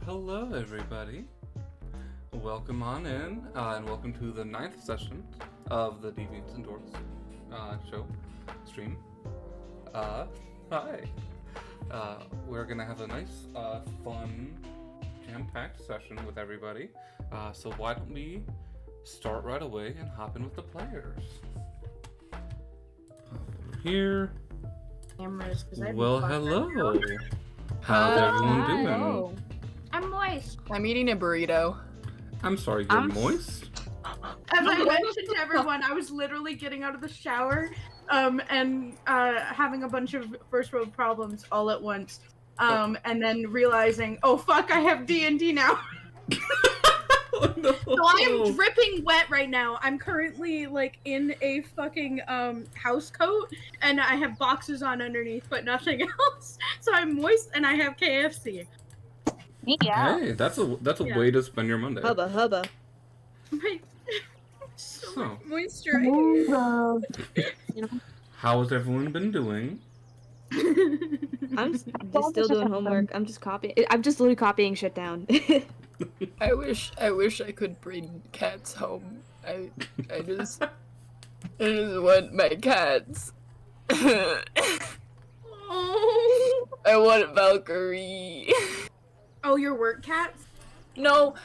Hello, everybody. Welcome on in, and welcome to the 9th session of the Deviants Dorks stream. Hi. We're gonna have a nice, fun, jam-packed session with everybody. So why don't we start right away and hop in with the players? Over here. Cameras, Well, hello. How's everyone doing? Hello. I'm moist. I'm eating a burrito. I'm sorry, you're moist? As I mentioned to everyone, I was literally getting out of the shower, and having a bunch of first world problems all at once, and then realizing, oh fuck, I have D&D now. Oh, no. So I am dripping wet right now. I'm currently like in a fucking house coat, and I have boxes on underneath, but nothing else. So I'm moist, and I have KFC. Yeah. Hey, that's a way to spend your Monday. Hubba. My so So. much moisture. I How has everyone been doing? I'm just still doing homework. I'm just literally copying shit down. I wish I could bring cats home. I just want my cats. Oh. I want Valkyrie. Oh, your work cats? No.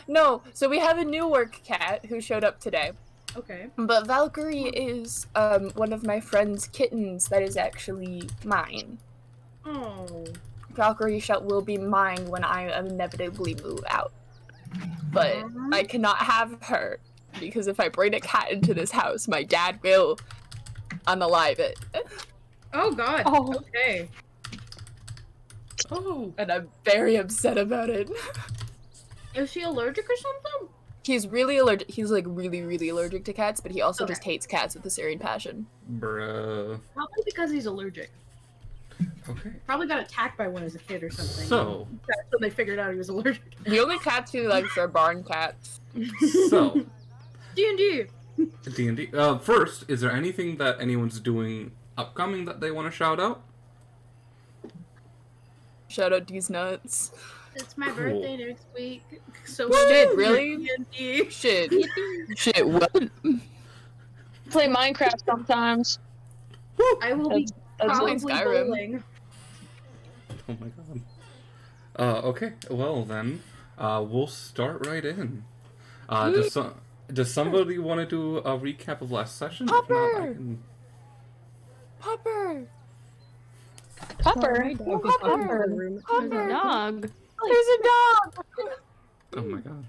So we have a new work cat who showed up today. Okay. But Valkyrie is one of my friend's kittens that is actually mine. Oh. Valkyrie will be mine when I inevitably move out. But I cannot have her, because if I bring a cat into this house, my dad will unalive it. Oh god. Oh. Okay. Oh. And I'm very upset about it. Is she allergic or something? He's really allergic. He's like really, really allergic to cats, but he also Okay. just hates cats with a Syrian passion. Bruh. Probably because he's allergic. Okay. Probably got attacked by one as a kid or something. So. That's when they figured out he was allergic. The only cats he likes are barn cats. So. D&D. D&D. First, is there anything that anyone's doing upcoming that they want to shout out? Shout out these nuts. It's my Cool. birthday next week. So Shit, really? D&D. Shit, what? Play Minecraft sometimes. I will be That's probably like Skyrim. bowling. Oh my god. Okay. Well then, we'll start right in. Does somebody want to do a recap of last session? If not, I Popper! can... Popper! Pupper. There's a dog. There's a dog! Oh my god.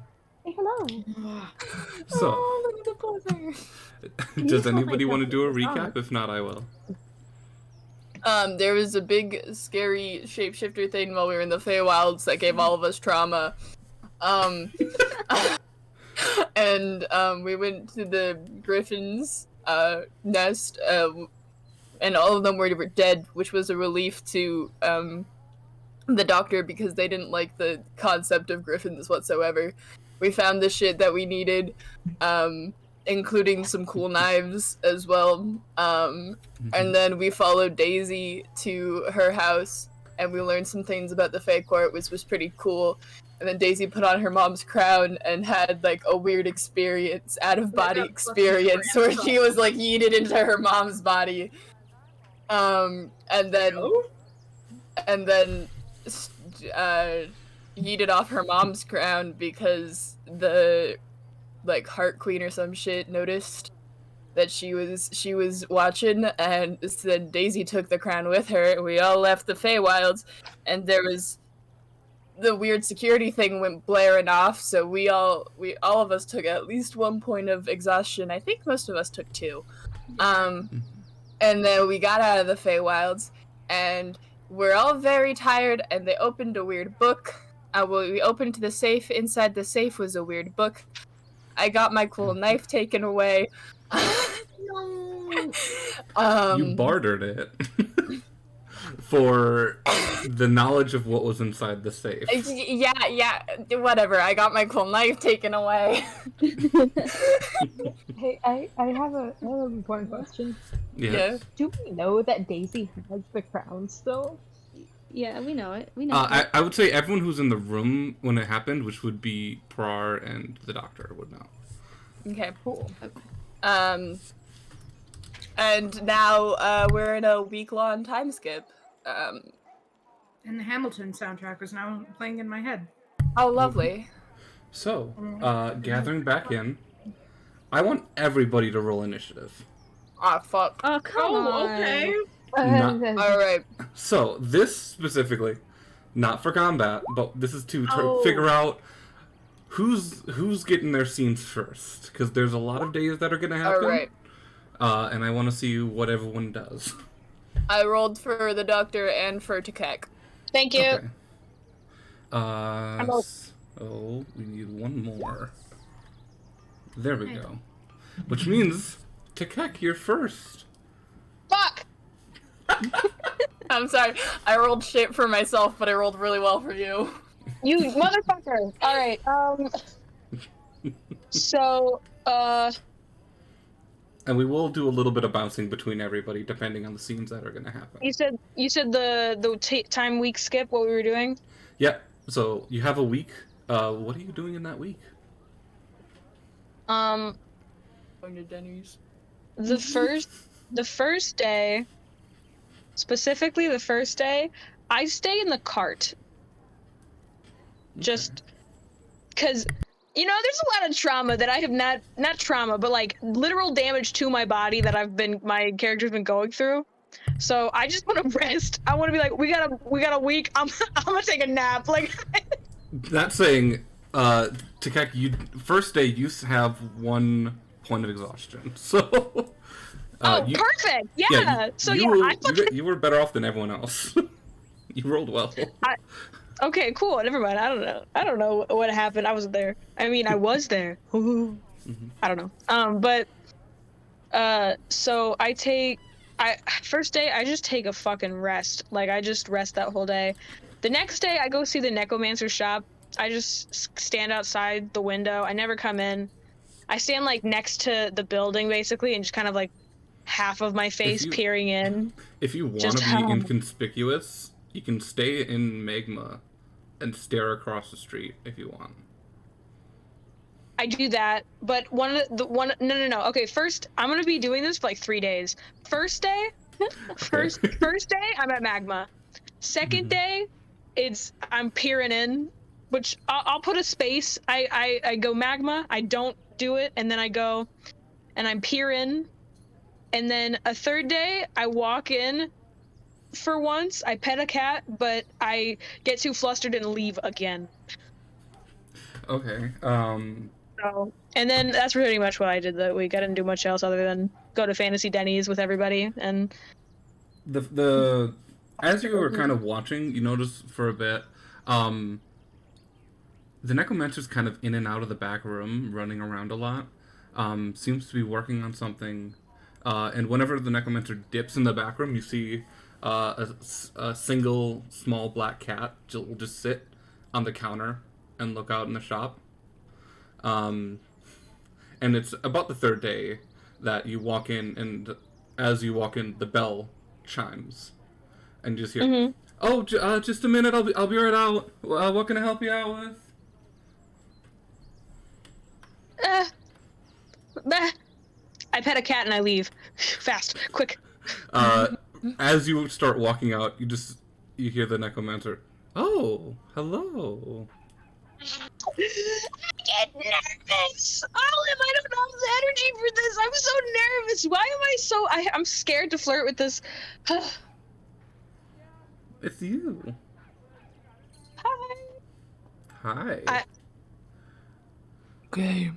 Say hello. So, Oh, look at the pupper. does anybody want to do a recap? If not, I will. There was a big, scary shapeshifter thing while we were in the Feywilds that gave all of us trauma. And we went to the Griffin's nest, and all of them were dead, which was a relief to the doctor because they didn't like the concept of griffins whatsoever. We found the shit that we needed, including some cool knives as well. And then we followed Daisy to her house, and we learned some things about the Fae Court, which was pretty cool. And then Daisy put on her mom's crown and had like a weird experience, out-of-body experience, where she was like yeeted into her mom's body. And then yeeted off her mom's crown because the like Heart Queen or some shit noticed that she was watching, and then Daisy took the crown with her. We all left the Feywilds, and there was the weird security thing went blaring off, so we all of us took at least 1 point of exhaustion. I think most of us took 2. And then we got out of the Feywilds, and we're all very tired, and they opened a weird book. We opened the safe. Inside the safe was a weird book. I got my cool knife taken away. No. You bartered it for the knowledge of what was inside the safe. Yeah, whatever. I got my cool knife taken away. Hey, I have an important question. Yes. Do we know that Daisy has the crown still? Yeah, we know it. We know it. I would say everyone who's in the room when it happened, which would be Prar and the doctor, would know. Okay. Cool. Okay. And now we're in a week-long time skip. And the Hamilton soundtrack was now playing in my head. Oh, lovely. So, gathering back in, I want everybody to roll initiative. Ah, fuck. Oh, come on. Okay. All right. So, this specifically, not for combat, but this is to Oh. figure out who's getting their scenes first, because there's a lot of days that are going to happen. All right. And I want to see what everyone does. I rolled for the doctor and for Takek. Thank you. Okay. out. So we need one more. There we go. Which means, Takek, you're first. Fuck! I'm sorry. I rolled shit for myself, but I rolled really well for you. You motherfucker! Alright, so, And we will do a little bit of bouncing between everybody, depending on the scenes that are going to happen. you said the time week skip, what we were doing? Yep. So you have a week. What are you doing in that week? Going to Denny's. The first day, specifically the first day, I stay in the cart. Just because, you know, there's a lot of trauma that I have not trauma, but like literal damage to my body that my character's been going through. So I just want to rest. I want to be like, we got a week. I'm gonna take a nap. Like, That's saying, Takek, first day you have 1 point of exhaustion. So. Perfect. Yeah. You were better off than everyone else. You rolled well. Okay, cool. Never mind. I don't know what happened. I wasn't there. I mean, I was there. I don't know. So first day I just take a fucking rest. Like I just rest that whole day. The next day I go see the necromancer shop. I just stand outside the window. I never come in. I stand like next to the building basically and just kind of like half of my face peering in. If you want to be inconspicuous, you can stay in magma and stare across the street if you want. I do that, but no. Okay, first I'm gonna be doing this for like 3 days. First day, first day I'm at magma. Second day, I'm peering in, which I'll put a space. I go magma. I don't do it, and then I go, and I'm peering, and then a third day I walk in. For once, I pet a cat, but I get too flustered and leave again. Okay. So, and then that's pretty much what I did that week. I didn't do much else other than go to Fantasy Denny's with everybody. And the as you were kind of watching, you notice for a bit, the necromancer's kind of in and out of the back room, running around a lot. Seems to be working on something. And whenever the necromancer dips in the back room, you see a single small black cat will just sit on the counter and look out in the shop. And it's about the third day that you walk in, and as you walk in, the bell chimes, and you just hear, "Oh, just a minute, I'll be right out. What can I help you out with?" I pet a cat and I leave. Fast, quick. As you start walking out, you hear the necromancer. "Oh, hello." I get nervous. Olive, I don't have the energy for this. I'm so nervous. Why am I so? I'm scared to flirt with this. It's you. Hi. Hi. Okay.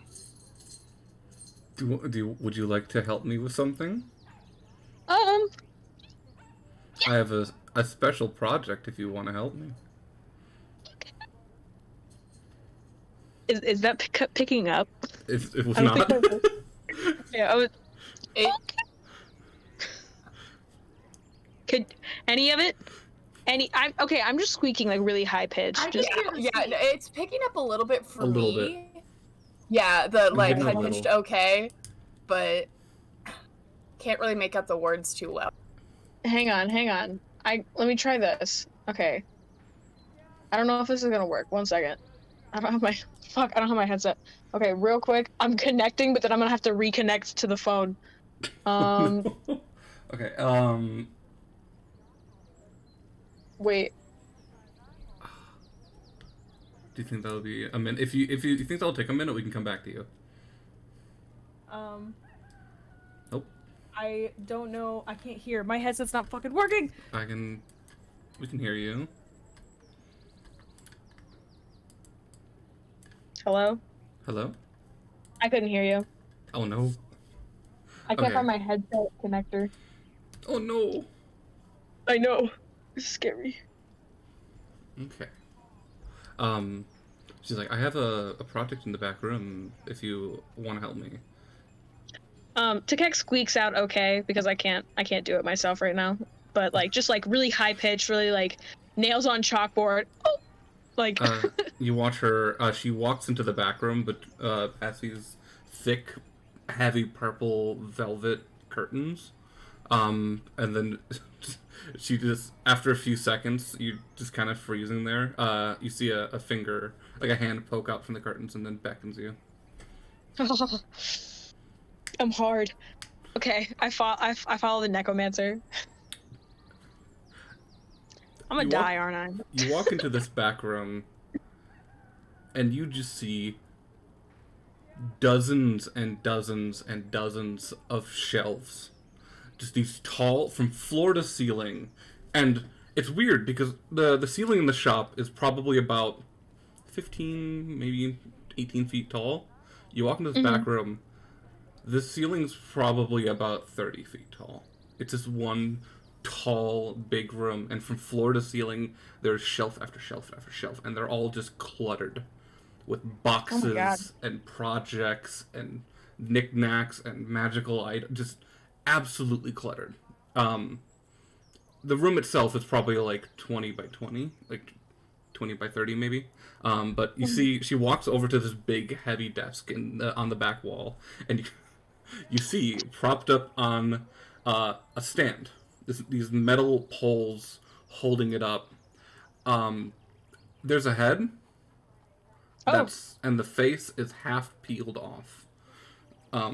Would you like to help me with something? Yeah. I have a special project if you want to help me. Is that picking up? It was I don't not. think that was. Yeah, I was. It, Could any of it? I'm just squeaking like really high pitched. I Just can hear the yeah, squeak. it's picking up a little bit for A little me. Yeah, the like getting a high pitched little. okay, but can't really make out the words too well. hang on. Let me try this. Okay. I don't know if this is gonna work. 1 second. I don't have my I don't have my headset. Okay, real quick. I'm connecting, but then I'm gonna have to reconnect to the phone. Okay. Wait. Do you think that'll be a minute? If you think that'll take a minute, we can come back to you. Nope. I don't know. I can't hear. My headset's not fucking working. We can hear you. Hello? Hello? I couldn't hear you. Oh no. I can't Okay. find my headset connector. Oh no. I know. It's scary. Okay. She's like, I have a project in the back room if you want to help me. Takek squeaks out okay because I can't do it myself right now. But like just like really high pitched, really like nails on chalkboard. Oh, like You watch her. She walks into the back room, but past these thick, heavy purple velvet curtains, and then she just after a few seconds, you just kind of freezing there. You see a finger, like a hand, poke out from the curtains, and then beckons you. I'm hard. Okay, I follow the necromancer. I'm gonna die, aren't I? You walk into this back room, and you just see dozens and dozens and dozens of shelves. Just these tall, from floor to ceiling. And it's weird, because the ceiling in the shop is probably about 15, maybe 18 feet tall. You walk into this back room, the ceiling's probably about 30 feet tall. It's this one tall, big room, and from floor to ceiling, there's shelf after shelf after shelf, and they're all just cluttered with boxes and projects and knickknacks and magical items, just absolutely cluttered. The room itself is probably like 20 by 20, like 20 by 30 maybe. But you see, she walks over to this big, heavy desk on the back wall, and you see propped up on a stand, these metal poles holding it up. There's a head. And the face is half peeled off.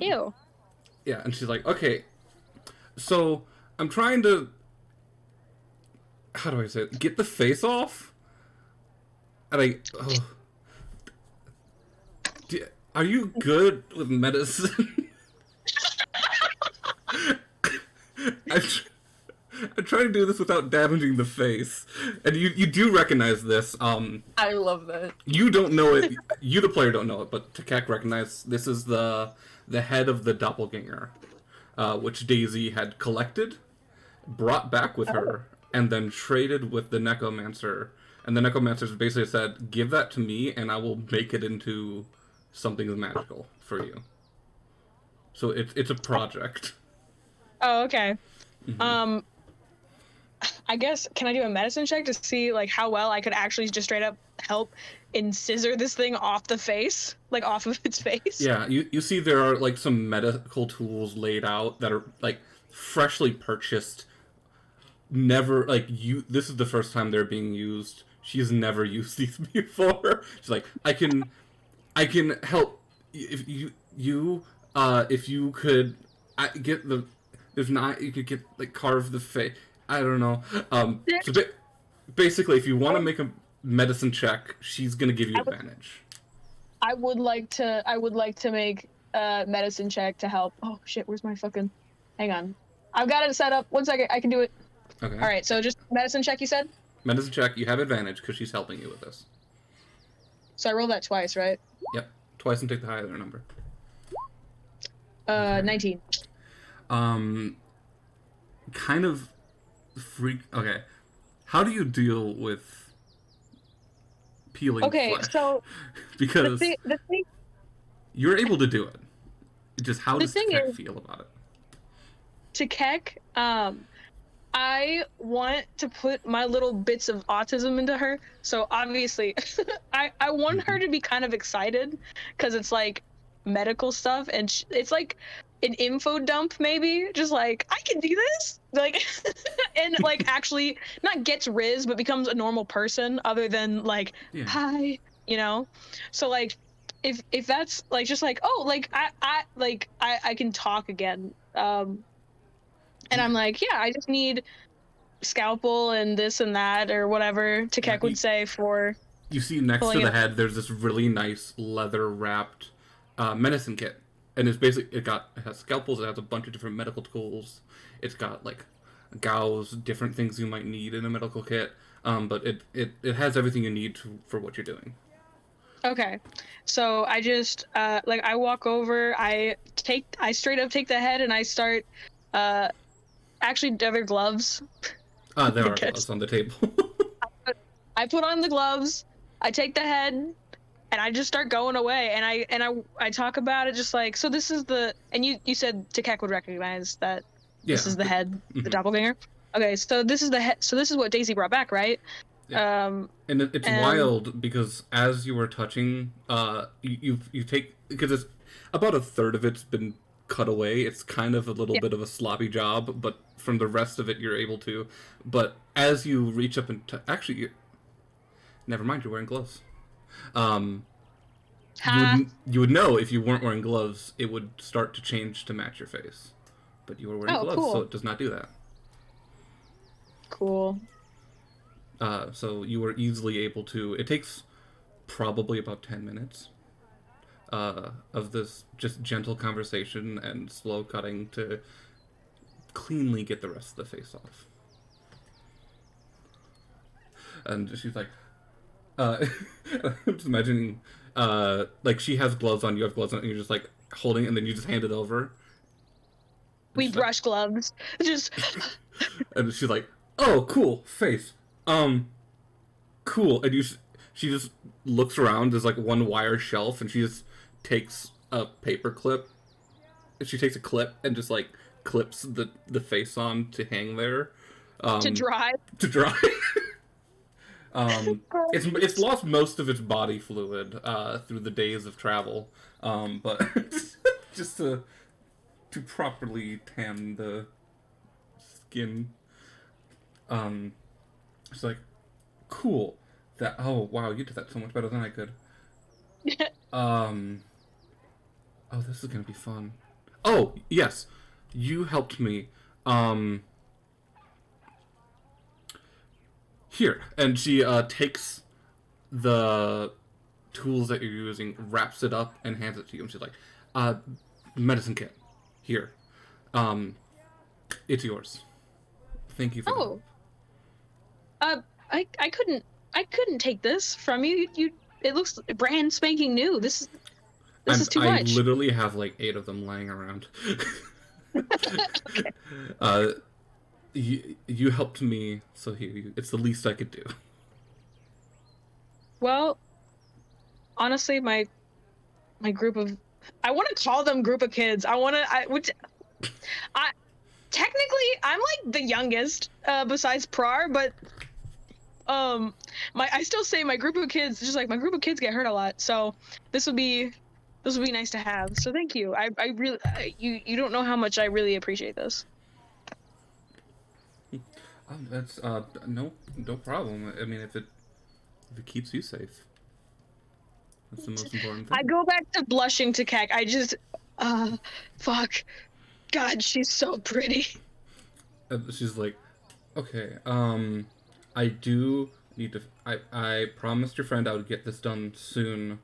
Ew. Yeah, and she's like, okay, so I'm trying to, how do I say it? Get the face off? And are you good with medicine? I'm trying to do this without damaging the face. And you do recognize this. I love that. You don't know it. You, the player, don't know it, but Takek recognized this is the head of the doppelganger, which Daisy had collected, brought back with her, and then traded with the necromancer. And the necromancer basically said, give that to me, and I will make it into something magical for you. So it's a project. Oh, okay. I guess, can I do a medicine check to see like how well I could actually just straight up help and scissor this thing off the face, like off of its face? Yeah, you see there are like some medical tools laid out that are like freshly purchased. Never this is the first time they're being used. She's never used these before. She's like, I can help if you could get the there's not you could get like carve the face. I don't know. So basically, if you want to make a medicine check, she's gonna give you advantage. I would like to make a medicine check to help. Oh shit, where's my fucking? Hang on, I've got it set up. 1 second, I can do it. Okay. All right, so just medicine check. You said. Medicine check. You have advantage because she's helping you with this. So I rolled that twice, right? Yep, twice and take the higher number. 19. Kind of freak. Okay, how do you deal with peeling flesh? So because the thing you're able to do it. Just how does Takek feel about it? Takek, I want to put my little bits of autism into her. So obviously, I want her to be kind of excited because it's like medical stuff, and it's like an info dump, maybe just like I can do this, like, and like actually not gets Riz, but becomes a normal person other than like Yeah. hi, you know. So like, if that's like just like oh like I can talk again, and I'm like yeah I just need scalpel and this and that or whatever Takek would say for. You see next to pulling the it. head, there's this really nice leather wrapped medicine kit, and it's basically it has scalpels. It has a bunch of different medical tools. It's got like gauze, different things you might need in a medical kit. But it has everything you need for what you're doing. Okay, so I just like I walk over, I straight up take the head and I start actually are there gloves? There are Okay. gloves on the table. I put on the gloves, I take the head, and I just start going away. And I talk about it just like so. This is the and you said Takek would recognize that this is the head, the doppelganger. Okay, so this is the head. So this is what Daisy brought back, right? Yeah. And it's wild because as you were touching, you take because it's about a third of it's been cut away. It's kind of a little bit of a sloppy job, but from the rest of it, you're able to. But as you reach up and actually, never mind, you're wearing gloves. You would know if you weren't wearing gloves, it would start to change to match your face. But you were wearing gloves, cool. so it does not do that. Cool. So you were easily able to. It takes probably about 10 minutes of this just gentle conversation and slow cutting to cleanly get the rest of the face off. And she's like, I'm just imagining, like she has gloves on, you have gloves on, and you're just like holding it, and then you just hand it over. We brush gloves. Just. And she's like, "Oh, cool face. Cool." And she just looks around. There's like one wire shelf, and she just takes a paper clip. And she takes a clip and just like clips the face on to hang there. To dry. To dry. It's lost most of its body fluid through the days of travel, but just to properly tan the skin. It's like, cool. That oh wow, you did that so much better than I could. Oh, this is gonna be fun. Oh yes, you helped me. Here, and she takes the tools that you're using, wraps it up, and hands it to you. And she's like, medicine kit. Here. It's yours. Thank you for the help. I couldn't take this from you. It looks brand spanking new. This is too much. I literally have like 8 of them lying around. Okay. You helped me, so here, it's the least I could do. Well, honestly, my group of, I want to call them group of kids. Technically, I'm like the youngest, besides Prar, but I still say my group of kids, just like my group of kids get hurt a lot, so this would be nice to have. So thank you. I really, you don't know how much I really appreciate this. That's no problem. I mean, if it keeps you safe, that's the most important thing. I go back to blushing to Kek. I just, fuck, God, she's so pretty. She's like, okay, I do need to. I promised your friend I would get this done soon,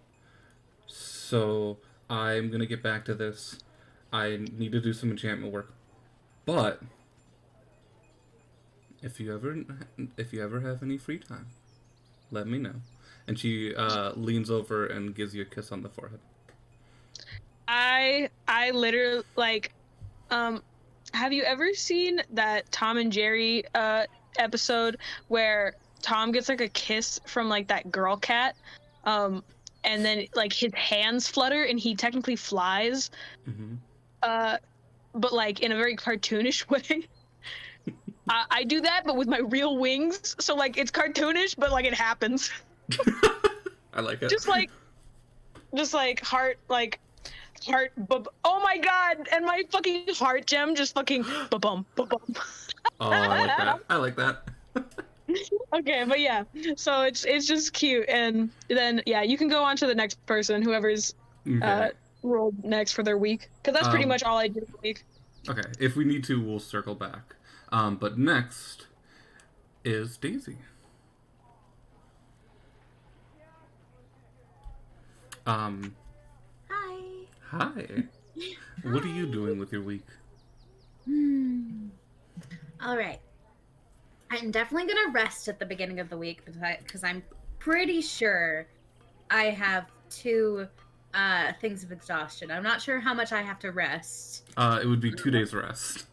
so I'm gonna get back to this. I need to do some enchantment work, but if you ever have any free time, let me know. And she leans over and gives you a kiss on the forehead. I literally like, have you ever seen that Tom and Jerry episode where Tom gets like a kiss from like that girl cat, and then like his hands flutter and he technically flies, but like in a very cartoonish way. I do that, but with my real wings. So, like, it's cartoonish, but, like, it happens. I like it. Just like heart, but, oh my god! And my fucking heart gem just fucking ba-bum, ba-bum. Oh, I like that. I like that. Okay, but yeah, so it's just cute, and then yeah, you can go on to the next person, whoever's Okay. rolled next for their week, because that's pretty Um, much all I do the week. Okay. If we need to, we'll circle back. But next is Daisy. Hi. Hi. What are you doing with your week? All right. I'm definitely gonna rest at the beginning of the week because I'm pretty sure I have 2 things of exhaustion. I'm not sure how much I have to rest. It would be 2 days rest.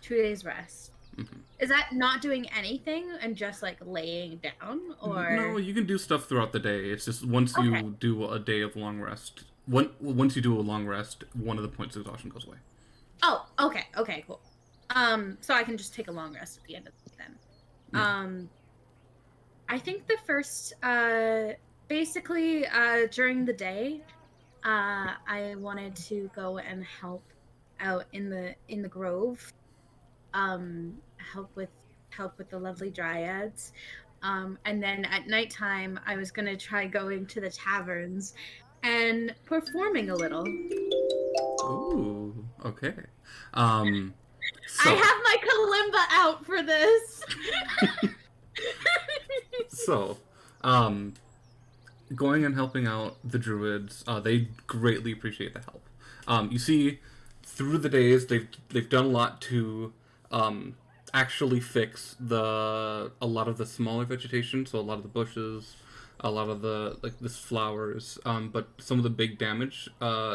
2 days rest. Mm-hmm. Is that not doing anything and just like laying down, or No, you can do stuff throughout the day. It's just once you do a day of long rest, once you do a long rest, one of the points of exhaustion goes away. Oh, okay, cool. So I can just take a long rest at the end of it then. Yeah. I think the first, basically, during the day, I wanted to go and help out in the grove, help with the lovely dryads, and then at nighttime I was gonna try going to the taverns and performing a little. Ooh, okay. I have my kalimba out for this. So, going and helping out the druids, they greatly appreciate the help. You see, through the days, they've done a lot to actually fix a lot of the smaller vegetation, so a lot of the bushes, a lot of the flowers. But some of the big damage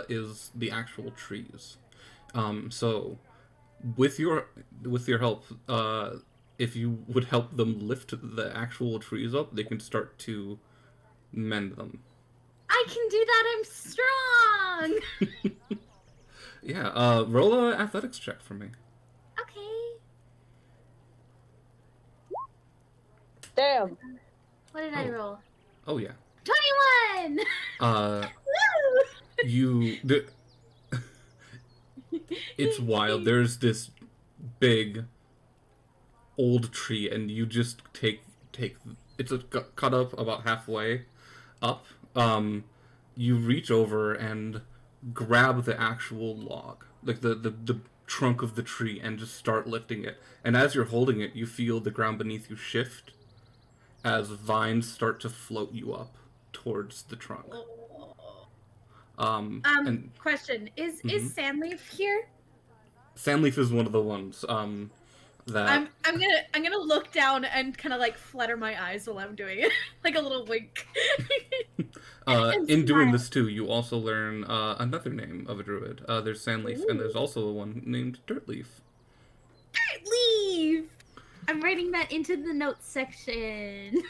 is the actual trees. So, with your help, if you would help them lift the actual trees up, they can start to mend them. I can do that. I'm strong. Yeah, roll a athletics check for me. Okay. Damn. What did I roll? Oh yeah. 21. It's wild. There's this big old tree, and you just take it's cut up about halfway up. You reach over and grab the actual log, like the trunk of the tree, and just start lifting it. And as you're holding it, you feel the ground beneath you shift as vines start to float you up towards the trunk. And Question: Is Sandleaf here? Sandleaf is one of the ones that I'm gonna look down and kind of like flutter my eyes while I'm doing it, like a little wink. in doing this too, you also learn another name of a druid. There's Sandleaf, and there's also one named Dirtleaf. Dirtleaf. I'm writing that into the notes section.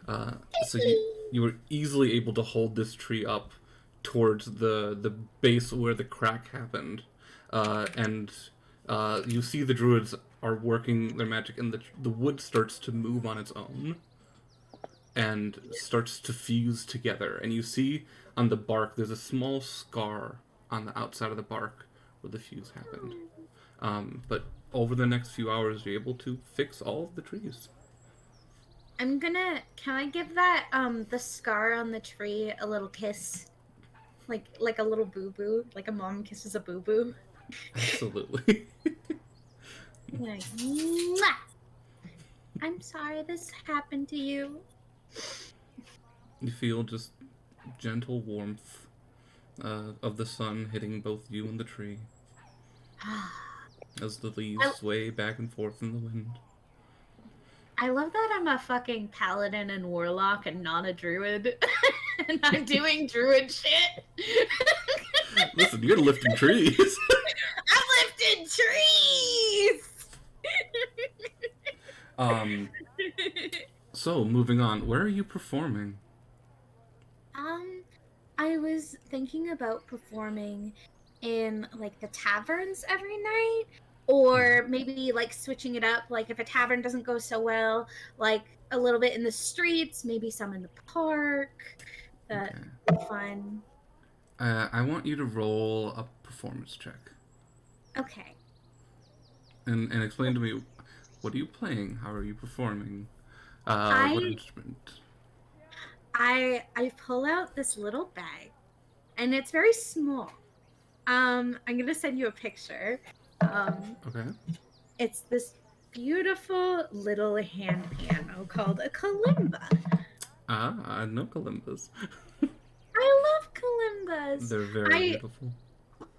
So you were easily able to hold this tree up towards the base where the crack happened, and you see the druids are working their magic, and the wood starts to move on its own and starts to fuse together. And you see on the bark there's a small scar on the outside of the bark where the fuse happened. But over the next few hours, you're able to fix all of the trees. Can I give that the scar on the tree a little kiss, like a little boo boo, like a mom kisses a boo boo? Absolutely. Like, mwah! I'm sorry this happened to you. You feel just gentle warmth of the sun hitting both you and the tree as the leaves sway back and forth in the wind. I love that I'm a fucking paladin and warlock and not a druid. And I'm doing druid shit. Listen, you're lifting trees. I'm lifting trees! So, moving on, where are you performing? I was thinking about performing in, like, the taverns every night, or maybe, like, switching it up, like, if a tavern doesn't go so well, like, a little bit in the streets, maybe some in the park. That'd be fun. I want you to roll a performance check Okay. and explain to me, what are you playing? How are you performing? What I instrument? I pull out this little bag, and it's very small. I'm gonna send you a picture. Okay. It's this beautiful little hand piano called a kalimba. I know kalimbas. I love kalimbas. They're very beautiful.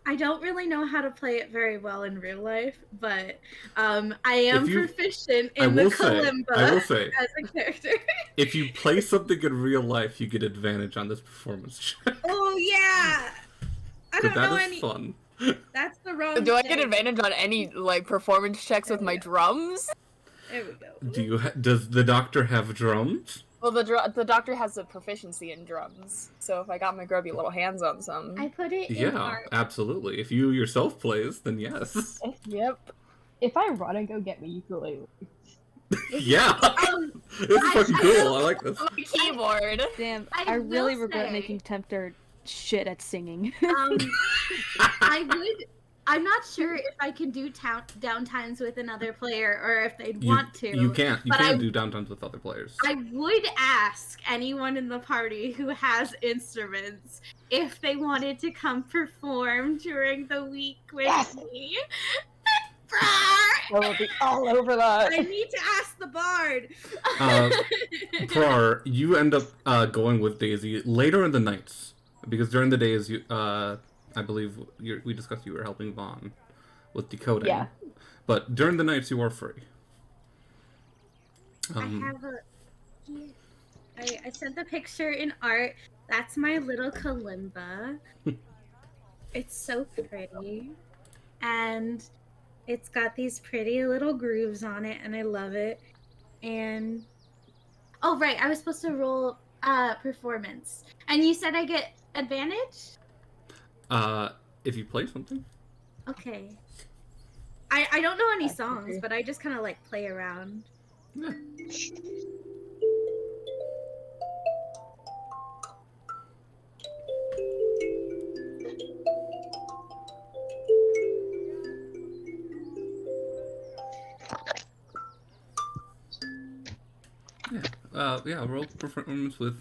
I don't really know how to play it very well in real life, but I am proficient in the kalimba I will say, as a character. if you play something in real life, you get advantage on this performance check. Oh yeah. I don't know any. Fun. That's the wrong. Do I get advantage on any like performance checks with my drums? There we go. Does the doctor have drums? Well, the doctor has a proficiency in drums, so if I got my grubby little hands on some. I put it in Yeah, art. absolutely. If you yourself plays, then yes. Yep. If I run and go get me ukulele. Yeah. It's fucking cool. I like this. My keyboard. Damn, I I really will regret say- making Tempter shit at singing. I'm not sure if I can do downtimes with another player or if they'd You, want to. You can't. You but can't I- do downtimes with other players. I would ask anyone in the party who has instruments if they wanted to come perform during the week with me. I will be all over that. I need to ask the bard. Prar, you end up going with Daisy later in the nights, because during the days you I believe we discussed you were helping Vaughn with decoding. Yeah. But during the nights you are free. I have I sent the picture in art. That's my little kalimba. It's so pretty. And it's got these pretty little grooves on it, and I love it. And oh right, I was supposed to roll performance. And you said I get advantage? If you play something. Okay. I don't know any songs, but I just kind of like play around. Yeah. Yeah, roll performance with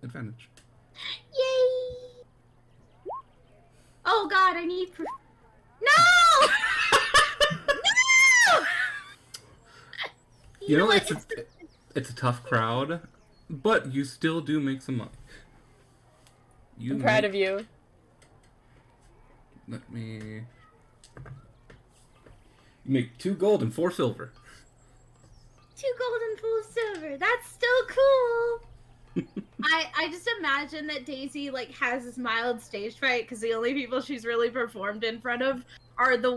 advantage. Yay! Oh god, I need No! No! You know, what? it's a tough crowd, but you still do make some money. I'm proud of you. Let me. You make 2 gold and 4 silver. 2 gold and 4 silver. That's still cool. I just imagine that Daisy like has this mild stage fright because the only people she's really performed in front of are the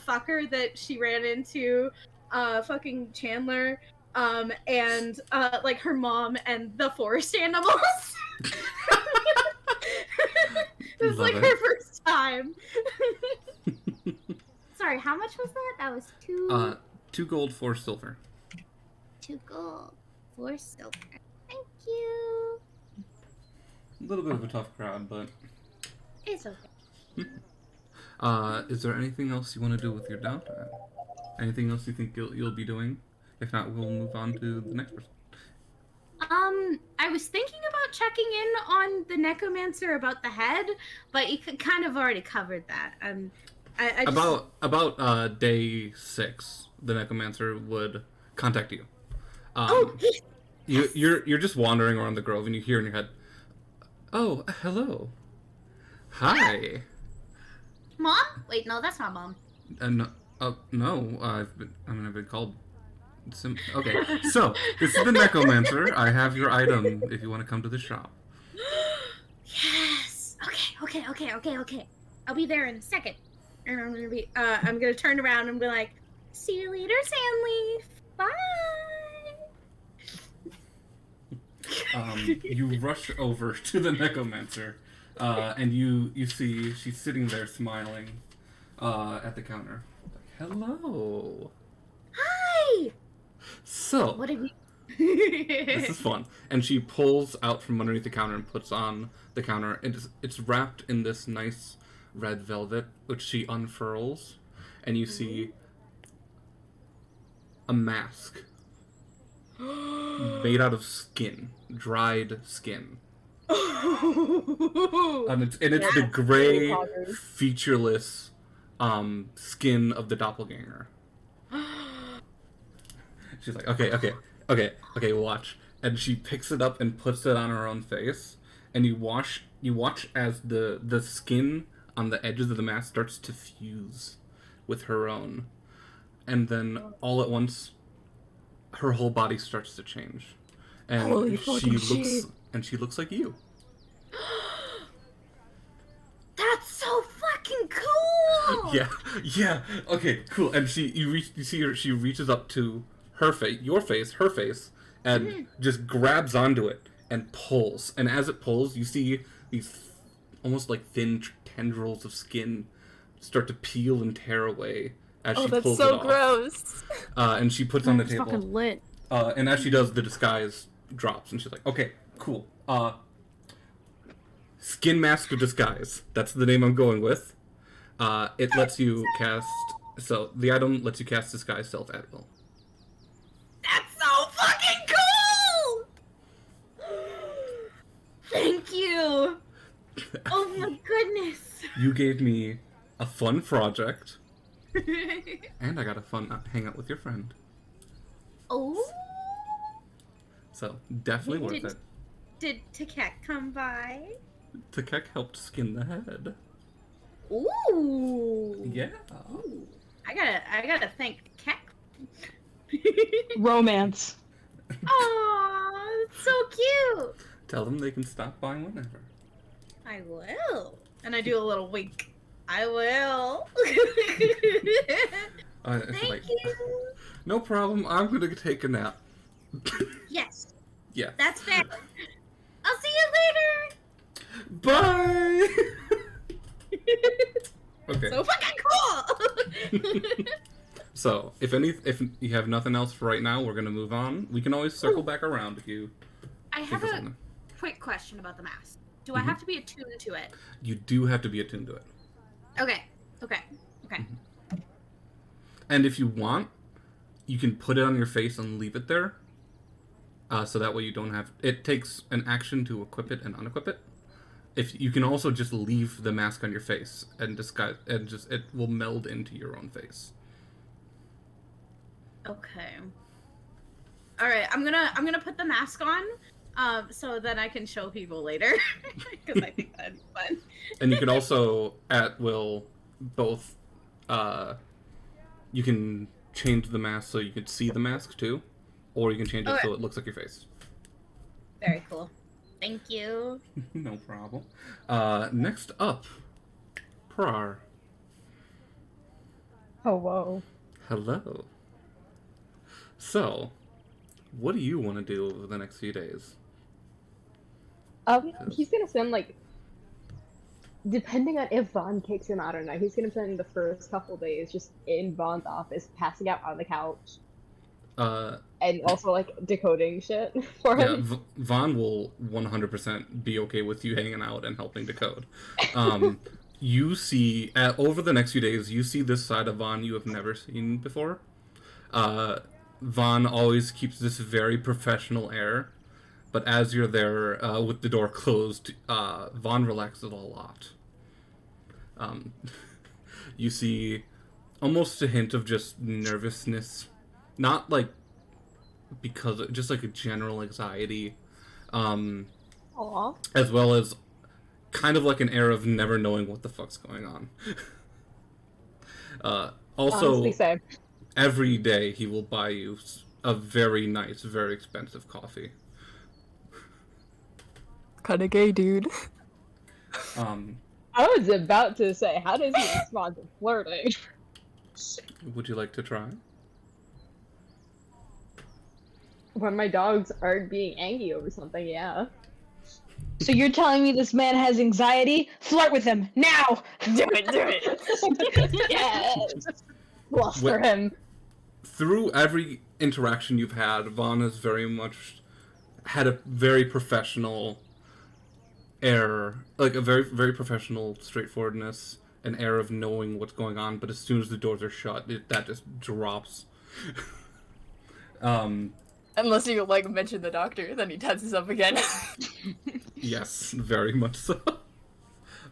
fucker that she ran into, fucking Chandler, and like her mom and the forest animals. It was like her first time. Sorry, how much was that? That was 2. 2 gold, 4 silver. 2 gold, 4 silver. Thank you. A little bit of a tough crowd, but. It's okay. Is there anything else you want to do with your downtime? Anything else you think you'll be doing? If not, we'll move on to the next person. I was thinking about checking in on the necromancer about the head, but you kind of already covered that. I just... About day 6, the necromancer would contact you. You're just wandering around the grove and you hear in your head, "Oh, hello, hi." Mom? Wait, no, that's not mom. No, I've been called. Okay, so this is the necromancer. I have your item if you want to come to the shop. Yes. Okay. I'll be there in a second. And I'm gonna turn around and be like, "See you later, Sandleaf. Bye." You rush over to the necromancer, and you see she's sitting there smiling at the counter. Like, hello. Hi. So, What have you? This is fun. And she pulls out from underneath the counter and puts on the counter. It's wrapped in this nice red velvet, which she unfurls, and you see a mask made out of skin, dried skin. And it's the gray, featureless skin of the doppelganger. She's like, okay, watch. And she picks it up and puts it on her own face, and you watch as the skin on the edges of the mask starts to fuse with her own, and then all at once, her whole body starts to change, and she looks like you. That's so fucking cool. Yeah. Okay, cool. And you see her. She reaches up to her face, and just grabs onto it and pulls. And as it pulls, you see these almost like thin tendrils of skin start to peel and tear away as she pulls it off. Gross. And she puts on the table. Fucking lit. And as she does, the disguise drops, and she's like, "Okay, cool. Skin mask of disguise. That's the name I'm going with. It lets you cast. So the item lets you cast disguise self at will. That's so fucking cool. Thank you. Oh my goodness. You gave me a fun project, and I got a fun hangout with your friend. Oh. So definitely worth it. Did Takek come by? Takek helped skin the head. Ooh. Yeah. Ooh. I gotta thank Takek. Romance. Aw, that's so cute. Tell them they can stop by whenever. I will. And I do a little wink. I will. Thank you. No problem. I'm gonna take a nap. Yes. Yeah. That's fair. I'll see you later. Bye. Okay. So fucking cool. So if you have nothing else for right now, we're gonna move on. We can always circle back around if you. I think have of a something. quick question about the mask. Do I have to be attuned to it? You do have to be attuned to it. Okay. And if you want, you can put it on your face and leave it there. So that way you don't have. It takes an action to equip it and unequip it. If you can also just leave the mask on your face and disguise, and just it will meld into your own face. Okay. All right. I'm gonna put the mask on, so that I can show people later, because I think that'd be fun. And you can also at will both. You can change the mask so you can see the mask too, or you can change it so it looks like your face. Very cool. Thank you. No problem. Next up, Prar. Oh, whoa. Hello. So, what do you want to do over the next few days? He's gonna spend depending on if Vaughn kicks him out or not, he's gonna spend the first couple days just in Vaughn's office, passing out on the couch. And also decoding shit for him. Yeah, Vaughn will 100% be okay with you hanging out and helping decode. You see, over the next few days, you see this side of Vaughn you have never seen before. Vaughn always keeps this very professional air, but as you're there with the door closed, Vaughn relaxes a lot. You see almost a hint of just nervousness. Not because just a general anxiety, Aww. as well as kind of an air of never knowing what the fuck's going on. Also, Honestly, same. every day he will buy you a very nice, very expensive coffee. Kinda gay, dude. I was about to say, how does he respond to flirting? Would you like to try? When my dogs aren't being angry over something, yeah. So you're telling me this man has anxiety? Flirt with him now. Do it. Yes! Bluster him. through every interaction you've had, Vaughn has very much had a very professional air, like a very, very professional straightforwardness, an air of knowing what's going on, but as soon as the doors are shut, that just drops. Unless you, like, mention the doctor, then he tenses up again. Yes, very much so.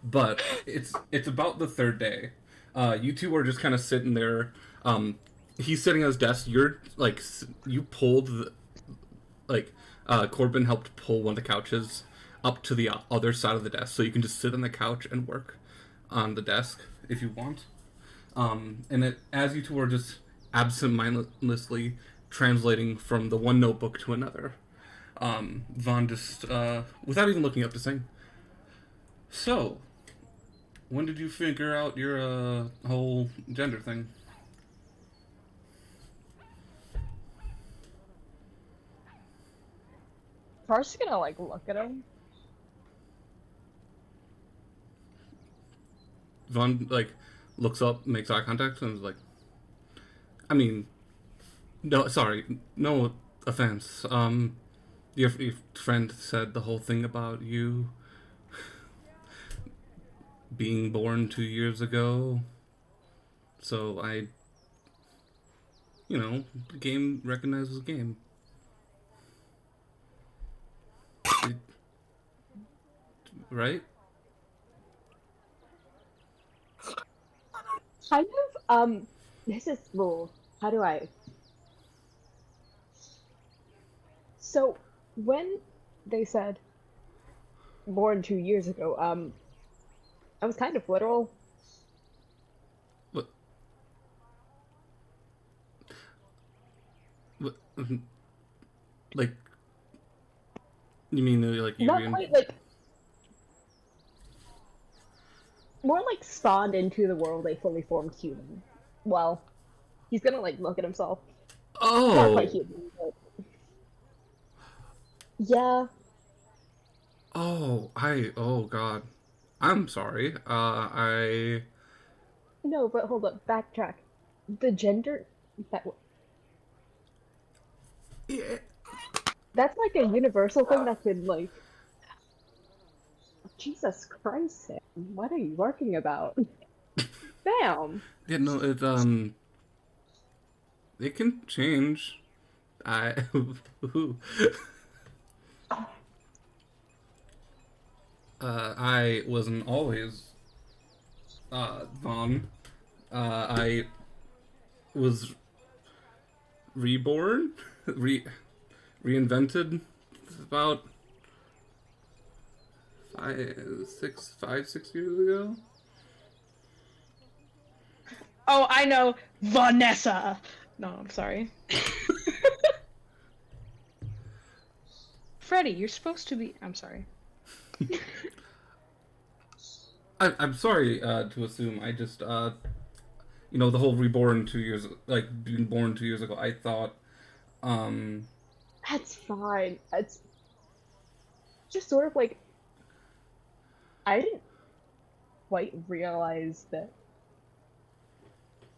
But it's about the third day. You two are just kind of sitting there. He's sitting at his desk. You're, like, you pulled, Corbin helped pull one of the couches up to the other side of the desk, so you can just sit on the couch and work on the desk if you want. And as you two are just absent-mindedly translating from the one notebook to another, Vaughn just, without even looking up, to saying, "So, when did you figure out your whole gender thing?" Car's just gonna, like, look at him. Vaughn, like, looks up, makes eye contact, and is like, I mean, no, sorry, no offense. Your friend said the whole thing about you being born 2 years ago. So the game recognizes game. Right? Kind of, this is, well, how do I... So, when they said born 2 years ago, I was kind of literal. What? Like, you mean like you? Not quite like. More like spawned into the world a fully formed human. Well, he's gonna like look at himself. Oh. Not quite human, but... Yeah. Oh god. I'm sorry. No, but hold up, backtrack. The gender Yeah. that's like a universal thing that could like Jesus Christ, Sam. What are you working about? Bam! Yeah, no, it can change. I wasn't always Vaughn. I was reborn, reinvented about 5-6 years ago. Oh, I know, Vanessa. No, I'm sorry. Freddie, you're supposed to be. I'm sorry. I'm sorry to assume. I just, the whole reborn 2 years, like being born 2 years ago. I thought, That's fine. It's just sort of like I didn't quite realize that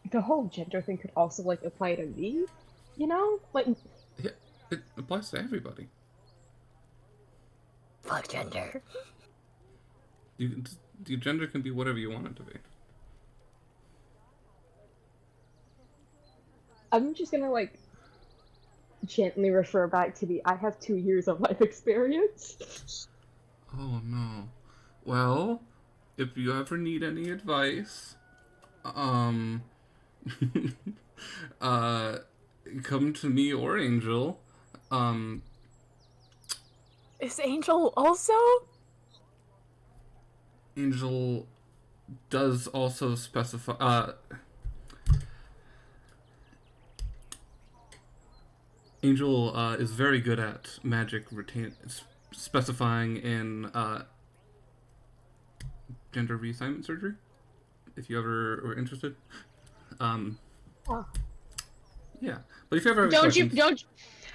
the whole gender thing could also like apply to me. You know, like yeah, it applies to everybody. Fuck gender. Your gender can be whatever you want it to be. I'm just gonna like gently refer back to the I have 2 years of life experience. Oh no. Well, if you ever need any advice, come to me or Angel. Is Angel also? Angel does also specify. Angel is very good at magic specifying in gender reassignment surgery. If you ever were interested, yeah. But if you ever have questions...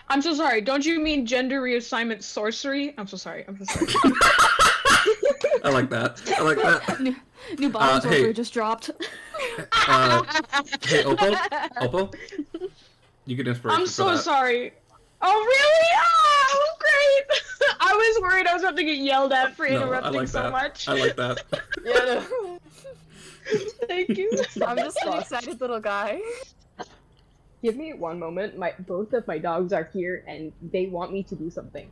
I'm so sorry. Don't you mean gender reassignment sorcery? I'm so sorry. I like that. New bottom hey. just dropped. Hey, Oppo? You get inspiration. I'm for so that. sorry. Oh really? Oh, great! I was worried I was about to get yelled at for No, I interrupting like so that. much. I like that. Yeah, Thank you. I'm just an excited little guy. Give me one moment. Both of my dogs are here, and they want me to do something.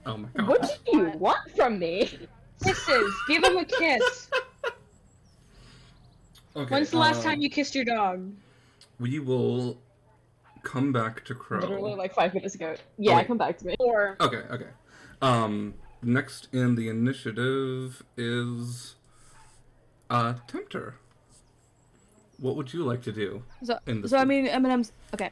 Oh my god. What do you want from me? Kisses. Give him a kiss. Okay. When's the last time you kissed your dog? We will come back to Crow. Literally like 5 minutes ago. Yeah, Oh, wait. come back to me. Or Okay. Next in the initiative is Tempter. What would you like to do? So, in this so I group? mean, M&M's okay.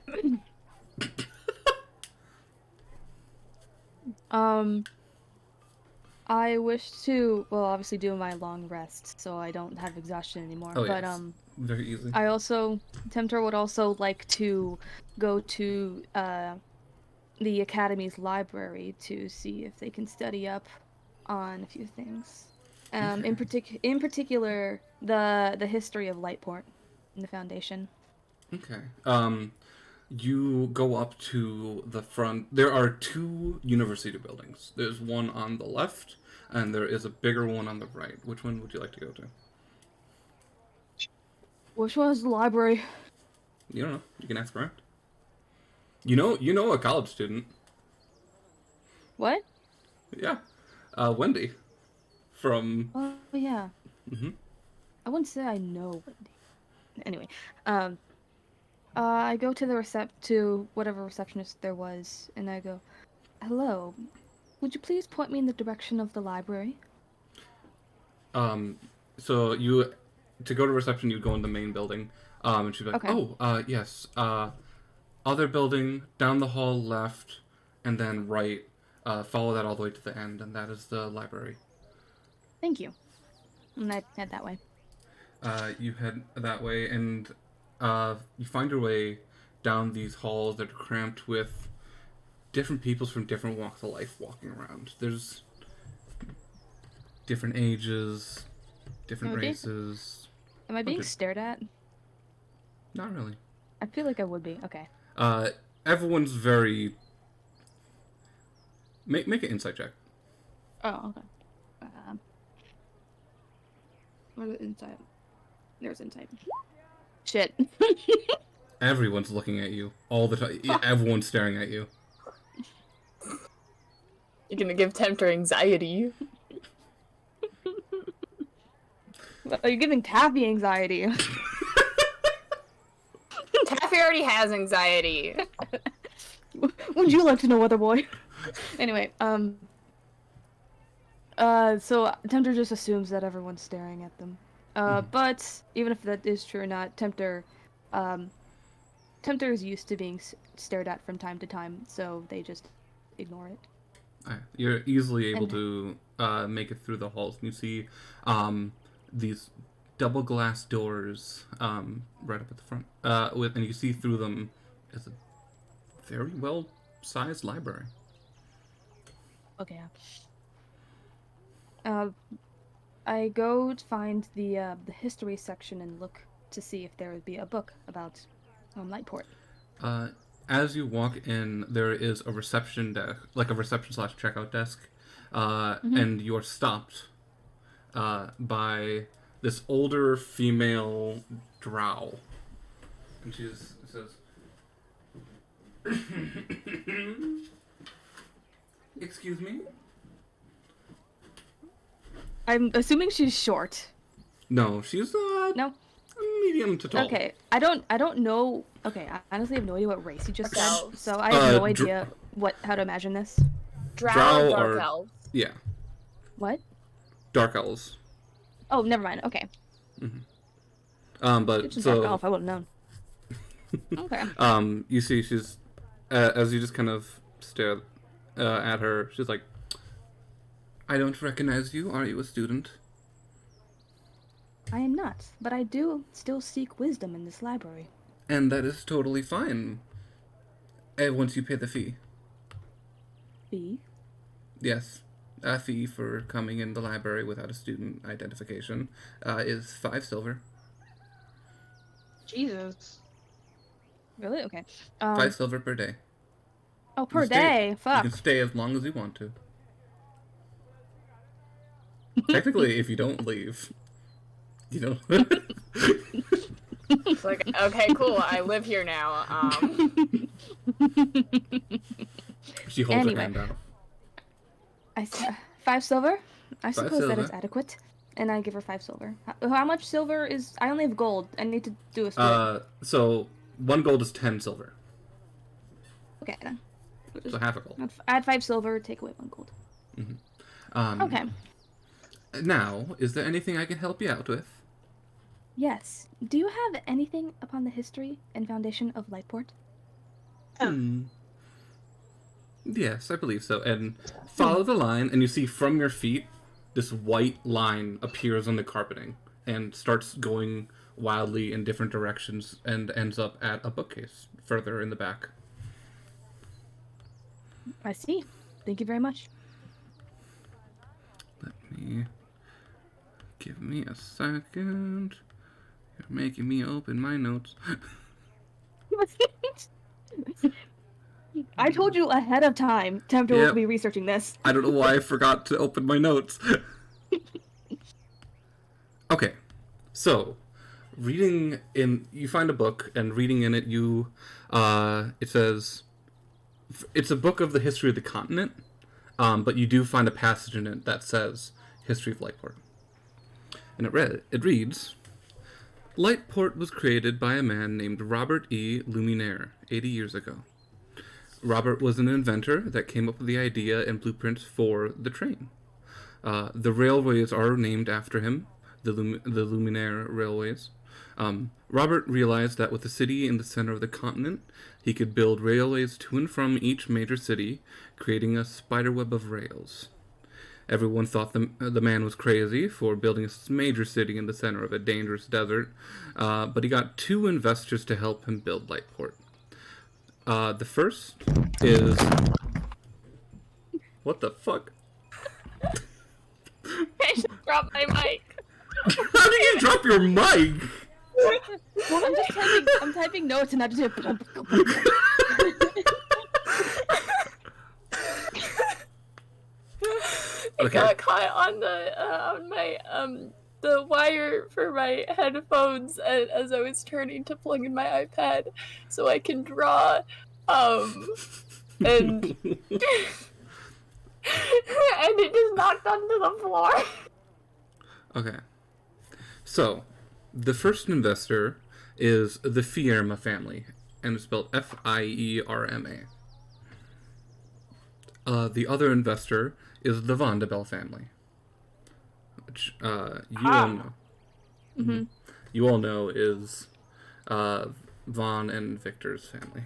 I wish to, well, obviously do my long rest, so I don't have exhaustion anymore. Oh, but yes. Very easy. I also, Tempter would also like to go to the Academy's library to see if they can study up on a few things. Okay. In particular, the history of Lightport in the Foundation. Okay. You go up to the front. There are 2 university buildings. There's one on the left, and there is a bigger one on the right. Which one would you like to go to? Which one is the library? You don't know. You can ask around. You know a college student. What? Yeah. Wendy. From... Oh, yeah. Mm-hmm. I wouldn't say I know Wendy. Anyway, I go to to whatever receptionist there was, and I go, "Hello, would you please point me in the direction of the library?" So to go to reception, you go in the main building. And she'd be like, Okay. "Oh, yes. Other building, down the hall left, and then right. Follow that all the way to the end, and that is the library." Thank you. And I head that way. You head that way, and you find your way down these halls that are cramped with different peoples from different walks of life walking around. There's different ages, different races. Am I being Okay. stared at? Not really. I feel like I would be. Okay. Everyone's very... Make an insight check. Oh, okay. What is insight? There's insight. Shit. Everyone's looking at you all the time. Everyone's staring at you. You're gonna give Tempter anxiety. Are you giving Taffy anxiety? Taffy already has anxiety. Would you like to know, other boy? Anyway, so Tempter just assumes that everyone's staring at them. But even if that is true or not, Tempter is used to being stared at from time to time, so they just ignore it. You're easily able to make it through the halls. You see these double glass doors right up at the front. And you see through them is a very well-sized library. Okay. I go to find the history section and look to see if there would be a book about Lightport. As you walk in, there is a reception desk, like a reception/checkout desk, and you're stopped by this older female drow, and she says, "Excuse me." I'm assuming she's short. No, she's No. medium to tall. Okay, I don't know. Okay, I honestly have no idea what race you just said, Elves. so I have no Dr- idea how to imagine this. Drow, Drow dark are- elves. Yeah, What? dark elves. Oh, never mind. Okay. But It's a so dark elf. I wouldn't known. Okay. you see, she's as you just kind of stare at her. She's like, "I don't recognize you. Are you a student?" I am not, but I do still seek wisdom in this library. And that is totally fine. Once you pay the fee. Fee? Yes. A fee for coming in the library without a student identification is 5 silver. Jesus. Really? Okay. 5 silver per day. Oh, per You stay- day. You Fuck. can stay as long as you want to. Technically, if you don't leave, you don't. It's like, okay, cool. I live here now. She holds Anyway. her hand out. 5 silver. I 5 suppose that is silver. adequate. And I give her 5 silver. How much silver is? I only have gold. I need to do a split. So 1 gold is 10 silver. Okay then. So half a gold. Add 5 silver. Take away 1 gold. Okay. Now, is there anything I can help you out with? Yes. Do you have anything upon the history and foundation of Lightport? Yes, I believe so. And follow the line, and you see from your feet, this white line appears on the carpeting and starts going wildly in different directions and ends up at a bookcase further in the back. I see. Thank you very much. Give me a second. You're making me open my notes. I told you ahead of time Tempter will be researching this. I don't know why I forgot to open my notes. Okay, so you find a book, and reading in it, it says it's a book of the history of the continent, but you do find a passage in it that says history of Lightport, and it reads. Lightport was created by a man named Robert E. Luminaire 80 years ago. Robert was an inventor that came up with the idea and blueprints for the train. The railways are named after him, the Luminaire railways. Robert realized that with the city in the center of the continent, he could build railways to and from each major city, creating a spiderweb of rails. Everyone thought the man was crazy for building a major city in the center of a dangerous desert, but he got 2 investors to help him build Lightport. The first is... What the fuck? I just dropped my mic. How did you drop your mic? Well, I'm typing notes and I just hear... It got caught on the wire for my headphones as I was turning to plug in my iPad so I can draw. And and it just knocked onto the floor. Okay. So, the first investor is the Fierma family, and it's spelled Fierma. The other investor is the Vandabel family, which you all know. Mm-hmm. You all know is Vaughn and Victor's family.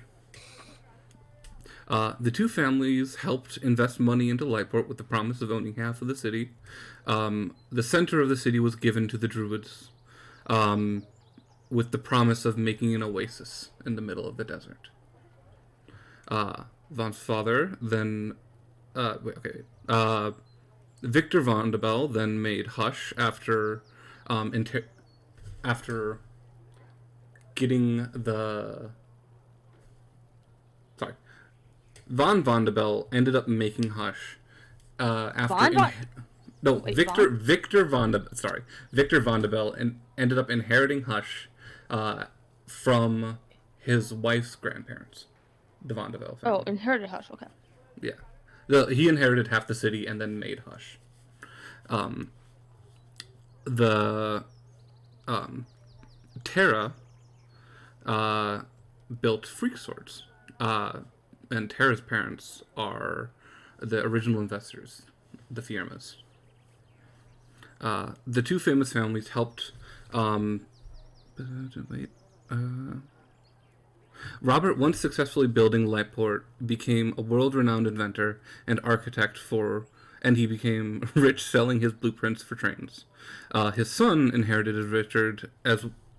The 2 families helped invest money into Lightport with the promise of owning half of the city. The center of the city was given to the Druids, with the promise of making an oasis in the middle of the desert. Vaughn's father then... Victor Vandabel then made Hush after getting the... Sorry. Von Vandabel ended up making Hush after... Victor Vandabel ended up inheriting Hush from his wife's grandparents, the Vandabel family. Oh, inherited Hush, okay. Yeah. He inherited half the city and then made Hush. Terra built freak swords. And Terra's parents are the original investors, the Fiermas. The 2 famous families helped... Robert, once successfully building Lightport, became a world-renowned inventor and architect and he became rich selling his blueprints for trains. His son inherited Richard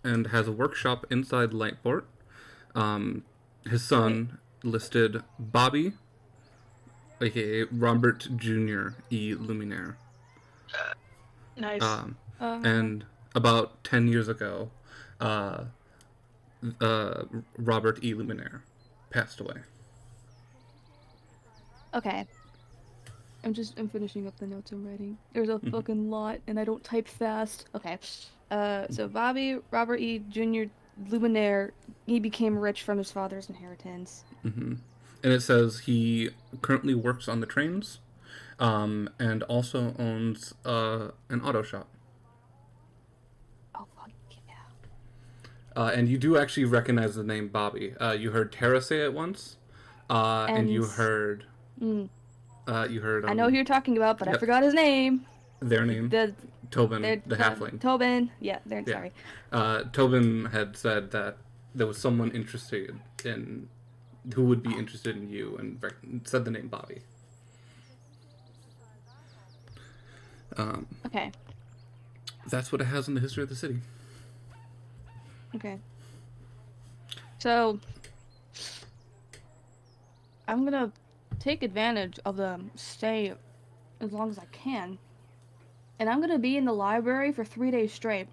and has a workshop inside Lightport. His son listed Bobby, aka Robert Jr. E. Luminaire. Nice. And about 10 years ago, Robert E. Luminaire passed away. Okay. I'm finishing up the notes I'm writing. There's a fucking lot, and I don't type fast. Okay. So Bobby Robert E. Jr. Luminaire, he became rich from his father's inheritance. Mm-hmm. And it says he currently works on the trains, and also owns an auto shop. Oh, fuck yeah. And you do actually recognize the name Bobby. You heard Tara say it once, and you heard... you heard... I know who you're talking about, but I forgot his name. Their name? Tobin, the halfling. Tobin. Yeah, sorry. Tobin had said that there was someone interested in... who would be interested in you, and said the name Bobby. Okay. That's what it has in the history of the city. Okay. So, I'm gonna take advantage of the stay as long as I can. And I'm gonna be in the library for 3 days straight.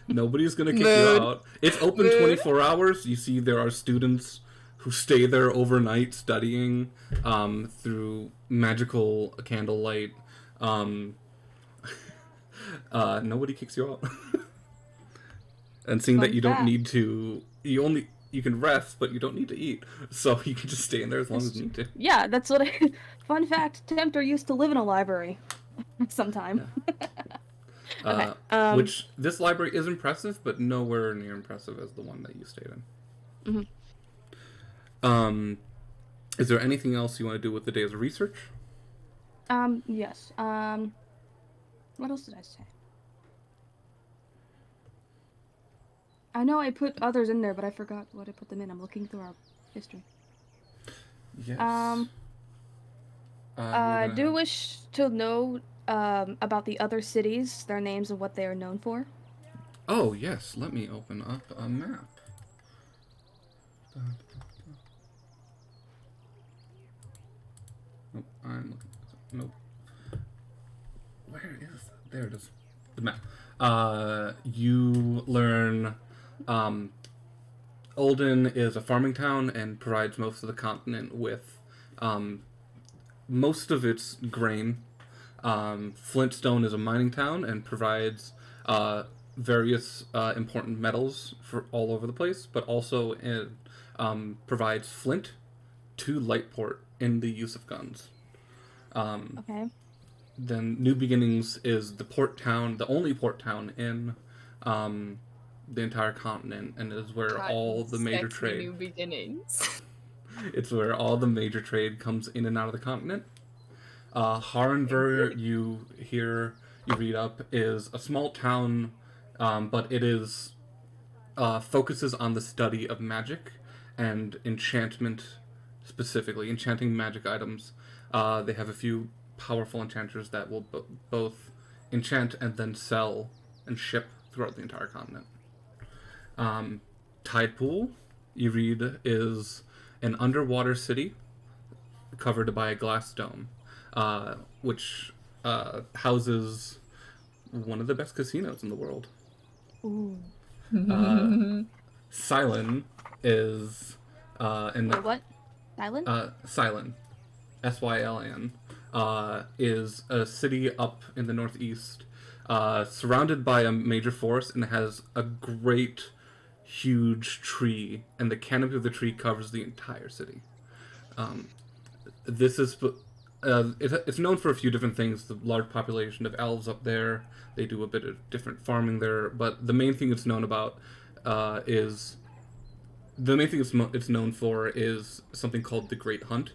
Nobody's gonna kick you out. It's open 24 hours. You see there are students who stay there overnight studying through magical candlelight. Nobody kicks you out. And seeing that you don't need to... You can rest, but you don't need to eat. So you can just stay in there as long as you need to. Yeah, that's what I... Fun fact, Tempter used to live in a library. Sometime. Yeah. Okay. Which, this library is impressive, but nowhere near impressive as the one that you stayed in. Mm-hmm. Is there anything else you want to do with the day's research? Yes. What else did I say? I know I put others in there, but I forgot what I put them in. I'm looking through our history. Yes. I do wish to know about the other cities, their names, and what they are known for. Oh, yes. Let me open up a map. Nope, I'm looking. Nope. Where is it? There it is. The map. You learn Olden is a farming town and provides most of the continent with most of its grain. Flintstone is a mining town and provides various important metals for all over the place, but also it provides flint to Lightport in the use of guns. Okay. Then New Beginnings is the port town, the only port town in the entire continent, and is where all the major trade... New Beginnings. It's where all the major trade comes in and out of the continent. Harenver, you read up, is a small town, but it is focuses on the study of magic and enchantment, specifically enchanting magic items. They have a few powerful enchanters that will both enchant and then sell and ship throughout the entire continent. Tidepool, you read, is an underwater city covered by a glass dome, which houses one of the best casinos in the world. Ooh. Cylon is Wait, what? Island? Cylon, Syln, is a city up in the northeast, surrounded by a major forest, and has a great, huge tree, and the canopy of the tree covers the entire city. This is it's known for a few different things. The large population of elves up there. They do a bit of different farming there, but the main thing it's known about it's known for is something called the Great Hunt,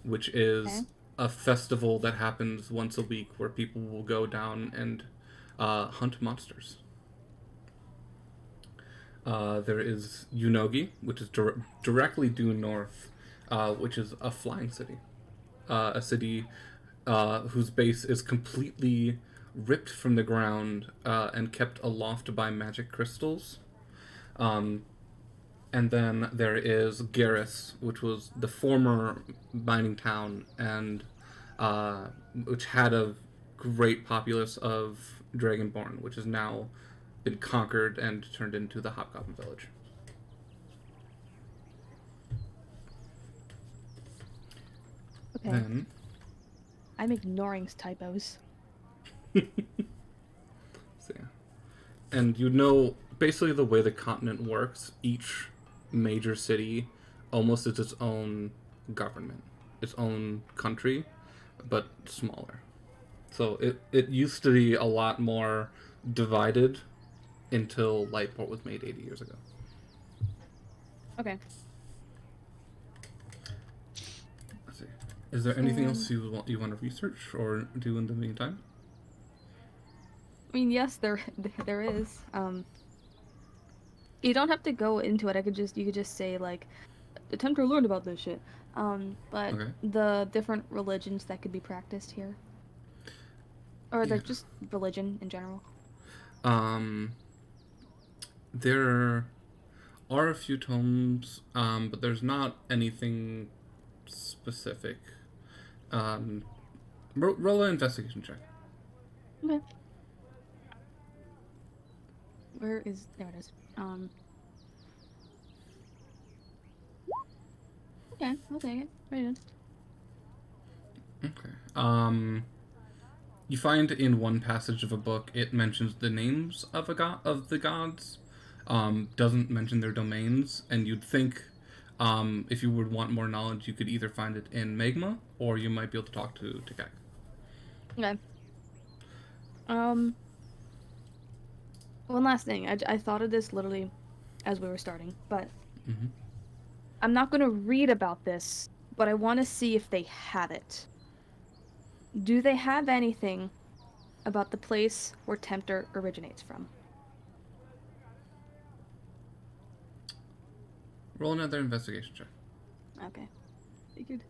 which is a festival that happens once a week where people will go down and hunt monsters. There is Unogi, which is directly due north, which is a flying city. A city whose base is completely ripped from the ground and kept aloft by magic crystals. And then there is Garrus, which was the former mining town, and which had a great populace of Dragonborn, which is now been conquered and turned into the Hobgoblin Village. Okay. Then, I'm ignoring typos. so yeah. And you know, basically the way the continent works, each major city almost is its own government, its own country, but smaller. So it used to be a lot more divided until Lightport was made 80 years ago. Okay. Let's see. Is there anything else you want to research or do in the meantime? I mean, yes, there is. You don't have to go into it. You could just say like, attempt to learn about this shit. But Okay. the different religions that could be practiced here, or Yeah. just religion in general. There are a few tomes, but there's not anything specific. Roll an investigation check. Okay. Where is there? It is. Okay, I'll take it. Very good. Okay. You find in one passage of a book it mentions the names of the gods, doesn't mention their domains, and you'd think, if you would want more knowledge, you could either find it in Magma or you might be able to talk to Tikak. Okay. One last thing. I thought of this literally as we were starting, but Mm-hmm. I'm not going to read about this, but I want to see if they have it. Do they have anything about the place where Tempter originates from? Roll another investigation check. Okay. Figured.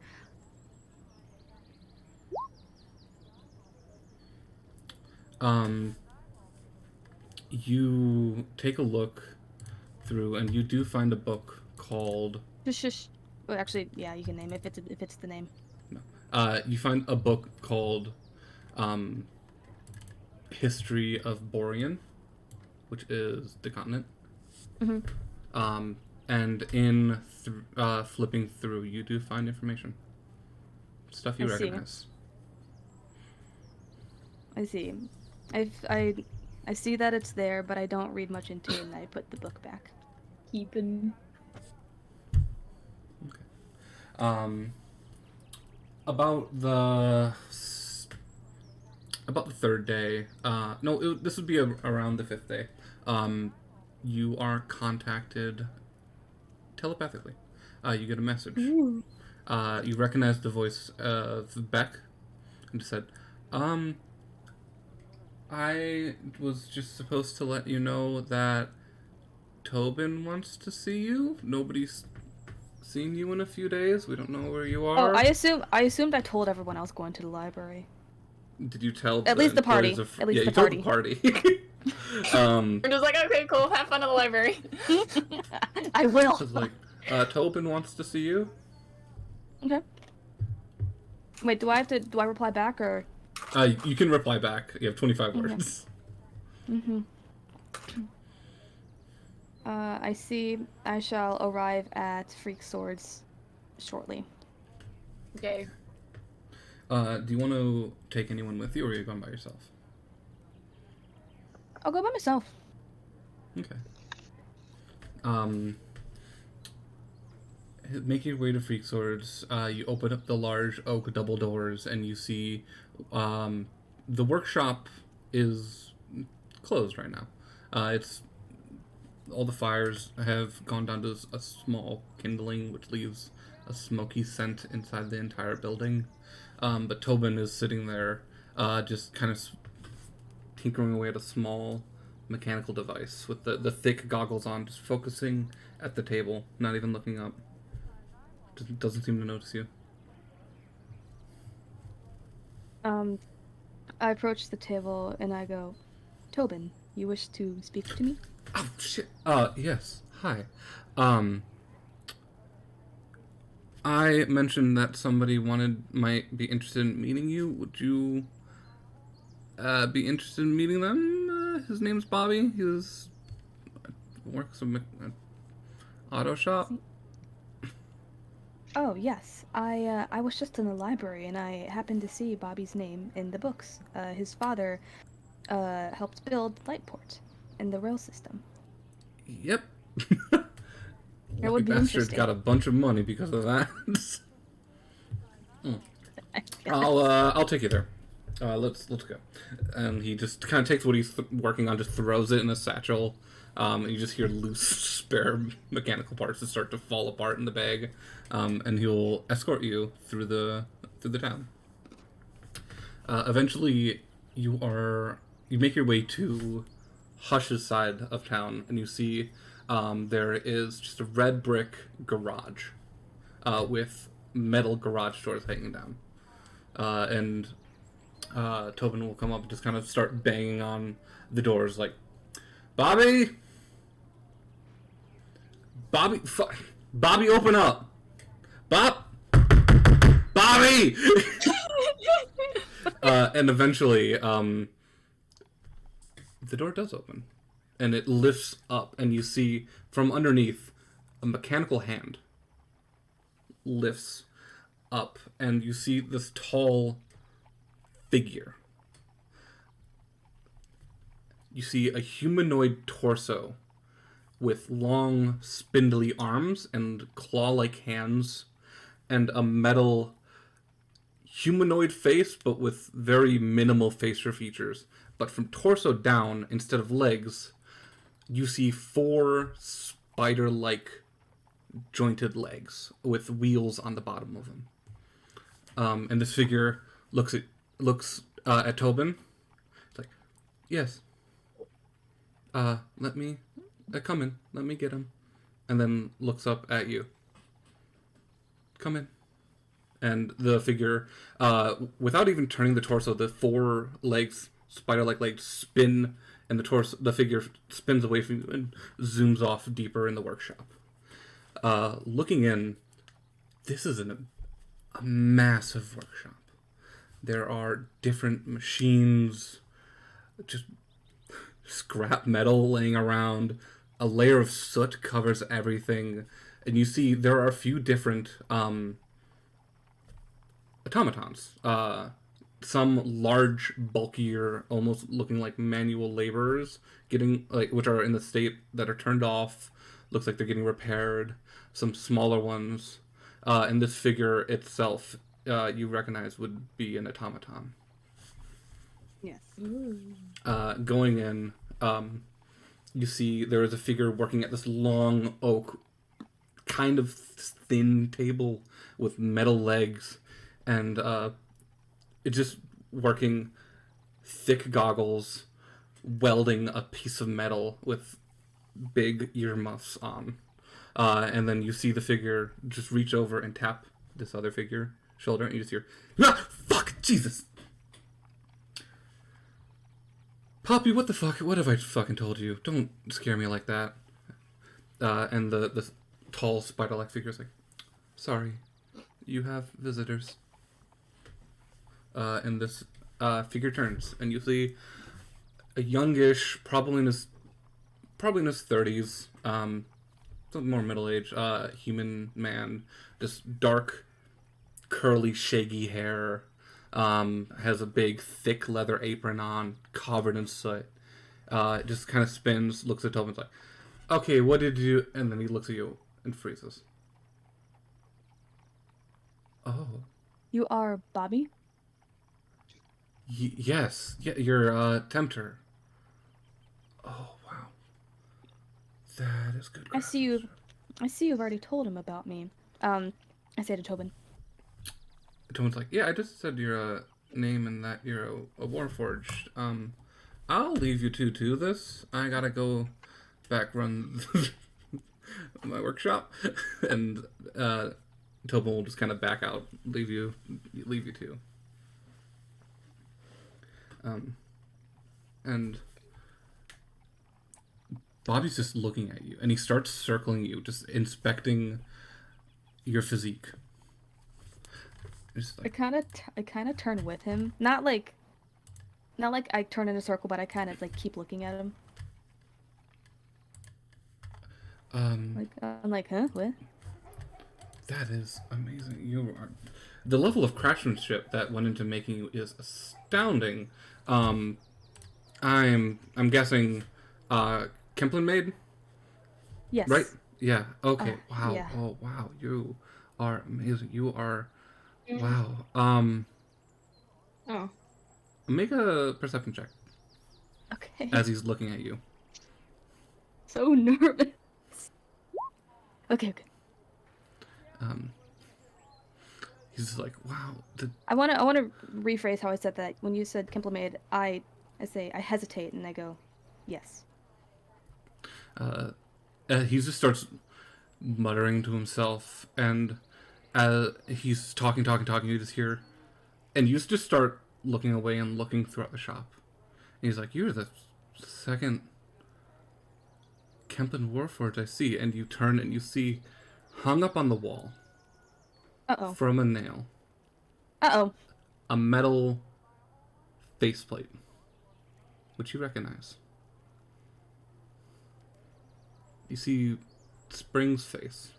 You take a look through, and you do find a book called. Shush. Well, actually, yeah, you can name it if it's the name. No. You find a book called History of Borean, which is the continent. Mm-hmm. And in flipping through, you do find information. Stuff you recognize. I see. I see that it's there, but I don't read much into it, and I put the book back. Keeping. Okay. About the third day. This would be around the fifth day. You are contacted telepathically. You get a message. Ooh. You recognize the voice of Beck, and said, I was just supposed to let you know that Tobin wants to see you. Nobody's seen you in a few days. We don't know where you are. Oh, I assumed I told everyone I was going to the library. Did you tell At least the party. At least the party. You told the party. We're just like, okay, cool, have fun in the library. I will. I was like, Tobin wants to see you. Okay. Wait, do I reply back or? You can reply back. You have 25 words. Mm-hmm. I see. I shall arrive at Freak Swords shortly. Okay. Do you want to take anyone with you, or are you going by yourself? I'll go by myself. Okay. Make your way to Freak Swords. You open up the large oak double doors, and you see the workshop is closed right now. It's all the fires have gone down to a small kindling, which leaves a smoky scent inside the entire building. But Tobin is sitting there, just kind of tinkering away at a small mechanical device with the thick goggles on, just focusing at the table, not even looking up. Doesn't seem to notice you. I approach the table and I go, Tobin, you wish to speak to me? Oh, shit. Yes. Hi. I mentioned that somebody might be interested in meeting you. Would you, be interested in meeting them? his name's Bobby. He works in an auto shop. Oh yes, I was just in the library and I happened to see Bobby's name in the books. His father helped build Lightport in the rail system. Yep. It would be bastard interesting. got a bunch of money because of that. I'll take you there. Let's go. And he just kind of takes what he's working on, just throws it in a satchel. And you just hear loose spare mechanical parts that start to fall apart in the bag. And he'll escort you through the town. Eventually, you make your way to Hush's side of town, and you see there is just a red brick garage with metal garage doors hanging down. And Tobin will come up and just kind of start banging on the doors like, Bobby, open up, Bobby. And eventually, the door does open, and it lifts up, and you see from underneath a mechanical hand lifts up, and you see this tall figure. You see a humanoid torso with long, spindly arms and claw-like hands, and a metal humanoid face, but with very minimal facial features. But from torso down, instead of legs, you see 4 spider-like jointed legs with wheels on the bottom of them. And this figure looks at Tobin. It's like, yes. Let me come in. Let me get him. And then looks up at you. Come in. And the figure, without even turning the torso, the 4 legs, spider-like legs, spin, and the figure spins away from you and zooms off deeper in the workshop. Looking in, this is a massive workshop. There are different machines, just scrap metal laying around. A layer of soot covers everything. And you see there are a few different automatons. Some large, bulkier, almost looking like manual laborers, which are in the state that are turned off. Looks like they're getting repaired. Some smaller ones. And this figure itself, you recognize would be an automaton. Yes. Going in, you see there is a figure working at this long oak, kind of thin table with metal legs, and it's just working thick goggles, welding a piece of metal with big earmuffs on. And then you see the figure just reach over and tap this other figure shoulder, and you just hear, ah, fuck, Jesus! Poppy, what the fuck? What have I fucking told you? Don't scare me like that. And the tall spider-like figure's like, sorry, you have visitors. And this figure turns, and you see a youngish, probably in his 30s, more middle-aged, human man, just dark, curly, shaggy hair, has a big, thick leather apron on, covered in soot. Just kind of spins, looks at Tobin's like, okay, what did you... And then he looks at you and freezes. Oh. You are Bobby? Yes. Yeah, you're Tempter. Oh, wow. That is good. I see you've already told him about me. I say to Tobin. Tobin's like, yeah, I just said your name and that you're a Warforged. I'll leave you two to this. I gotta go back run my workshop. And Tobin will just kind of back out, leave you two. And Bobby's just looking at you, and he starts circling you, just inspecting your physique. Like, I kind of turn with him, not like Not like I turn in a circle, but I kind of like keep looking at him. Like I'm like, huh? What? That is amazing. You are the level of craftsmanship that went into making you is astounding. I'm guessing, Kemplin made. Yes. Right? Yeah. Okay. Wow. Yeah. Oh wow. You are amazing. You are. Wow. Oh. Make a perception check Okay. as he's looking at you. So nervous. Okay. He's just like, wow. I wanna rephrase how I said that. When you said Kemplemade, I say I hesitate and I go, yes. He just starts muttering to himself, and he's talking, you just hear, and you just start looking away and looking throughout the shop. And he's like, you're the second Kemplin Warforged I see, and you turn and you see, hung up on the wall, from a nail, a metal faceplate, which you recognize. You see Spring's face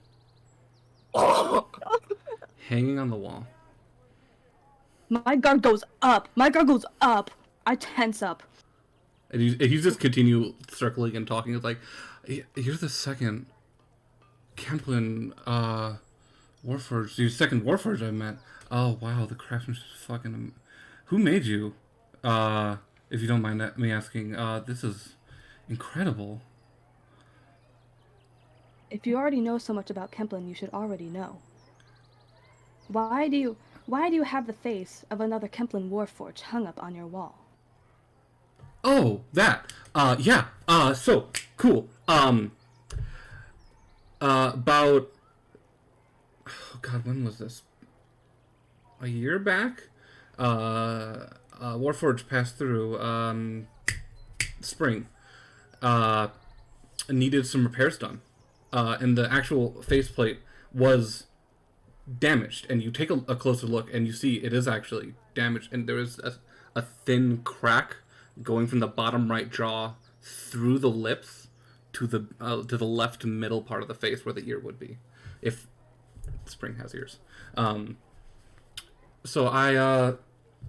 hanging on the wall. My guard goes up. I tense up. And he's just continue circling and talking. It's like, you're the second Kemplin Warforged. You're the second Warforged I met. Oh wow, the craftsmanship is fucking. Who made you? If you don't mind me asking, this is incredible. If you already know so much about Kemplin, you should already know. Why do you have the face of another Kemplin Warforged hung up on your wall? Oh, that. Yeah. So cool. About. Oh God, when was this? A year back. Warforged passed through. Spring. Needed some repairs done. And the actual faceplate was damaged, and you take a closer look and you see it is actually damaged, and there is a thin crack going from the bottom right jaw through the lips to the left middle part of the face where the ear would be, if Spring has ears. So I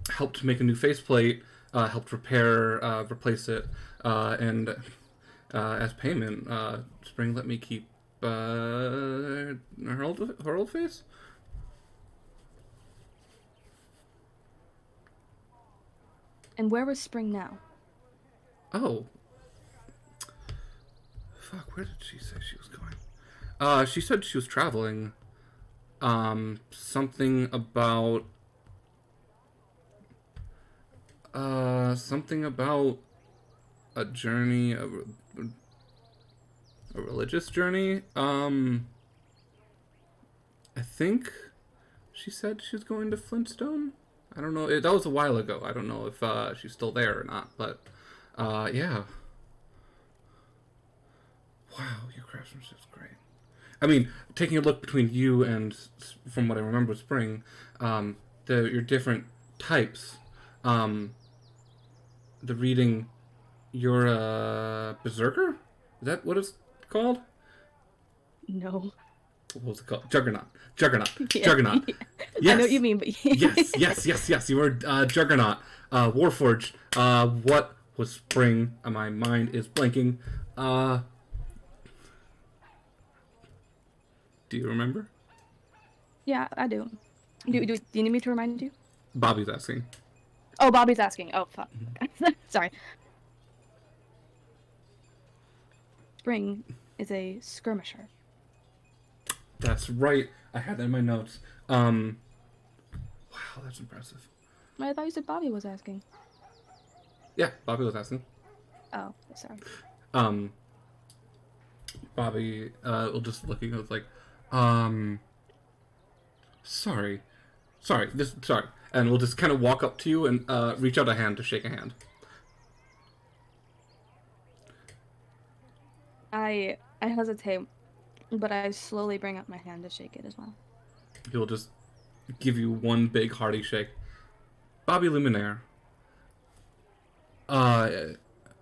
helped make a new faceplate, helped replace it, and as payment, Spring let me keep her old face. And where was Spring now? Oh. Fuck, where did she say she was going? She said she was traveling. Something about a journey, a religious journey. I think she said she was going to Flintstone. I don't know. That was a while ago. I don't know if she's still there or not. But yeah. Wow, your craftsmanship's great. I mean, taking a look between you and, from what I remember, Spring, your different types. The reading, you're a berserker? Is that what it's called? No. What was it called? Juggernaut. Juggernaut. Yeah. Juggernaut. Yes. I know what you mean, but yes. You were Juggernaut. Warforged. What was Spring? My mind is blanking. Do you remember? Yeah, I do. Do you need me to remind you? Bobby's asking. Oh, Bobby's asking. Oh, fuck. Sorry. Spring is a skirmisher. That's right. I had that in my notes. Wow, that's impressive. I thought you said Bobby was asking. Yeah, Bobby was asking. Oh, sorry. Bobby will just looking. I was like, sorry, and we'll just kind of walk up to you and reach out a hand to shake a hand. I hesitate, but I slowly bring up my hand to shake it as well. He'll just give you one big hearty shake. Bobby Luminaire,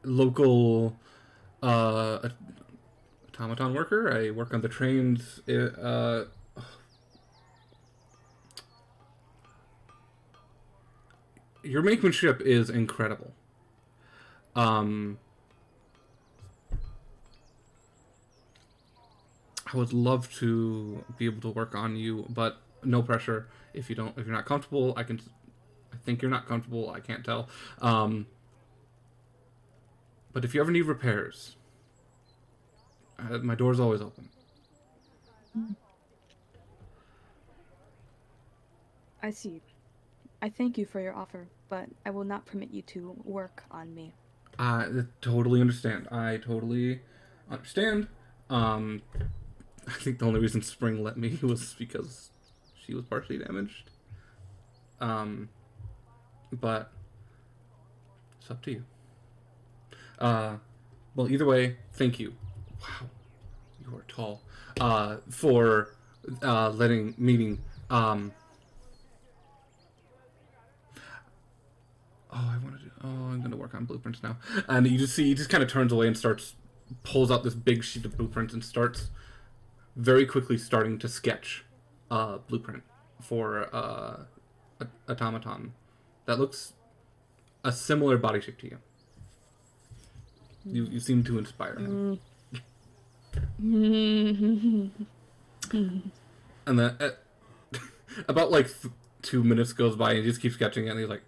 local automaton worker. I work on the trains. Your makemanship is incredible. I would love to be able to work on you, but no pressure. If you're not comfortable, I think you're not comfortable. I can't tell. But if you ever need repairs, my door's always open. I see. I thank you for your offer, but I will not permit you to work on me. I totally understand. I think the only reason Spring let me was because she was partially damaged. But it's up to you. Well, either way, thank you. Wow, you are tall. For meeting. I'm gonna work on blueprints now. And you just see, he just kind of turns away and pulls out this big sheet of blueprints and starts very quickly starting to sketch a blueprint for automaton that looks a similar body shape to you. You seem to inspire him. And then about like 2 minutes goes by and he just keeps sketching it and he's like,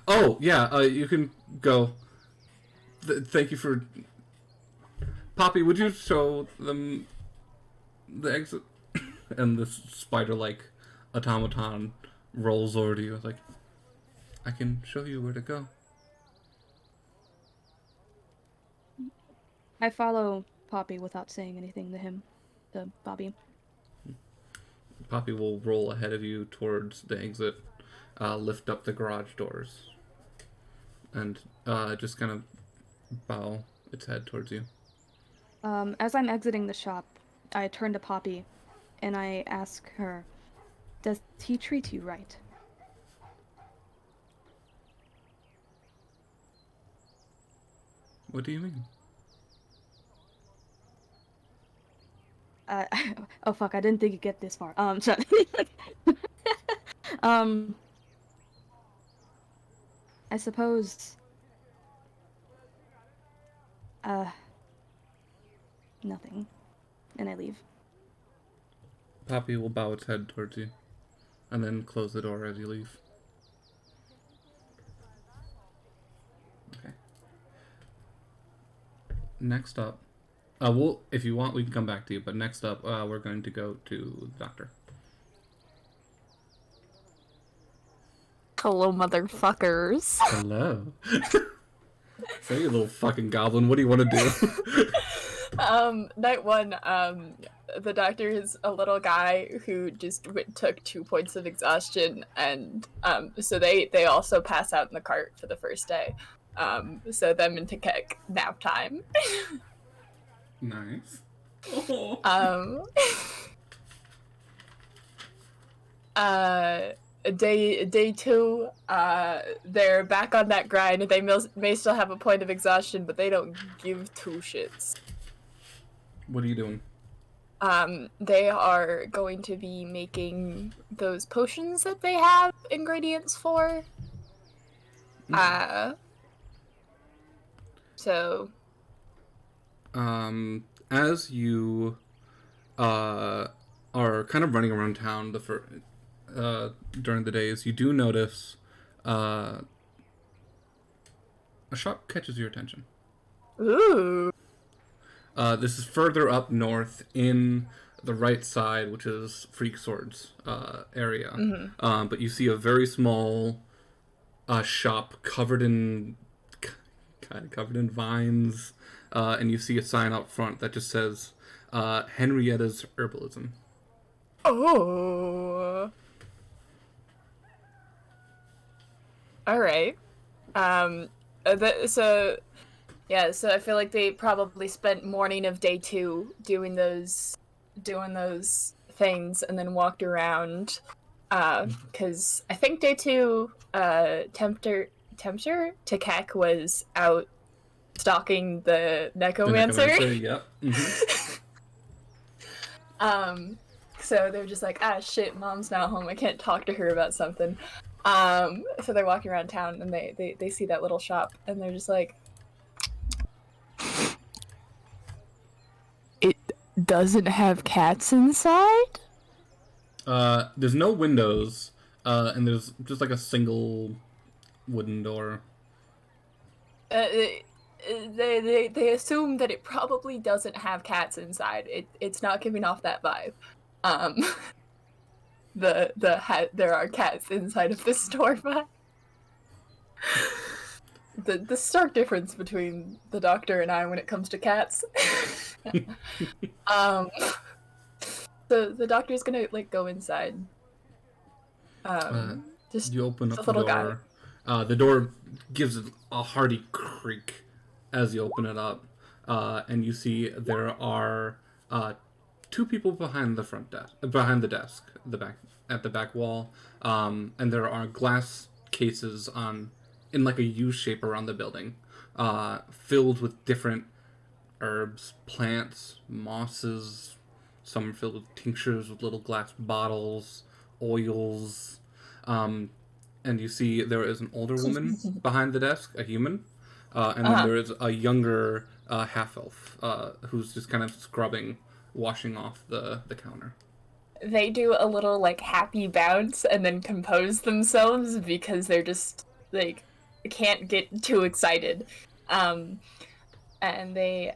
oh yeah, you can go. Thank you for... Poppy, would you show them the exit? And this spider-like automaton rolls over to you. It's like, I can show you where to go. I follow Poppy without saying anything to Bobby. Poppy will roll ahead of you towards the exit, lift up the garage doors, and just kind of bow its head towards you. As I'm exiting the shop, I turn to Poppy, and I ask her, does he treat you right? What do you mean? Oh fuck, I didn't think you'd get this far. So, I suppose, nothing. And I leave. Poppy will bow its head towards you, and then close the door as you leave. Okay. Next up, if you want, we can come back to you, but next up, we're going to go to the doctor. Hello, motherfuckers. Hello. Say, you little fucking goblin, what do you want to do? Night one, the doctor is a little guy who just took 2 points of exhaustion, and so they also pass out in the cart for the first day. So them and Takek nap time. Nice. Day two, they're back on that grind. They may still have a point of exhaustion, but they don't give two shits. What are you doing? They are going to be making those potions that they have ingredients for. So. As you are kind of running around town during the days, you do notice a shop catches your attention. Ooh. This is further up north in the right side, which is Freak Swords area. Mm-hmm. But you see a very small shop covered in vines, and you see a sign out front that just says Henrietta's Herbalism. Oh. All right. So I feel like they probably spent morning of day 2 doing those things, and then walked around. Because I think day 2, temperature, Takek was out stalking the necromancer. Yep. Mm-hmm. So they're just like, ah, shit, mom's not home. I can't talk to her about something. So they're walking around town and they see that little shop and they're just like, it doesn't have cats inside? There's no windows, and there's just like a single wooden door. They assume that it probably doesn't have cats inside. It's not giving off that vibe. There are cats inside of this store, but the stark difference between the doctor and I when it comes to cats. The doctor's gonna like go inside. Just you open up the the little door. The door gives a hearty creak as you open it up, and you see there are two people behind the desk, at the back wall, and there are glass cases in like a U shape around the building, filled with different herbs, plants, mosses. Some are filled with tinctures with little glass bottles, oils, and you see there is an older woman behind the desk, a human, and then there is a younger half-elf who's just kind of scrubbing, washing off the counter. They do a little like happy bounce and then compose themselves because they're just like can't get too excited, and they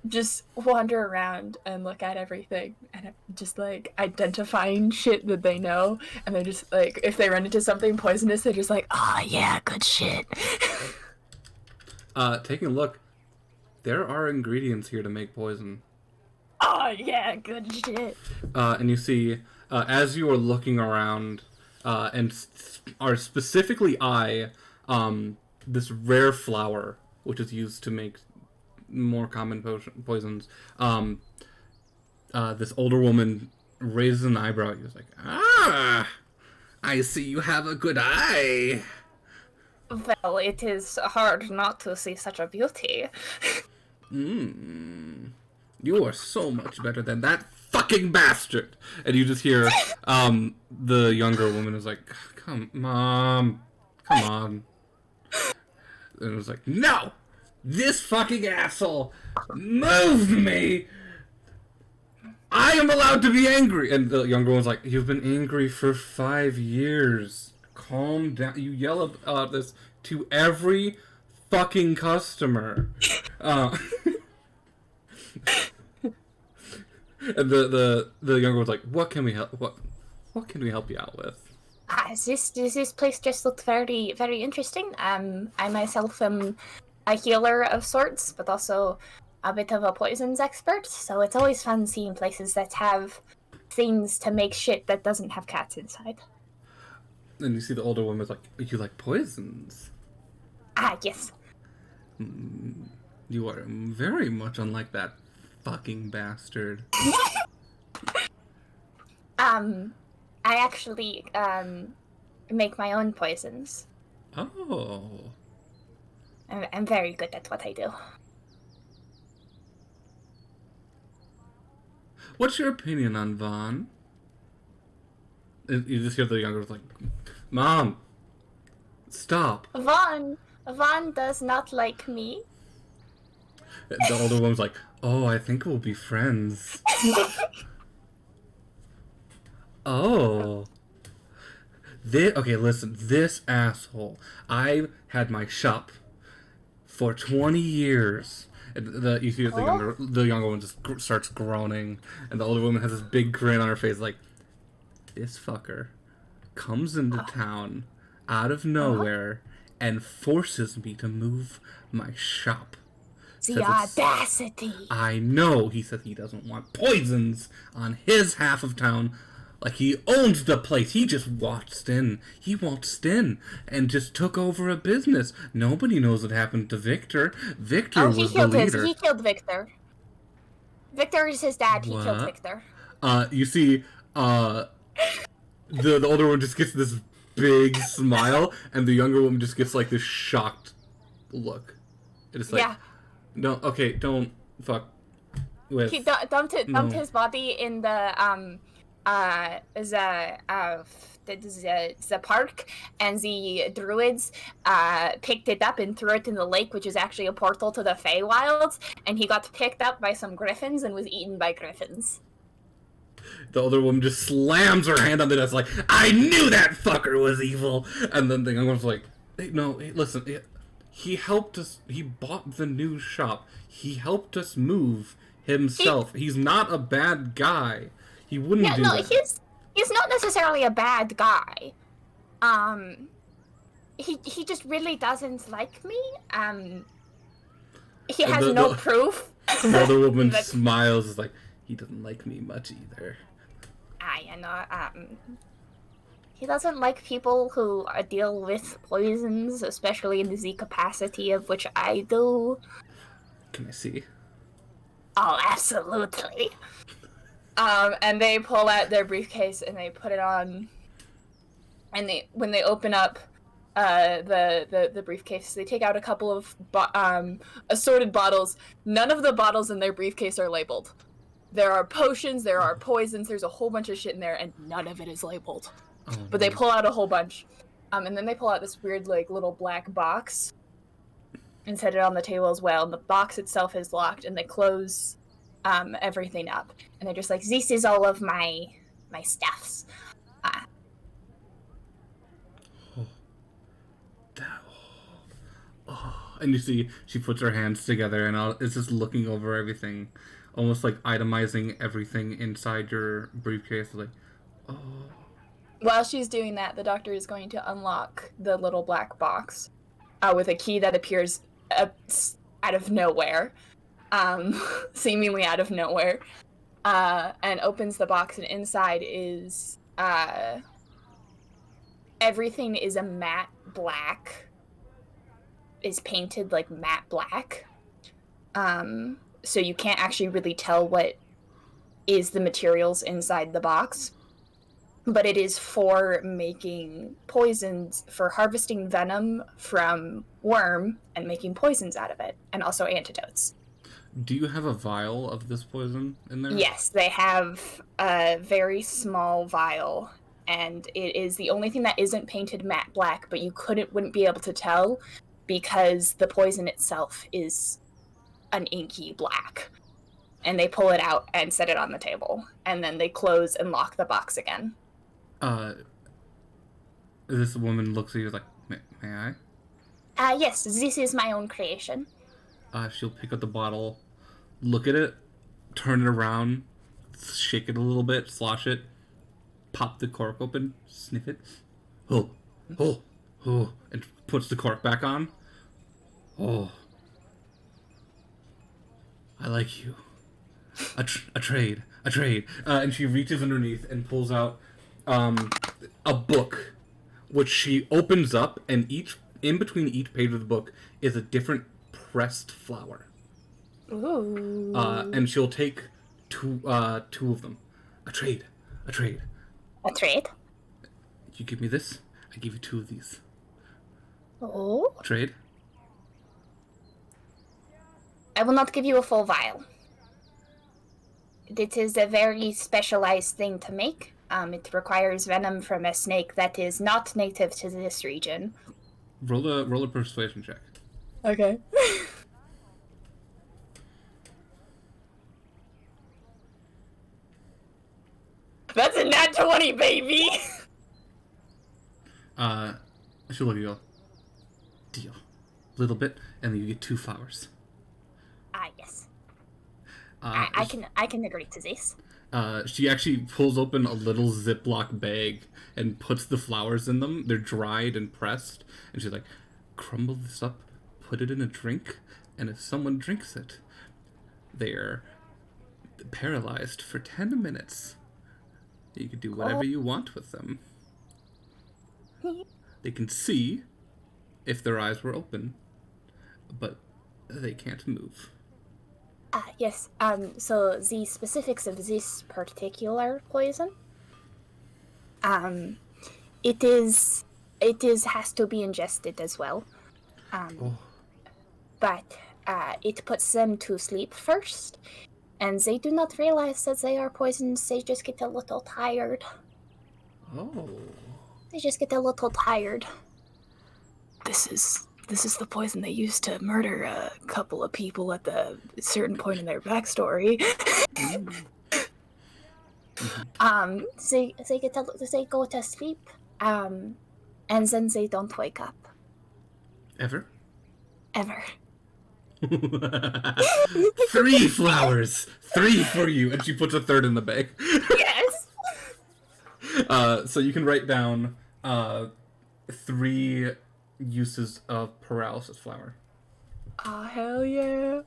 just wander around and look at everything and just like identifying shit that they know, and they're just like, if they run into something poisonous, they're just like, oh yeah, good shit. Taking a look, there are ingredients here to make poison. Oh yeah, good shit. And you see, as you are looking around, and are specifically this rare flower, which is used to make more common poisons. This older woman raises an eyebrow. She's like, "Ah, I see you have a good eye." Well, it is hard not to see such a beauty. You are so much better than that fucking bastard. And you just hear the younger woman is like, "Come, Mom, come on." And it was like, "No! This fucking asshole moved me! I am allowed to be angry!" And the younger one's like, "You've been angry for 5 years. Calm down." You yell about this to every fucking customer. And the younger one's like, "What can we help? What can we help you out with?" This place just looked very, very interesting. I myself am a healer of sorts, but also a bit of a poisons expert, so it's always fun seeing places that have things to make shit that doesn't have cats inside. And you see the older woman's like, "You like poisons?" Ah, yes. You are very much unlike that fucking bastard. I actually, make my own poisons. Oh. I'm very good at what I do. What's your opinion on Vaughn? And you just hear the younger like, "Mom, stop." Vaughn does not like me. The older woman's like, "Oh, I think we'll be friends." Oh. Okay, listen, this asshole. I had my shop for 20 years. And you see the younger one just starts groaning, and the older woman has this big grin on her face, like, "This fucker comes into town out of nowhere and forces me to move my shop." The audacity! I know. He says he doesn't want poisons on his half of town. Like he owns the place. He just waltzed in. He waltzed in and just took over a business. Nobody knows what happened to Victor. Victor was the leader. He killed Victor. Victor is his dad. He killed Victor. You see, the older one just gets this big smile, and the younger woman just gets like this shocked look. It's like, Yeah. no, okay, don't fuck with. He dumped his body in the park, and the druids picked it up and threw it in the lake, which is actually a portal to the Feywilds, and he got picked up by some griffins and was eaten by griffins. The older woman just slams her hand on the desk like, I knew that fucker was evil! And then the young one's like, hey, no, hey, listen, he helped us, he bought the new shop, he helped us move himself. He's not a bad guy. He wouldn't do that. He's not necessarily a bad guy. He just really doesn't like me. He has no proof. The other woman smiles, is like, he doesn't like me much either. I know. He doesn't like people who deal with poisons, especially in the capacity of which I do. Can I see? Oh, absolutely. And they pull out their briefcase and they put it on. And when they open up the briefcase, they take out a couple of assorted bottles. None of the bottles in their briefcase are labeled. There are potions, there are poisons, there's a whole bunch of shit in there, and none of it is labeled. Oh, but they pull out a whole bunch. And then they pull out this weird, like, little black box and set it on the table as well. And the box itself is locked, and they close everything up. And they're just like, this is all of my stuffs. And you see she puts her hands together and is just looking over everything, almost like itemizing everything inside your briefcase. Like, oh. While she's doing that, the doctor is going to unlock the little black box with a key that appears out of nowhere, seemingly out of nowhere, and opens the box, and inside is everything is a matte black. Is painted like matte black, so you can't actually really tell what is the materials inside the box, but it is for making poisons, for harvesting venom from worm and making poisons out of it, and also antidotes. Do you have a vial of this poison in there? Yes, they have a very small vial, and it is the only thing that isn't painted matte black, but you wouldn't be able to tell because the poison itself is an inky black. And they pull it out and set it on the table, and then they close and lock the box again. This woman looks at you like, may I? Yes, this is my own creation. She'll pick up the bottle, look at it, turn it around, shake it a little bit, slosh it, pop the cork open, sniff it, and puts the cork back on. Oh, I like you. A trade. And she reaches underneath and pulls out a book, which she opens up, and in between each page of the book is a different pressed flower. Ooh. And she'll take two of them. A trade. A trade? You give me this, I give you two of these. Oh. Trade. I will not give you a full vial. It is a very specialized thing to make. It requires venom from a snake that is not native to this region. Roll a persuasion check. Okay. That's a nat 20, baby! She'll look at you go, deal. Little bit, and then you get 2 flowers. Yes. I can agree to this. She actually pulls open a little Ziploc bag and puts the flowers in them. They're dried and pressed. And she's like, crumble this up, put it in a drink, and if someone drinks it, they're paralyzed for 10 minutes. You can do whatever you want with them. They can see if their eyes were open, but they can't move. Yes. So the specifics of this particular poison, it has to be ingested as well. But it puts them to sleep first, and they do not realize that they are poisoned. They just get a little tired. Oh. They just get a little tired. This is the poison they used to murder a couple of people at a certain point in their backstory. They go to sleep, and then they don't wake up. Ever? Ever. 3 flowers! 3 for you! And she puts a third in the bag. Yes! So you can write down 3 uses of paralysis flower. Oh, hell yeah.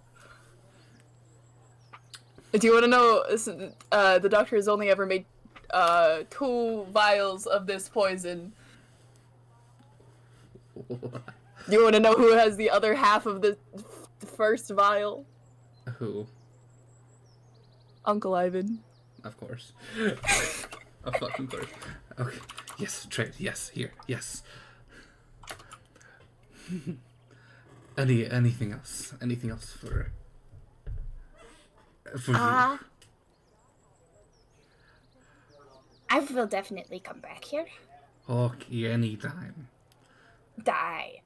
Do you want to know, the doctor has only ever made 2 vials of this poison. Do you want to know who has the other half of the first vial? Who? Uncle Ivan. Of course. Of fucking course. Okay. Yes, trade. Yes, here. Yes. Anything else? Anything else for you? I will definitely come back here. Okay, anytime. Die.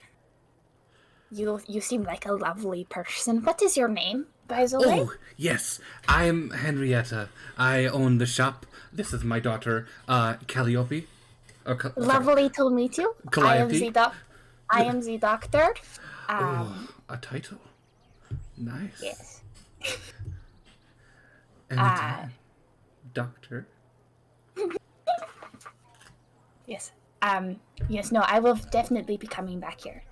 You seem like a lovely person. What is your name, by the way? Oh, yes. I'm Henrietta. I own the shop. This is my daughter, Calliope. Lovely to meet you. Calliope. I am the doctor. Oh, a title. Nice. Yes. Anytime. Doctor. Yes. Yes, no, I will definitely be coming back here.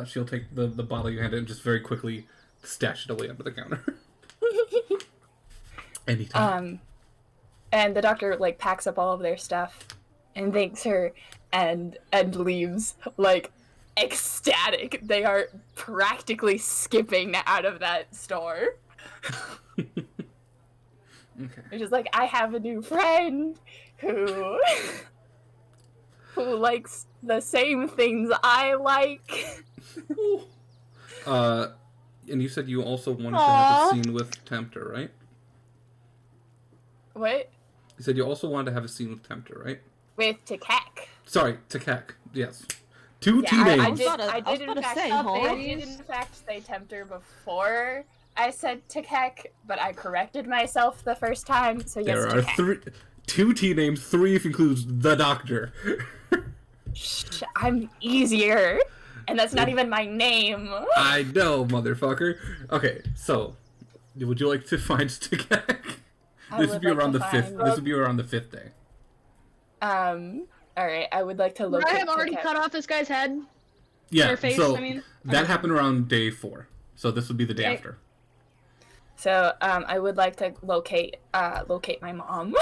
She'll take the bottle you handed and just very quickly stash it away under the counter. Anytime. And the doctor, like, packs up all of their stuff and thanks her and leaves, like, ecstatic. They are practically skipping out of that store. Okay. It's just like, I have a new friend who likes the same things I like. And you said you also wanted to have a scene with Tempter, right? What? You said you also wanted to have a scene with Tempter, right? With Takak. Sorry, Takak. Yes. 2 T names. I did in fact say Tempter before I said Takak, but I corrected myself the first time, so yes, There are Takak. 2 T names, 3 if includes the Doctor. Shh, I'm easier. And that's not even my name. I know, motherfucker. Okay, so would you like to find Takak? This would be around the 5th. This would be around the 5th day. Alright, I would like to look I have already cut off this guy's head. Yeah, Their face, so I mean. that happened around day 4. So this would be the day after. So, I would like to locate my mom.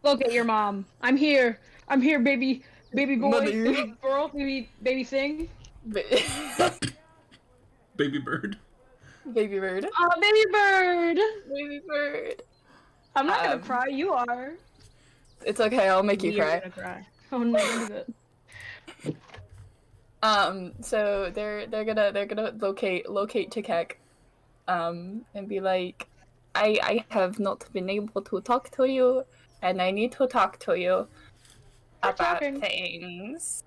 Locate your mom. I'm here. I'm here, baby. Baby boy, Mother. baby girl, baby thing. Baby bird. Baby bird. Oh, baby bird. Baby bird. I'm not gonna cry. You are. It's okay. I'll make you You're cry. gonna cry. Oh no, look at it. So they're gonna locate Takek, and be like, I have not been able to talk to you, and I need to talk to you about things.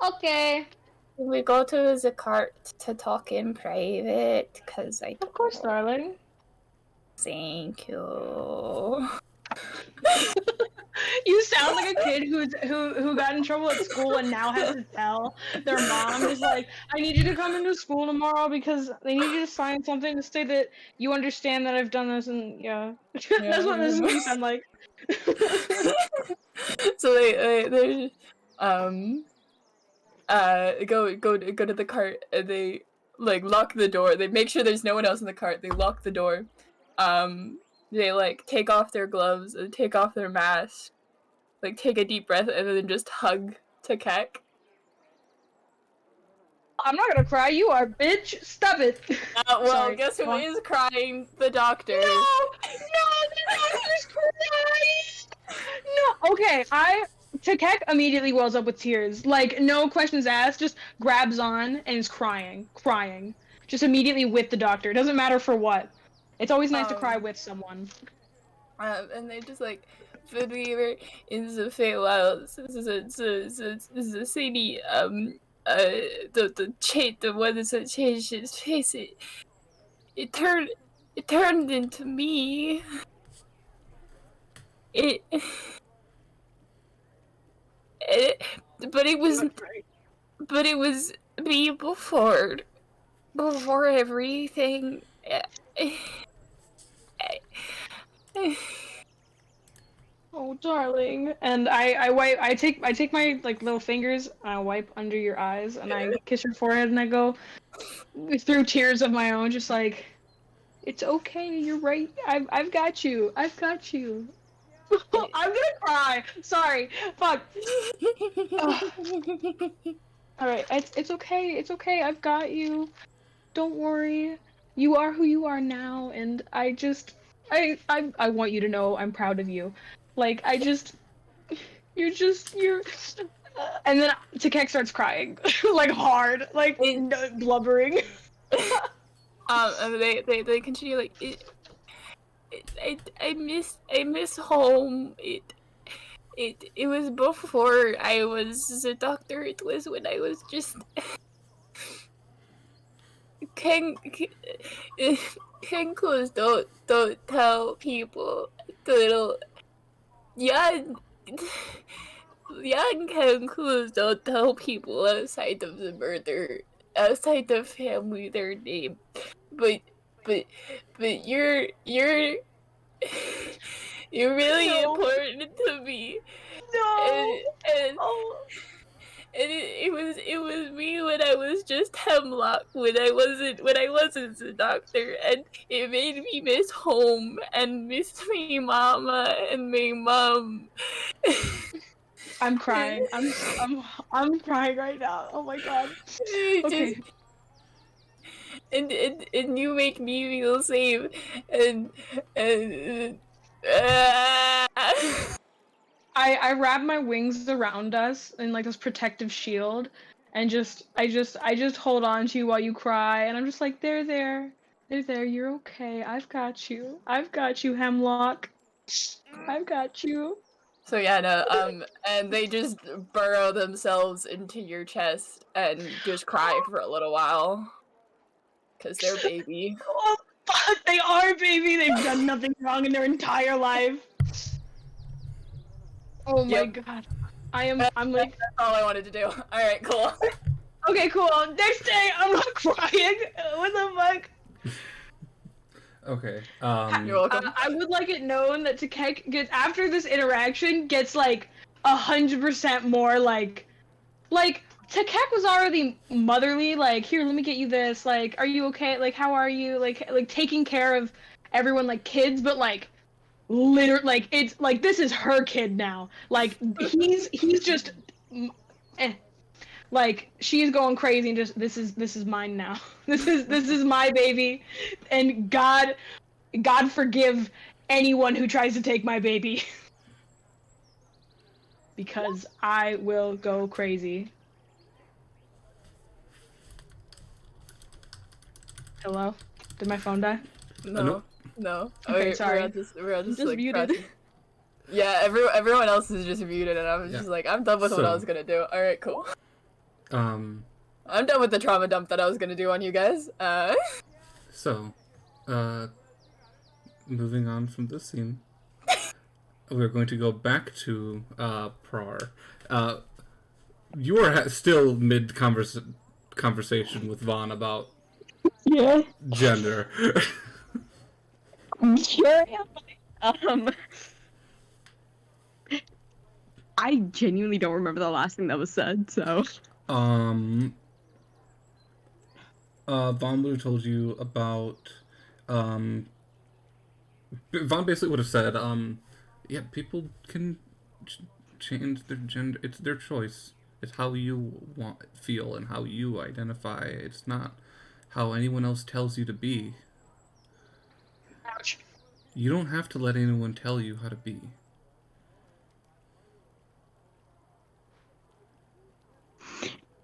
Okay. We go to the cart to talk in private, cause I. Of course, darling. Thank you. You sound like a kid who got in trouble at school and now has to tell their mom is like, I need you to come into school tomorrow because they need you to sign something to say that you understand that I've done this, and yeah. That's what this is what you sound like. So they go to the cart and they like lock the door. They make sure there's no one else in the cart. They lock the door. They like take off their gloves and take off their mask, like take a deep breath and then just hug Takek. I'm not gonna cry. You are, bitch. Stop it. Well, Sorry. guess who is crying? The doctor. No, the doctor's crying. No. Okay, Takek immediately wells up with tears. Like, no questions asked, just grabs on and is crying. Just immediately with the doctor. It doesn't matter for what. It's always nice to cry with someone. And they just like, when we were in the Feywild, the city, the one that changed his face, it turned into me. It, but it was me before everything. Oh, darling. And I take my like little fingers and I wipe under your eyes and I kiss your forehead and I go through tears of my own, just like, it's okay, you're right. I've got you. I've got you. I'm gonna cry. Sorry. Fuck. All right. It's okay. It's okay. I've got you. Don't worry. You are who you are now, and I want you to know I'm proud of you. Like you're. And then Takek starts crying, like hard, like blubbering. And they continue like I miss home. It was before I was a doctor. It was when I was just Kenkus don't tell people the little young Kenkus don't tell people outside of the murder, outside the family, their name, but you're really important to me. No. And it was me when I was just Hemlock, when I wasn't the doctor, and it made me miss home and miss my mama and my mom. I'm crying. I'm crying right now. Oh my god. Okay. And you make me feel safe and I wrap my wings around us in like this protective shield, and I just hold on to you while you cry, and I'm just like, they're there, you're okay, I've got you, Hemlock, I've got you. So yeah, no, and they just burrow themselves into your chest and just cry for a little while, cause they're baby. Oh fuck, they are baby. They've done nothing wrong in their entire life. Oh my god. I'm like, that's all I wanted to do. Alright, cool. Okay, cool. Next day, I'm not crying. What the fuck? Okay. You're welcome. I would like it known that Takek gets, after this interaction, gets like 100% more like Takek was already motherly. Like, here, let me get you this. Like, are you okay? Like, how are you? Like taking care of everyone like kids, but like. Literally, like, it's like this is her kid now. Like, he's just like, she's going crazy and just this is mine now. This is my baby, and God forgive anyone who tries to take my baby. Because I will go crazy. Hello? Did my phone die? No. No. Okay, sorry. We're all just like muted. pressing. Yeah, everyone else is just muted, and I was just like, I'm done with what I was gonna do. All right, cool. I'm done with the trauma dump that I was gonna do on you guys. So, moving on from this scene, we're going to go back to Prar. You are still mid conversation with Vaughn about gender. Sure am. I genuinely don't remember the last thing that was said, so. Von would have told you about, Von basically would have said, yeah, people can change their gender. It's their choice. It's how you feel and how you identify. It's not how anyone else tells you to be. Ouch. You don't have to let anyone tell you how to be.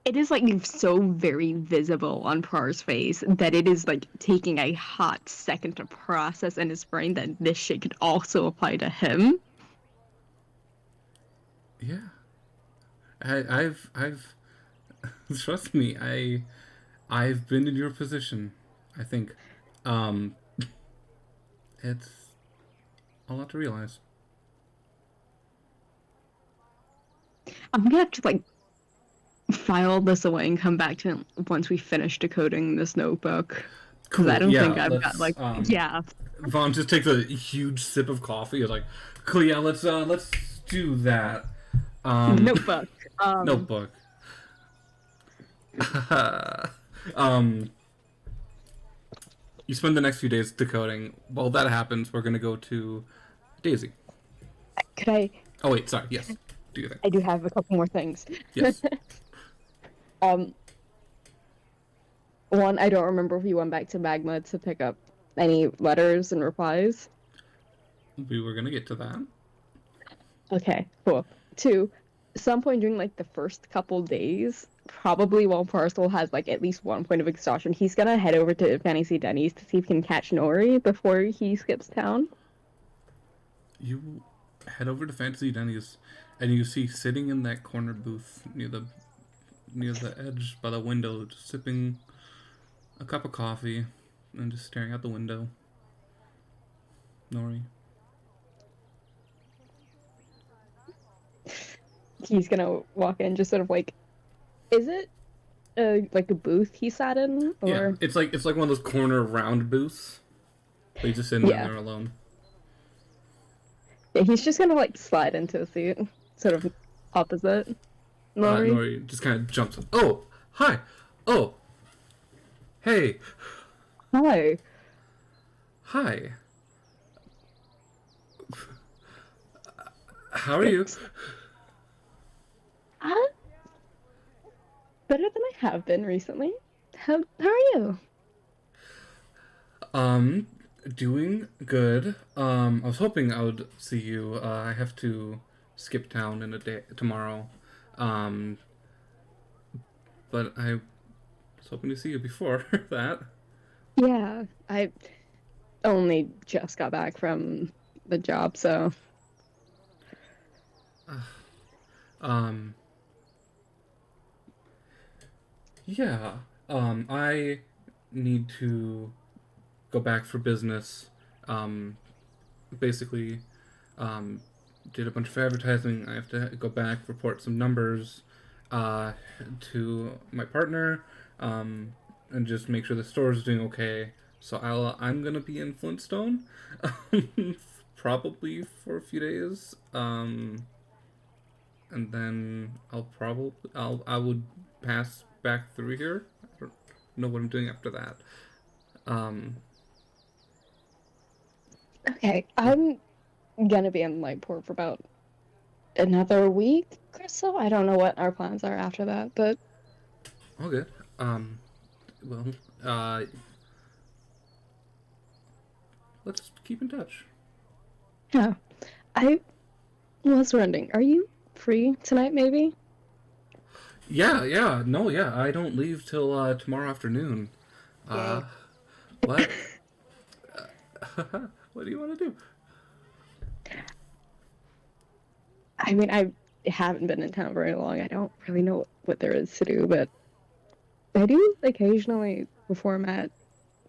it is like so very visible on Par's face that it is like taking a hot second to process in his brain that this shit could also apply to him. Yeah. I've trust me, I've been in your position. I think it's a lot to realize. I'm gonna have to like file this away and come back to it once we finish decoding this notebook. Because I don't think I've got like Vaughn just takes a huge sip of coffee. He's like, cool, yeah, let's do that. Notebook. Notebook. You spend the next few days decoding. While that happens, we're gonna go to Daisy. Could I? Oh wait, sorry. Yes, do you think? I do have a couple more things. Yes. One, I don't remember if you went back to Magma to pick up any letters and replies. We were gonna get to that. Okay, cool. Two, some point during like the first couple days, probably while Parcel has like at least one point of exhaustion, he's gonna head over to Fantasy Denny's to see if he can catch Nori before he skips town. You head over to Fantasy Denny's, and you see sitting in that corner booth near the edge by the window, just sipping a cup of coffee and just staring out the window. Nori. He's gonna walk in, just sort of like, is it like a booth he sat in? Or... Yeah, it's like one of those corner round booths. But he's just sitting there alone. Yeah, he's just gonna like slide into a seat, sort of opposite Nori. Nori just kind of jumps up. Oh, hi. Oh, hey. Hi. Hi. How are you? Better than I have been recently. How are you? Doing good. I was hoping I would see you. I have to skip town in a day tomorrow. But I was hoping to see you before that. Yeah, I only just got back from the job, so. Yeah. I need to go back for business. Basically, did a bunch of advertising. I have to go back, report some numbers, to my partner, and just make sure the store is doing okay. So I'm gonna be in Flintstone, probably for a few days. And then I would pass back through here. I don't know what I'm doing after that. Okay, I'm gonna be in Lightport for about another week or so. I don't know what our plans are after that, but... All good. Well, let's keep in touch. Yeah. I was wondering, are you free tonight, maybe? Yeah. I don't leave till tomorrow afternoon. What? What do you want to do? I mean, I haven't been in town very long. I don't really know what there is to do, but I do occasionally perform at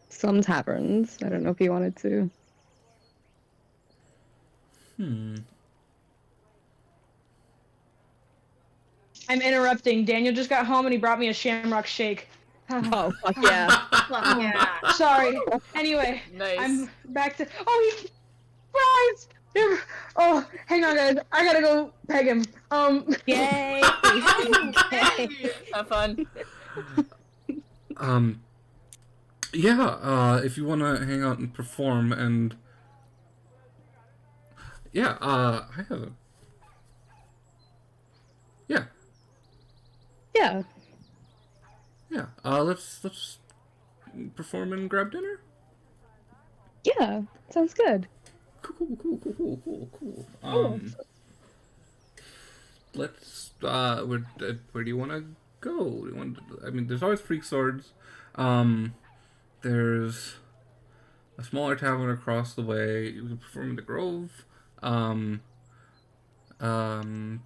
some taverns. I don't know if you wanted to. I'm interrupting. Daniel just got home and he brought me a shamrock shake. Oh, fuck yeah. Fuck yeah. Sorry. Anyway, Nice. I'm back to. Oh, he fries. Oh, hang on, guys. I gotta go peg him. Yay! Have fun. If you want to hang out and perform, and I have a... Let's perform and grab dinner. Yeah, sounds good. Cool. Let's where do you want to go? I mean, there's always freak swords. There's a smaller tavern across the way. You can perform in the Grove. What do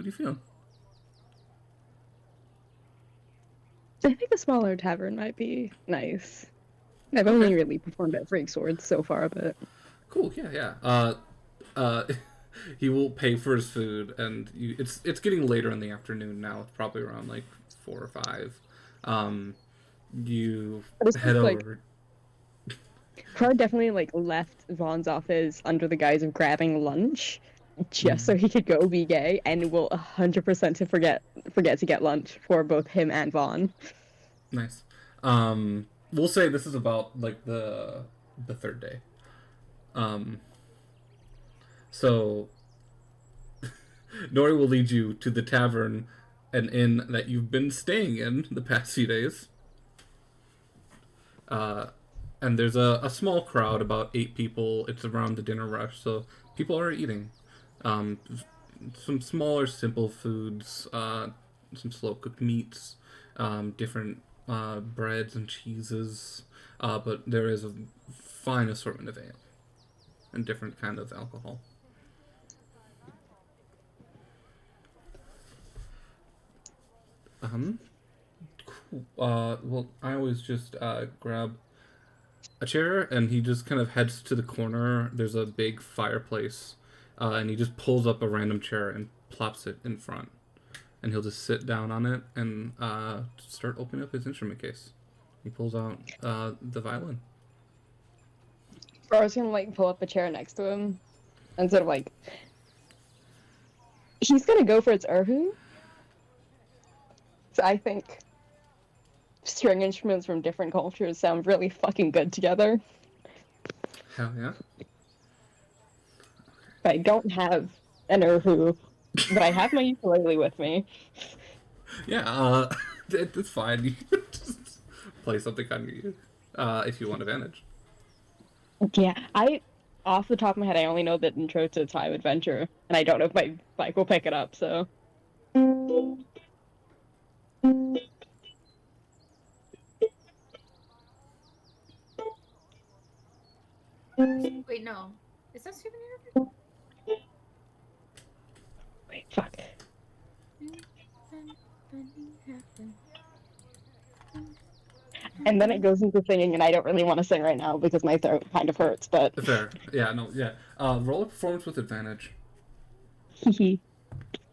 you feel? I think a smaller tavern might be nice. I've only really performed at Freak Swords so far, but Cool. Yeah. He will pay for his food, and it's getting later in the afternoon now. It's probably around like 4 or 5. You head over. Crowd definitely like left Vaughn's office under the guise of grabbing lunch, just so he could go be gay, and will 100% to forget to get lunch for both him and Vaughn. Nice. We'll say this is about like the third day. So Nori will lead you to the tavern, an inn that you've been staying in the past few days. And there's a small crowd, about 8 people. It's around the dinner rush, so people are eating. Some smaller, simple foods, some slow-cooked meats, different breads and cheeses, but there is a fine assortment of ale and different kind of alcohol. Cool. Well, I always just grab a chair, and he just kind of heads to the corner. There's a big fireplace, and he just pulls up a random chair and plops it in front. And he'll just sit down on it and start opening up his instrument case. He pulls out the violin. Far's gonna like pull up a chair next to him, and sort of like he's gonna go for its erhu. So I think string instruments from different cultures sound really fucking good together. Hell yeah. I don't have an erhu, but I have my ukulele with me. Yeah, it's fine. You can just play something on you if you want advantage. Yeah, off the top of my head, I only know the intro to Time Adventure, and I don't know if my bike will pick it up, so. Wait, no. Is that Steven Universe? Wait, fuck. And then it goes into singing, and I don't really want to sing right now because my throat kind of hurts, but... Fair. Yeah, no, yeah. Roll a performance with advantage.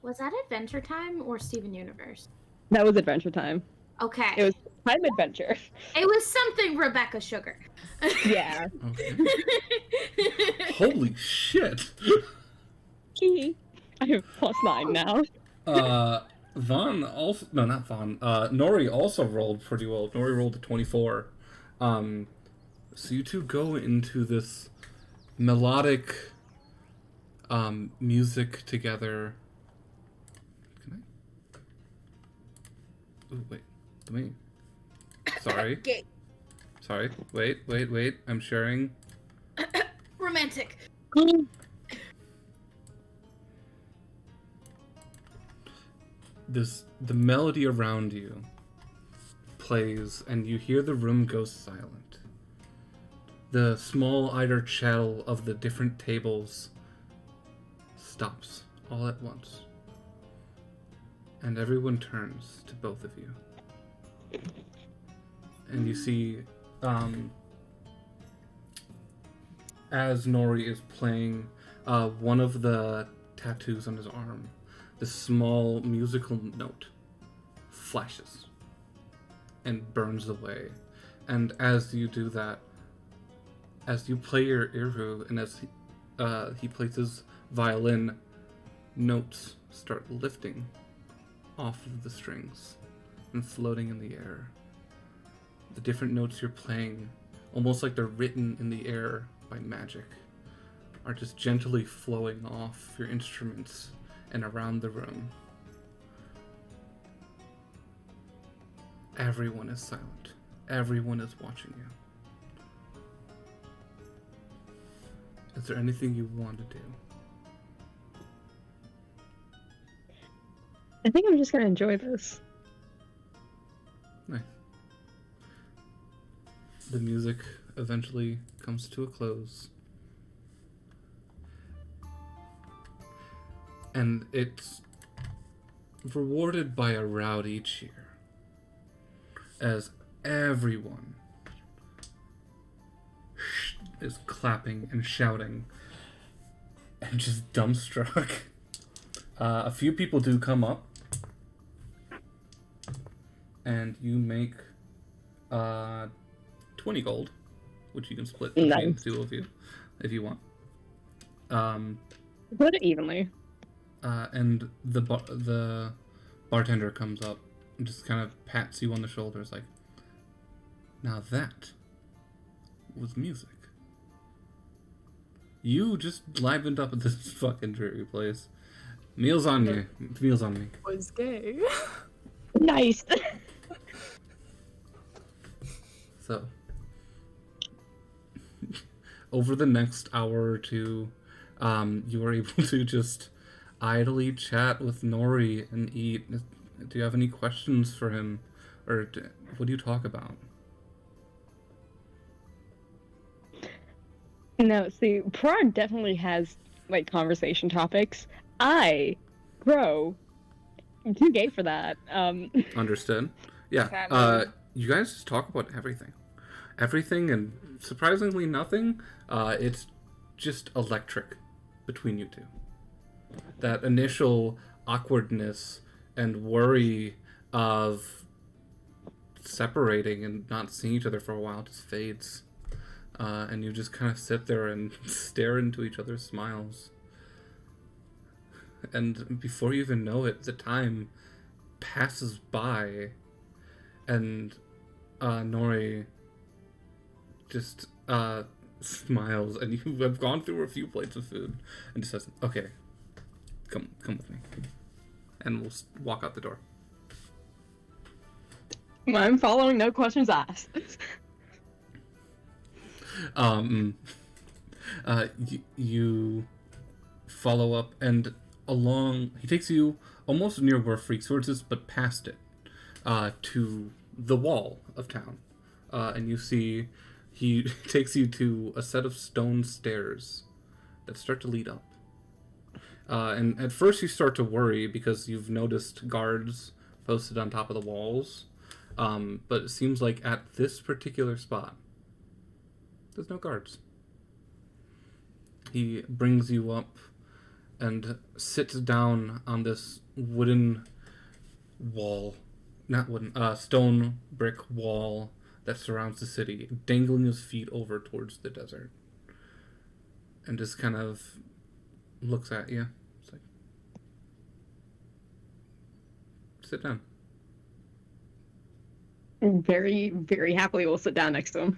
Was that Adventure Time or Steven Universe? That was Adventure Time. Okay. It was Time Adventure. It was something Rebecca Sugar. Yeah. Okay. Holy shit! I have +9 now. Vaughn also... No, not Vaughn. Nori also rolled pretty well. Nori rolled a 24. So you two go into this melodic music together. Can I? Ooh, wait. Let me... Sorry. Gay. Sorry. Wait. I'm sharing. Romantic. The melody around you plays, and you hear the room go silent. The small idle chattel of the different tables stops all at once, and everyone turns to both of you. And you see, as Nori is playing, one of the tattoos on his arm, the small musical note flashes and burns away. And as you do that, as you play your Irhu, and as he plays his violin, notes start lifting off of the strings and floating in the air. The different notes you're playing, almost like they're written in the air by magic, are just gently flowing off your instruments and around the room. Everyone is silent. Everyone is watching you. Is there anything you want to do? I think I'm just gonna enjoy this. Nice. The music eventually comes to a close. And it's rewarded by a rowdy cheer as everyone is clapping and shouting and just dumbstruck. A few people do come up, and you make 20 gold, which you can split between the two of you if you want. Put it evenly. And the bartender comes up and just kind of pats you on the shoulders, like, now that was music. You just livened up at this fucking dreary place. Meals on you. Meals on me. Was gay. Nice. So, over the next hour or two, you are able to just idly chat with Nori and eat. Do you have any questions for him? Or what do you talk about? No, see, Prod definitely has, like, conversation topics. I, bro, I'm too gay for that. Understood. Yeah. You guys just talk about everything. Everything and surprisingly nothing. It's just electric between you two. That initial awkwardness and worry of separating and not seeing each other for a while just fades. And you just kind of sit there and stare into each other's smiles. And before you even know it, the time passes by, and Nori just smiles, and you have gone through a few plates of food, and just says, "Okay, come with me," and we'll walk out the door. I'm following, no questions asked. You follow up, and he takes you almost near where Freak Swords is, but past it, to the wall of town. And you see he takes you to a set of stone stairs that start to lead up. And at first you start to worry because you've noticed guards posted on top of the walls. But it seems like at this particular spot, there's no guards. He brings you up and sits down on this wooden wall, stone brick wall that surrounds the city, dangling his feet over towards the desert. And just kind of looks at you. It's like, sit down. Very, very happily will sit down next to him.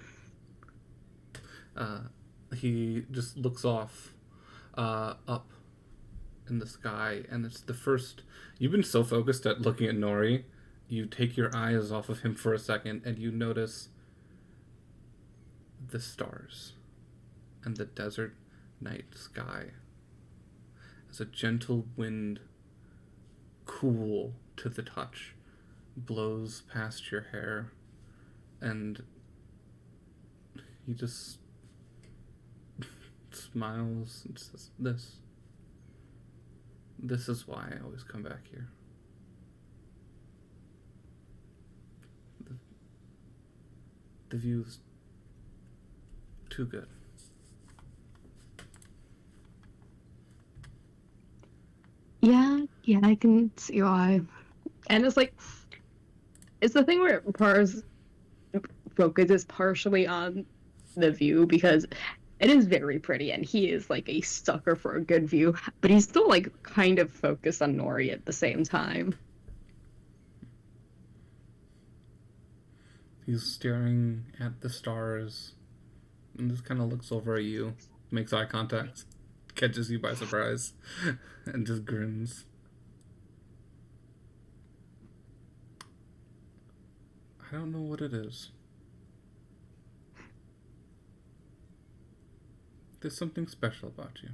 He just looks off, up in the sky, and it's the first. You've been so focused at looking at Nori, you take your eyes off of him for a second, and you notice the stars and the desert night sky as a gentle wind, cool to the touch, blows past your hair, and he just smiles and says, This is why I always come back here. The view's too good. Yeah, I can see why. And it's like, it's the thing where Par's focus is partially on the view because it is very pretty, and he is like a sucker for a good view, but he's still like kind of focused on Nori at the same time. He's staring at the stars and just kind of looks over at you, makes eye contact, catches you by surprise, and just grins. I don't know what it is. There's something special about you.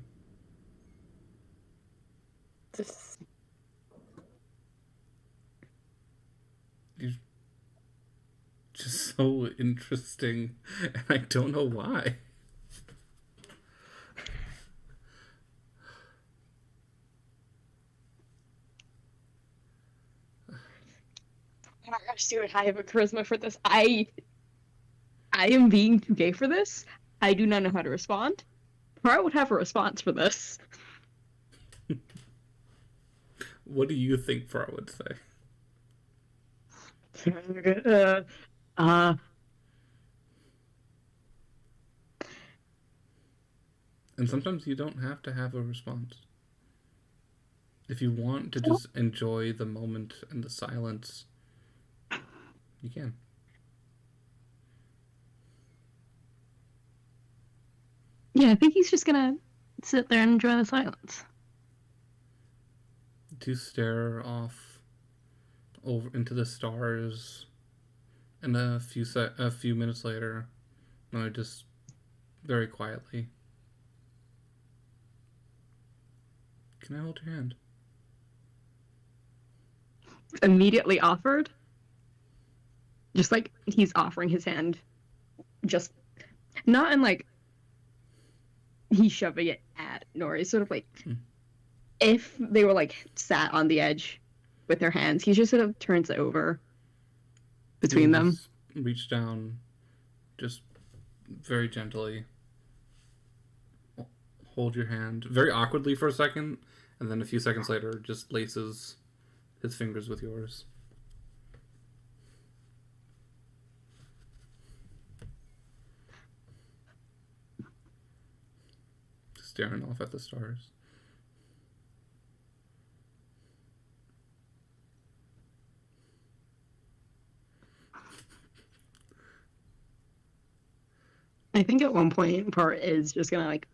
so interesting, and I don't know why. Oh my gosh, dude, I have a charisma for this. I am being too gay for this. I do not know how to respond. Part would have a response for this. What do you think Far would say? And sometimes you don't have to have a response. If you want to just enjoy the moment and the silence, you can. Yeah, I think he's just gonna sit there and enjoy the silence. To stare off over into the stars, and a few minutes later, no, just very quietly. Can I hold your hand? Immediately offered. Just like he's offering his hand. Just not in like he's shoving it at Nori. Sort of like if they were like sat on the edge with their hands, he just sort of turns it over between them. Reach down, just very gently. Hold your hand very awkwardly for a second, and then a few seconds later, just laces his fingers with yours. Just staring off at the stars. I think at one point Part is just gonna like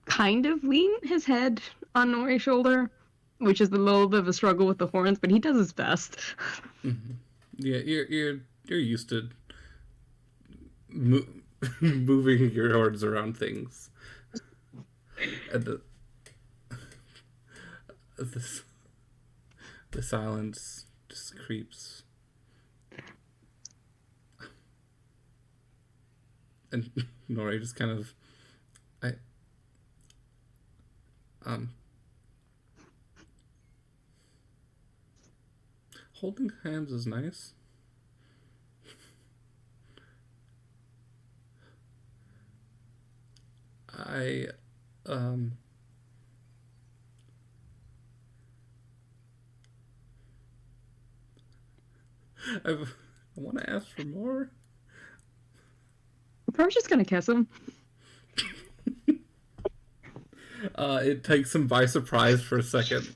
kind of lean his head on Nori's shoulder, which is a little bit of a struggle with the horns, but he does his best. Mm-hmm. Yeah, you're used to moving your horns around things, and the silence just creeps, and Nori just kind of holding hands is nice. I want to ask for more. Part's just gonna kiss him. It takes him by surprise for a second.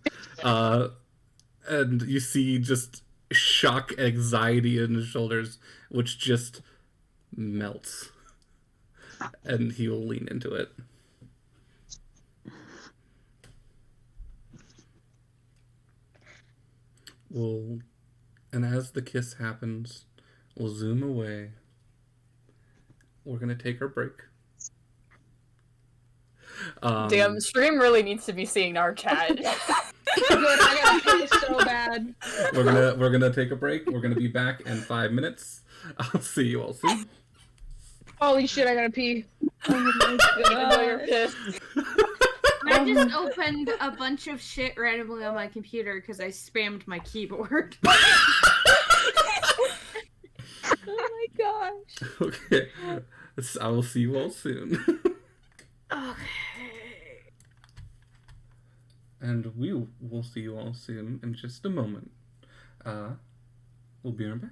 And you see just shock, anxiety in his shoulders, which just melts. And he will lean into it. And as the kiss happens, we'll zoom away. We're gonna take our break. Damn, stream really needs to be seeing our chat. Good, I gotta play so bad. We're gonna take a break. We're gonna be back in 5 minutes. I'll see you all soon. Holy shit, I gotta pee. Oh my god. You're pissed. I just opened a bunch of shit randomly on my computer because I spammed my keyboard. Oh my gosh. Okay. I will see you all soon. Okay. And we will see you all soon in just a moment. We'll be right back.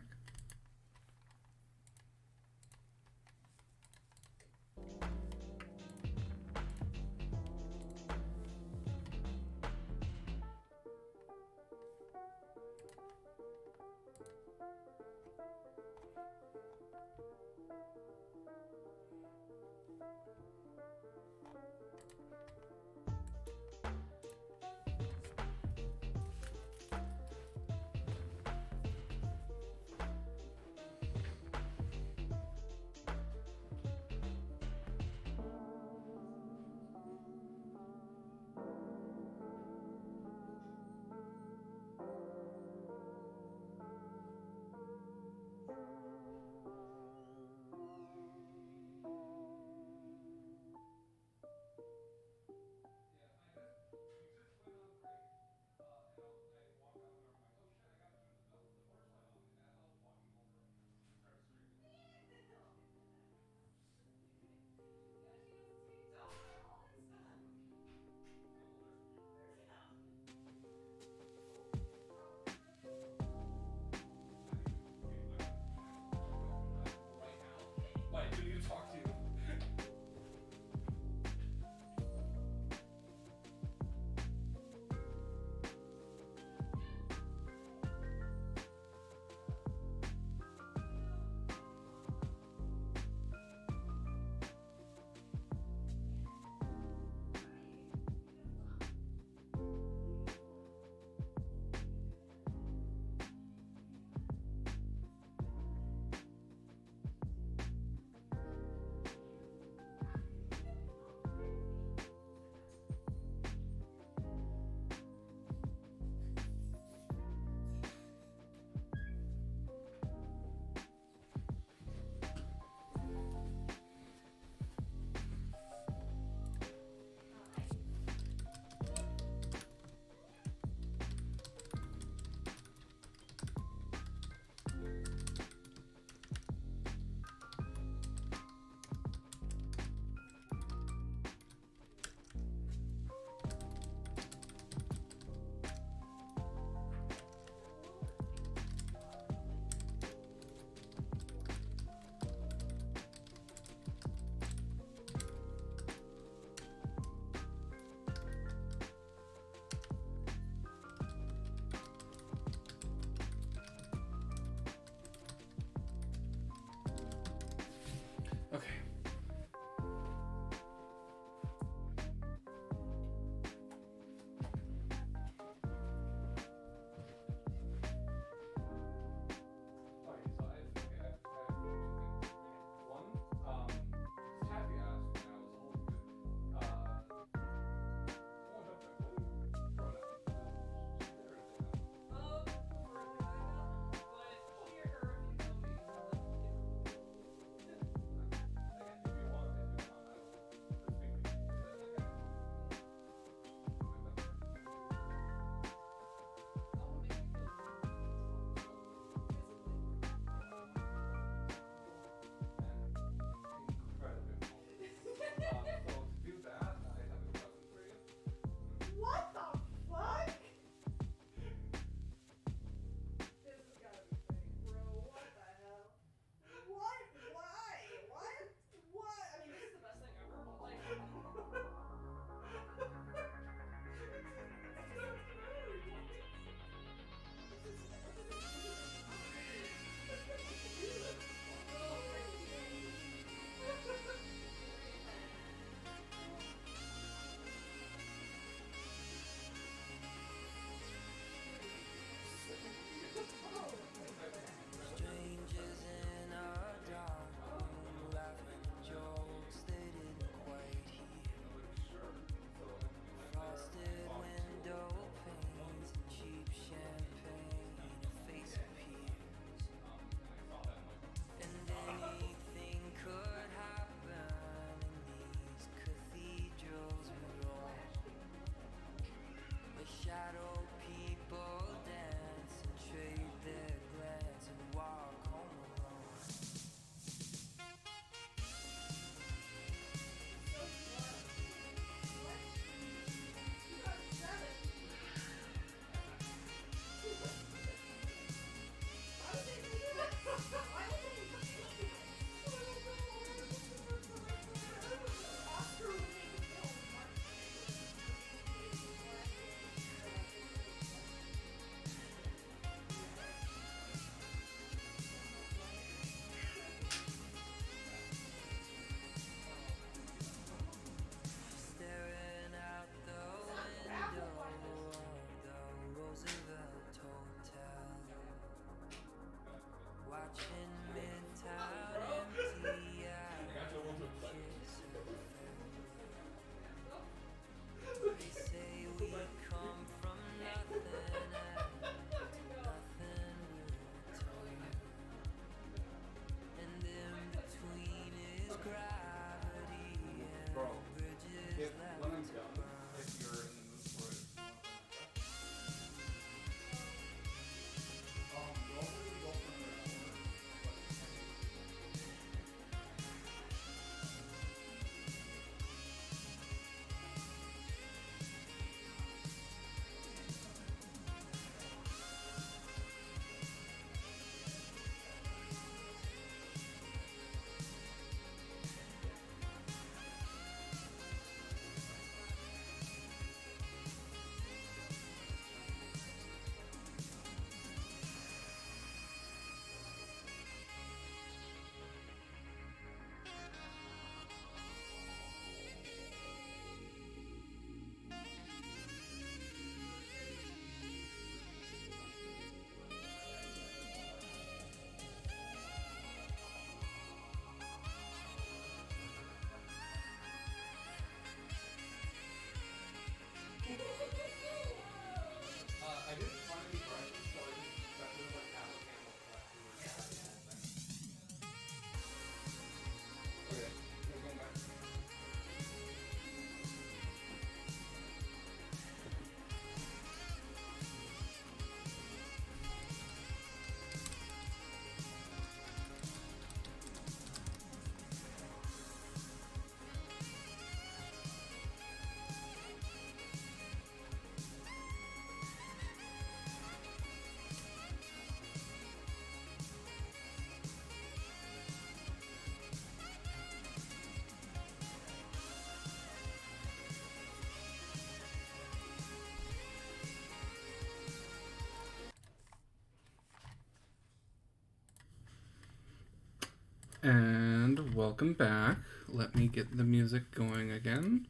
welcome back. Let me get the music going again.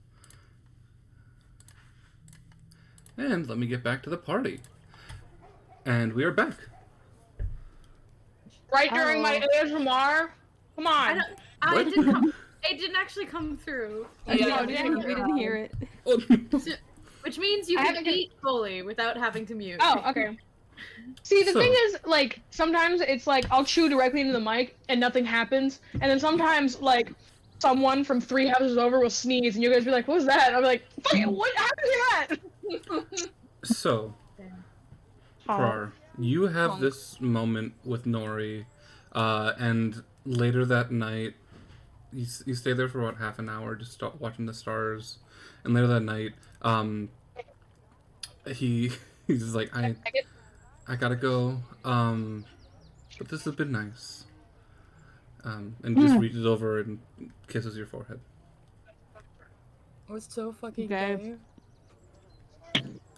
And let me get back to the party. And we are back. Right during my ASMR? Come on. It didn't actually come through. Yeah, we didn't hear it. Which means you can eat fully without having to mute. Oh, okay. See, the thing is, like, sometimes it's like I'll chew directly into the mic and nothing happens, and then sometimes, like, someone from 3 houses over will sneeze, and you guys be like, "What was that?" I'm like, "Fucking what? How did you hear that?" So, Prar, you have this moment with Nori, and later that night, you stay there for about half an hour just watching the stars, and later that night, he's like, I gotta go, but this has been nice. And just reaches over and kisses your forehead. It's so fucking gay.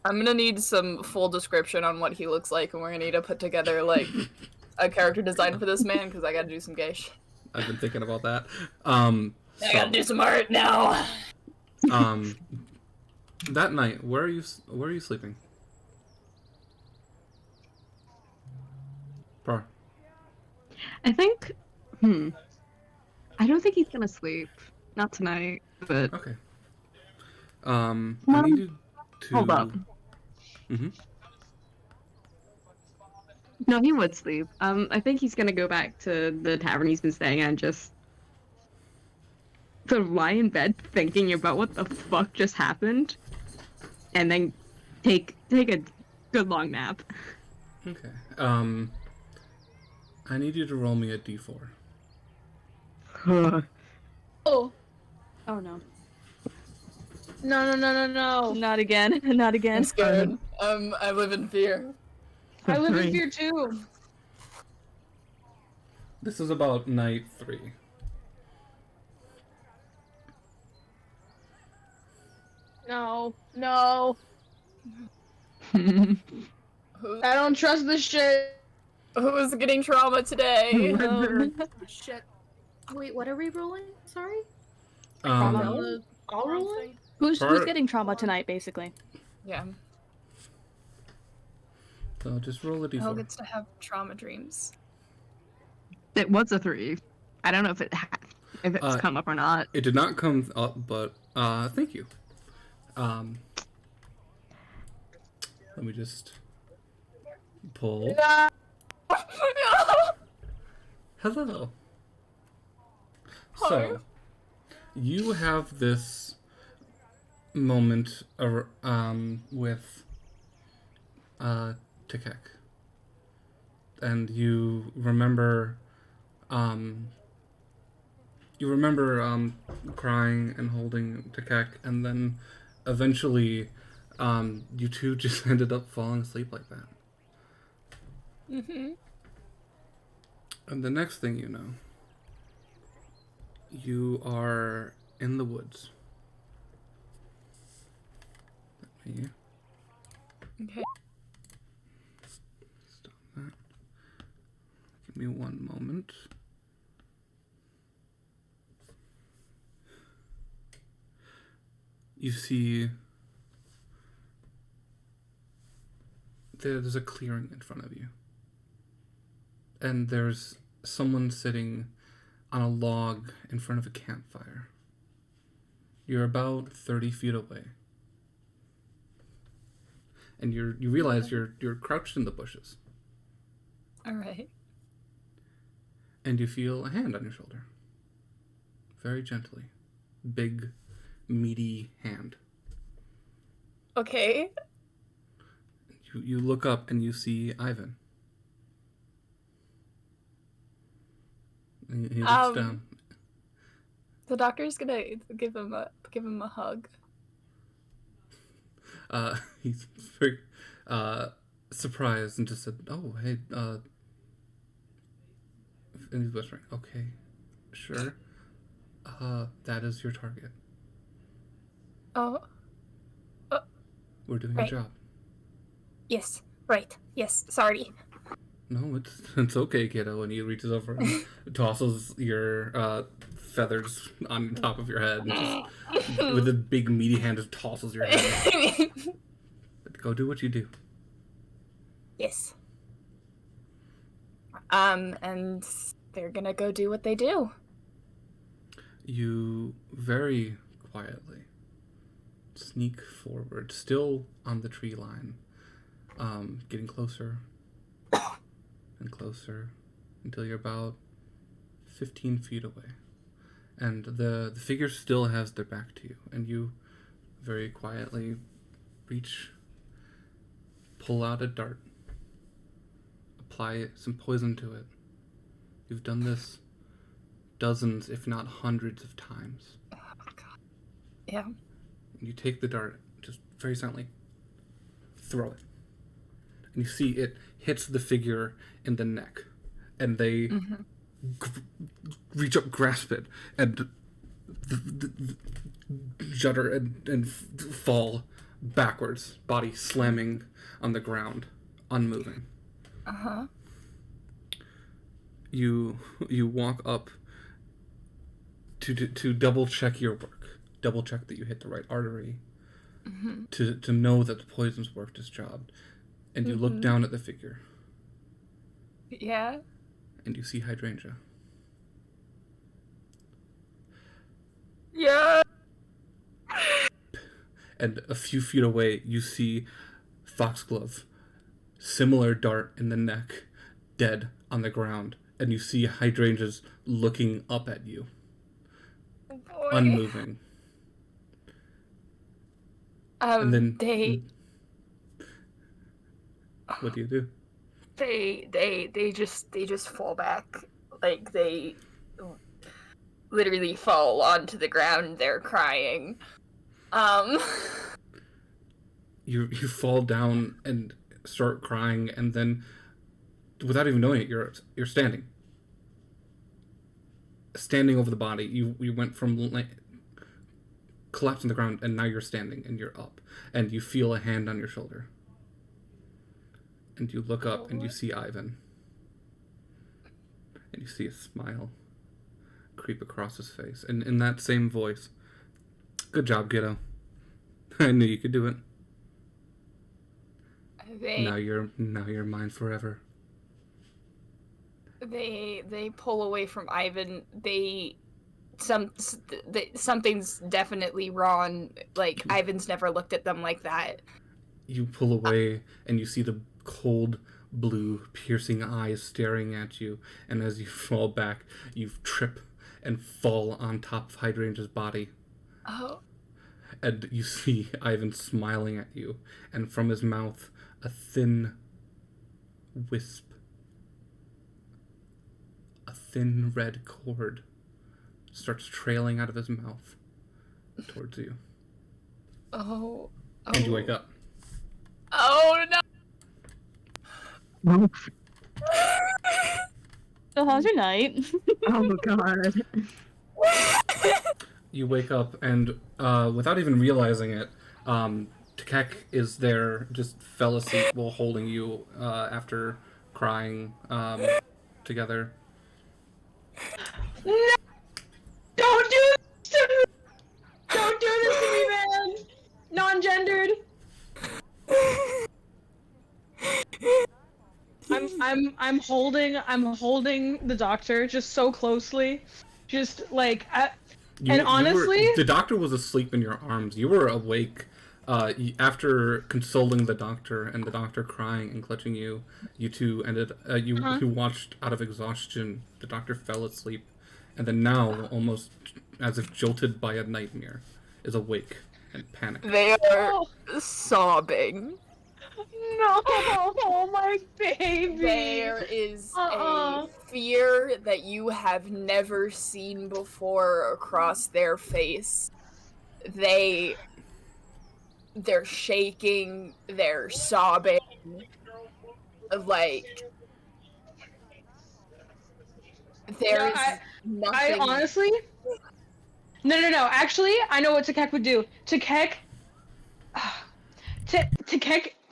I'm gonna need some full description on what he looks like, and we're gonna need to put together, like, a character design for this man, because I gotta do some gay shit. I've been thinking about that. I gotta do some art now! That night, where are you sleeping? Prar. I think, I don't think he's gonna sleep. Not tonight, but... Okay. I needed to... Hold up. Mm-hmm. No, he would sleep. I think he's gonna go back to the tavern he's been staying at and just... sort of lie in bed thinking about what the fuck just happened. And then take a good long nap. Okay. I need you to roll me a d4. Oh. Oh no. No. Not again. Not again. I'm scared. I live in fear. I live in fear too. This is about night 3. No. I don't trust this shit. Who's getting trauma today? Oh, shit. Wait, what are we rolling? Sorry? Um, All rolling? Who's getting trauma tonight, basically? Yeah. So just roll a d4. Who gets to have trauma dreams? It was a 3. I don't know if it's come up or not. It did not come up, but thank you. Let me just pull. Hello. So, you have this moment with Tikek, and you remember crying and holding Tikek, and then eventually you two just ended up falling asleep like that. Mm-hmm. And the next thing you know, you are in the woods. Let me Okay. stop that. Give me one moment. You see there's a clearing in front of you. And there's someone sitting on a log in front of a campfire. You're about 30 feet away. And you realize you're crouched in the bushes. Alright. And you feel a hand on your shoulder. Very gently. Big, meaty hand. Okay. You look up and you see Ivan. He looks down. The doctor's gonna give him a hug. He's very surprised and just said, "Oh, hey." And he's whispering, "Okay, sure. That is your target. Oh. We're doing Right. a job." Yes, right. Yes, sorry. No, it's okay, kiddo. And he reaches over and tosses your feathers on top of your head, and just with a big meaty hand just tosses your head. Go do what you do. Yes. And they're gonna go do what they do. You very quietly sneak forward, still on the tree line, getting closer and closer until you're about 15 feet away. And the figure still has their back to you, and you very quietly pull out a dart, apply some poison to it. You've done this dozens, if not hundreds of times. Oh my god. Yeah. You take the dart, just very silently throw it. And you see it hits the figure in the neck. And they reach up, grasp it, and judder and fall backwards, body slamming on the ground, unmoving. Uh-huh. You walk up to double check your work, double check that you hit the right artery, to know that the poison's worked its job, and you look down at the figure. Yeah. And you see hydrangea. Yeah. And a few feet away, you see Foxglove, similar dart in the neck, dead on the ground, and you see hydrangeas looking up at you, unmoving. And then what do you do? They just fall back, like they literally fall onto the ground. They're crying. You fall down and start crying, and then, without even knowing it, you're standing over the body. You went from collapsed on the ground, and now you're standing, and you're up, and you feel a hand on your shoulder, and you look up, and you see Ivan, and you see a smile creep across his face, and in that same voice, "Good job, kiddo. I knew you could do it. Now you're mine forever." They pull away from Ivan. Something's definitely wrong. Like, Ivan's never looked at them like that. You pull away, and you see the cold blue piercing eyes staring at you, and as you fall back, you trip and fall on top of Hydrangea's body. Oh. And you see Ivan smiling at you, and from his mouth, a thin wisp, a thin red cord starts trailing out of his mouth towards you. Oh. And you wake up. Oh no! So how's your night? Oh god. You wake up, and without even realizing it, Takek is there, just fell asleep while holding you after crying together. No! Don't do this to me! Don't do this to me, man! Non-gendered! I'm holding the doctor just so closely. Just like honestly, the doctor was asleep in your arms. You were awake after consoling the doctor and the doctor crying and clutching you. You two ended. You watched out of exhaustion. The doctor fell asleep, and then now, almost as if jolted by a nightmare, is awake and panicked. They are sobbing. no, oh my baby. There is a fear that you have never seen before across their face. They're shaking, they're sobbing, like there's nothing. I honestly, no. Actually, I know what Takek would do. Takek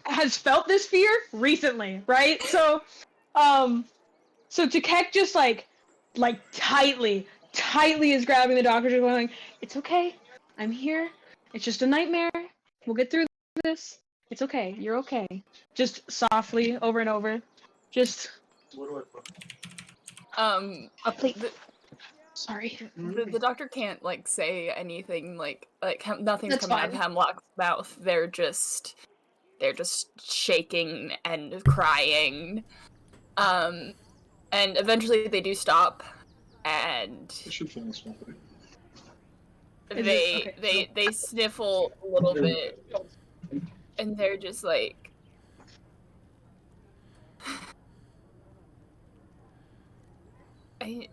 has felt this fear recently, right? So Takek just like tightly tightly is grabbing the doctor, just going, "It's okay. I'm here. It's just a nightmare. We'll get through this. It's okay. You're okay." Just softly, over and over. Just. A plate. Sorry. The doctor can't like say anything nothing's That's coming out of fine. Hemlock's mouth. They're just shaking and crying. And eventually they do stop, and they sniffle a little bit, and they're just like, I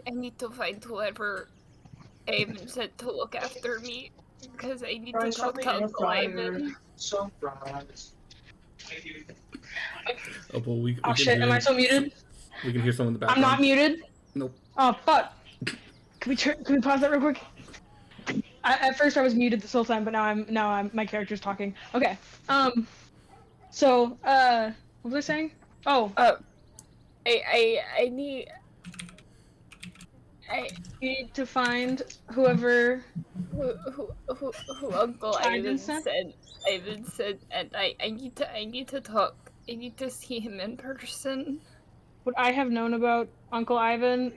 need to find whoever Amen said to look after me, because I need to talk to Uncle Ivan. Oh, well, we Oh can shit, hear, am I so muted? We can hear someone in the I'm background. not muted? Nope. Oh, fuck. Can we pause that real quick? At first I was muted this whole time, but now I'm my character's talking. Okay. So, what was I saying? Oh. I need to find whoever who Uncle Ivan said, and I need to talk. I need to see him in person. Would I have known about Uncle Ivan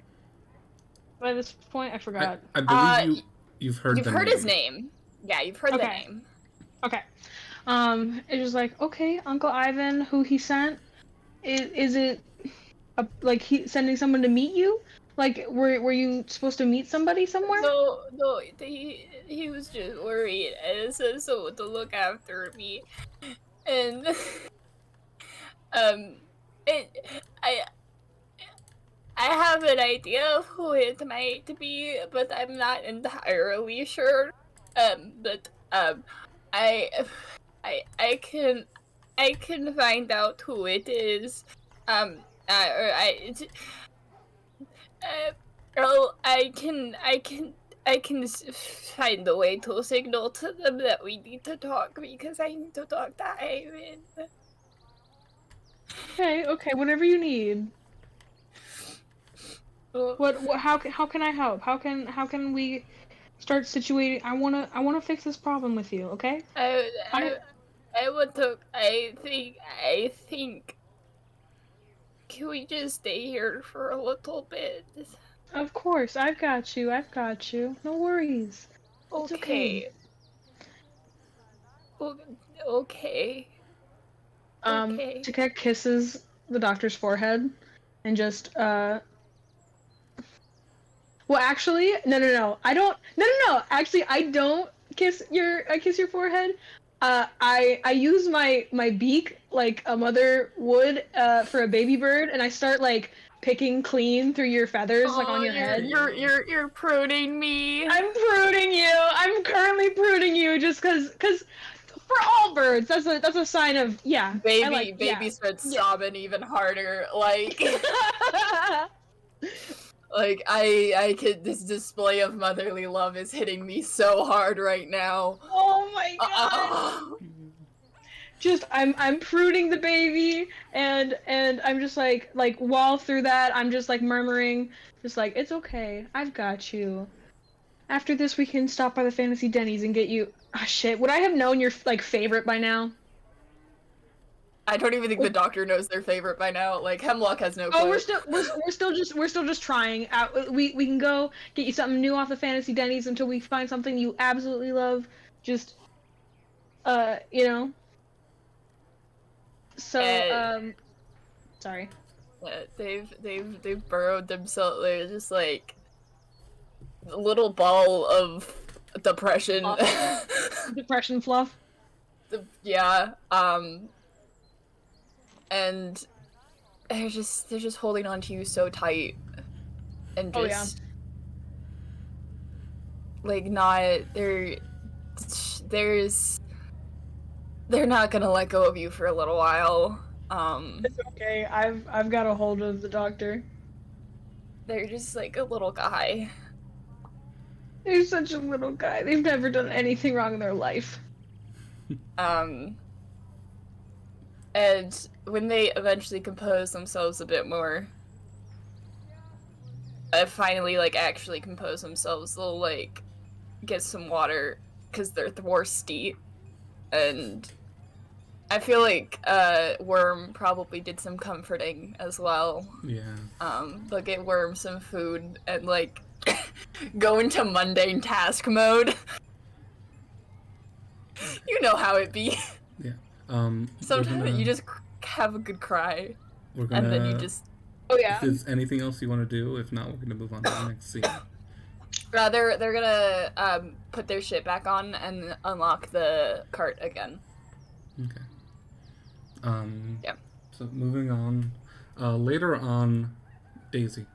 by this point? I forgot. I believe you've heard You've heard his name. Yeah, you've heard the name. Okay. It's just like, okay, Uncle Ivan, who he sent. Is it like he sending someone to meet you? Like, were you supposed to meet somebody somewhere? No, he was just worried and said someone to look after me, and I have an idea of who it might be, but I'm not entirely sure. But I can find out who it is. I can find a way to signal to them that we need to talk, because I need to talk to Ivan. Okay, whatever you need. How can I help? How can we start situating? I wanna fix this problem with you, okay? I think can we just stay here for a little bit? Of course, I've got you. No worries. It's okay. Okay. Takek kisses the doctor's forehead and just well, actually, no. I don't. No. Actually, I don't kiss your forehead. I use my beak like a mother would for a baby bird, and I start like picking clean through your feathers, like on your head. You're pruning me. I'm pruning you. I'm currently pruning you just cause for all birds, that's a sign of Baby starts sobbing even harder, like like I could. This display of motherly love is hitting me so hard right now. Oh my god! Just I'm pruning the baby, and I'm just like while through that I'm just like murmuring, just like, it's okay, I've got you. After this, we can stop by the Fantasy Denny's and get you. Ah, shit. Would I have known your like favorite by now? I don't even think the doctor knows their favorite by now. Like, Hemlock has no clue. Oh, we're still just trying. We can go get you something new off the Fantasy Denny's until we find something you absolutely love. Just you know. So sorry. They've burrowed themselves. They're just like a little ball of depression. Depression fluff. Yeah. And they're just holding on to you so tight, and just like they're not gonna let go of you for a little while. It's okay. I've got a hold of the doctor. They're just like a little guy. They're such a little guy. They've never done anything wrong in their life. And when they eventually compose themselves a bit more, finally like actually compose themselves, they'll like get some water because they're thirsty, and I feel like Worm probably did some comforting as well. Yeah. They'll get Worm some food and like go into mundane task mode. You know how it be. Yeah. Sometimes you just have a good cry, We're gonna. and then you just. Oh yeah. If there's anything else you want to do, if not, we're gonna move on to the next scene. They're gonna put their shit back on and unlock the cart again. Okay. Yeah. So moving on. Later on, Daisy.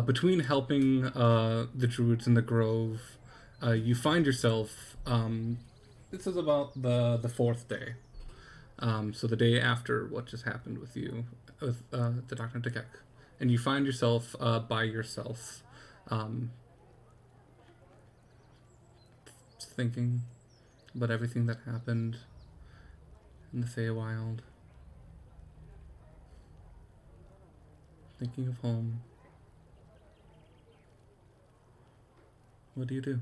Between helping the druids in the grove, you find yourself. This is about the fourth day. So the day after what just happened with you, with the Dr. Dekek. And you find yourself by yourself, thinking about everything that happened in the Feywild. Thinking of home. What do you do?